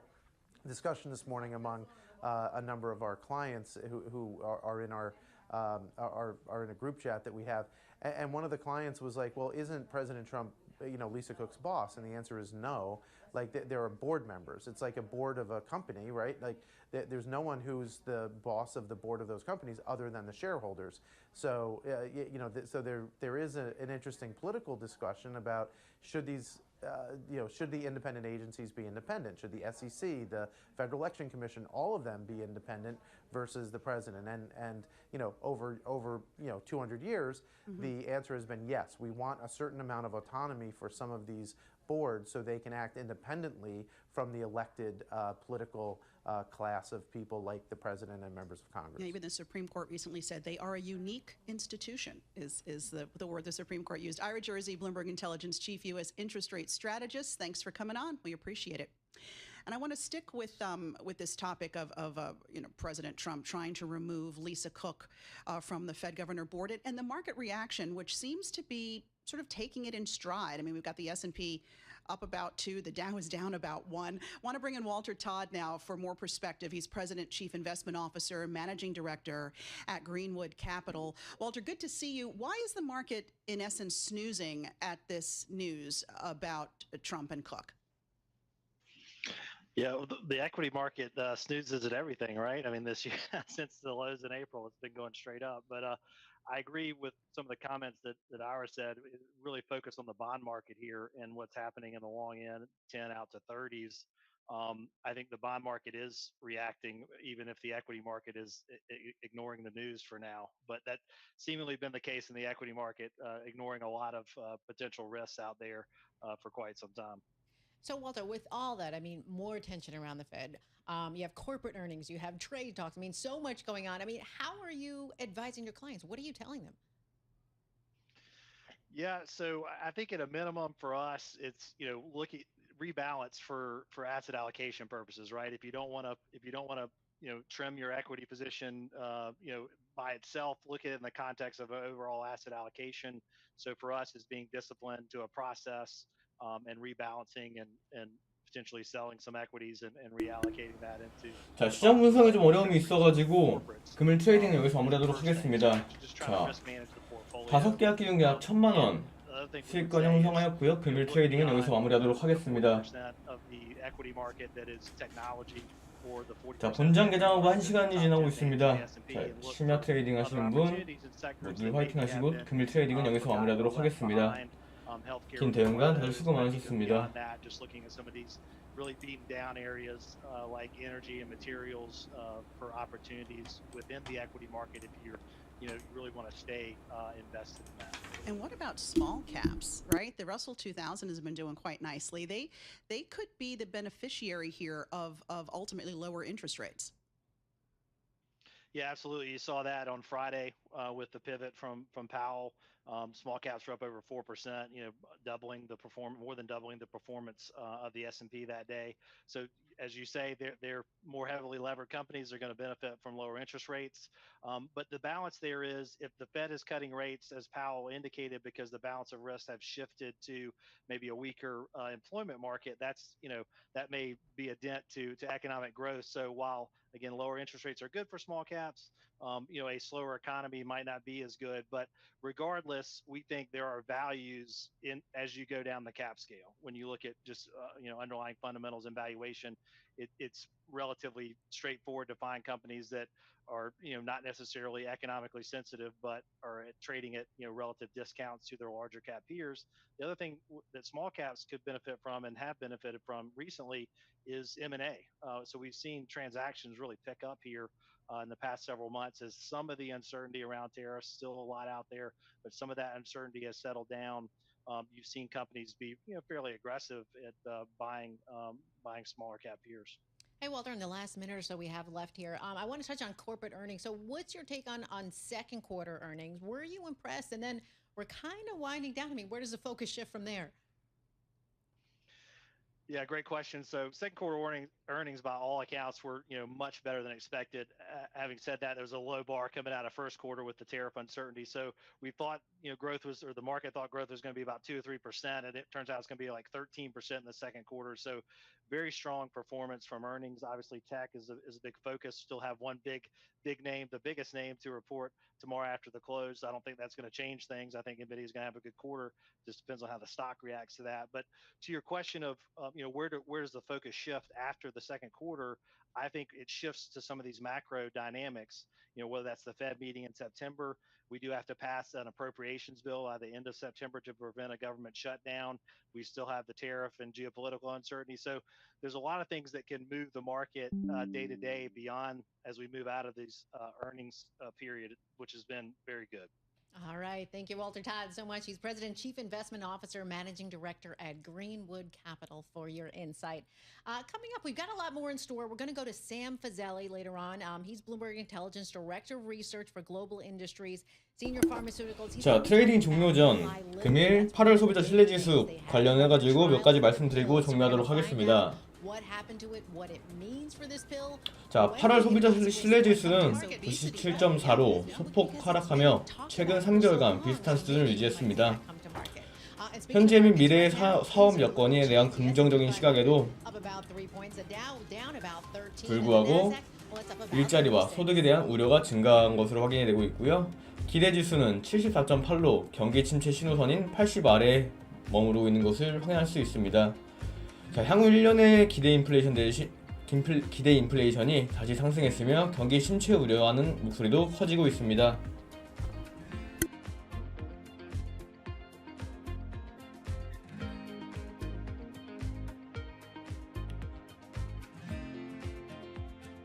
discussion this morning among a number of our clients who are in are in a group chat that we have, and one of the clients was like, "Well, isn't President Trump, Lisa Cook's boss?" And the answer is no. Like there are board members. It's like a board of a company, right? Like there's no one who's the boss of the board of those companies other than the shareholders. So so there is an interesting political discussion about should these should the independent agencies be independent? Should the SEC, the Federal Election Commission, all of them be independent versus the president? And over 200 years, the answer has been yes. We want a certain amount of autonomy for some of these boards so they can act independently from the elected political class of people like the president and members of Congress. Yeah, even the Supreme Court recently said they are a unique institution, is the word the Supreme Court used. Ira Jersey, Bloomberg Intelligence Chief U.S. Interest Rate Strategist. Thanks for coming on. We appreciate it. And I want to stick with this topic of President Trump trying to remove Lisa Cook from the Fed Governor Board and the market reaction, which seems to be sort of taking it in stride. I mean, we've got the S&P up about 2, the Dow is down about 1. Want to bring in Walter Todd now for more perspective. He's President, Chief Investment Officer, Managing Director at Greenwood Capital. Walter, good to see you. Why is the market, in essence, snoozing at this news about Trump and Cook? Yeah, the equity market snoozes at everything, right? I mean, this year, since the lows in April, it's been going straight up. But I agree with some of the comments that Ira said. Really focus on the bond market here and what's happening in the long end, 10 out to 30s. I think the bond market is reacting, even if the equity market is ignoring the news for now. But that's seemingly been the case in the equity market, ignoring a lot of potential risks out there for quite some time. So, Walter, with all that, I mean, more attention around the Fed. You have corporate earnings, you have trade talks. I mean, so much going on. I mean, how are you advising your clients? What are you telling them? Yeah, so I think at a minimum for us, it's rebalance for asset allocation purposes, right? If you don't want to trim your equity position, by itself, look at it in the context of overall asset allocation. So for us, it's being disciplined to a process. And rebalancing and potentially selling some equities and reallocating that into. 자, 시장 분석에 좀 어려움이 있어가지고 금일 트레이딩 여기서 마무리하도록 하겠습니다. 자, 5개 학기 중에 약 1,000만 원. 수익권 형성하였고요. 금일 트레이딩은 여기서 마무리하도록 하겠습니다. 자, 본장 개장하고 1시간이 지나고 있습니다. 자, 심야 트레이딩 하시는 분 모두 화이팅 하시고 금일 트레이딩은 여기서 마무리하도록 하겠습니다. 긴 대응간 다들 수고 많으셨습니다. Really beaten down areas like energy and materials for opportunities within the equity market if you're, really want to stay invested in that. And what about small caps, right? The Russell 2000 has been doing quite nicely. They could be the beneficiary here of ultimately lower interest rates. Yeah, absolutely. You saw that on Friday with the pivot from Powell. Small caps were up over 4%, more than doubling the performance of the S&P that day. So as you say, they're more heavily levered companies. They're going to benefit from lower interest rates. But the balance there is if the Fed is cutting rates, as Powell indicated, because the balance of risks have shifted to maybe a weaker employment market, that may be a dent to economic growth. So while again, lower interest rates are good for small caps. A slower economy might not be as good, but regardless, we think there are values as you go down the cap scale. When you look at just underlying fundamentals and valuation, it's relatively straightforward to find companies that are not necessarily economically sensitive, but are trading at relative discounts to their larger cap peers. The other thing that small caps could benefit from and have benefited from recently is M&A. So we've seen transactions really pick up here in the past several months as some of the uncertainty around tariffs, still a lot out there, but some of that uncertainty has settled down. You've seen companies be fairly aggressive at buying smaller cap peers. Hey, Walter, in the last minute or so we have left here, I want to touch on corporate earnings. So what's your take on second quarter earnings? Were you impressed? And then we're kind of winding down. I mean, where does the focus shift from there? Yeah, great question. So second quarter earnings by all accounts were much better than expected. Having said that, there was a low bar coming out of first quarter with the tariff uncertainty. So we thought growth was, or the market thought growth was going to be about 2 or 3%, and it turns out it's going to be like 13% in the second quarter. So very strong performance from earnings. Obviously, tech is a big focus. Still have one big name, the biggest name to report tomorrow after the close. I don't think that's going to change things. I think NVIDIA is going to have a good quarter. Just depends on how the stock reacts to that. But to your question of where does the focus shift after the second quarter, I think it shifts to some of these macro dynamics, whether that's the Fed meeting in September. We do have to pass an appropriations bill at the end of September to prevent a government shutdown. We still have the tariff and geopolitical uncertainty. So there's a lot of things that can move the market day to day beyond as we move out of these earnings period, which has been very good. All right. Thank you, Walter Todd, so much. He's President, Chief Investment Officer, Managing Director at Greenwood Capital for your insight. Coming up, we've got a lot more in store. We're going to go to Sam Fazeli later on. He's Bloomberg Intelligence Director of Research for Global Industries, Senior Pharmaceuticals. 자, 트레이딩 종료 전 금일 8월 소비자 신뢰지수 관련해가지고 몇 가지 말씀드리고 정리하도록 하겠습니다. 자, 8월 소비자 신뢰지수는 97.4로 소폭 하락하며 최근 3개월간 비슷한 수준을 유지했습니다. 현재 및 미래의 사업 여건에 대한 긍정적인 시각에도 불구하고 일자리와 소득에 대한 우려가 증가한 것으로 확인이 되고 있고요. 기대지수는 74.8로 경기 침체 신호선인 80 아래에 머무르고 있는 것을 확인할 수 있습니다. 자, 향후 1년의 기대 인플레이션이 다시 상승했으며 경기 침체 우려하는 목소리도 커지고 있습니다.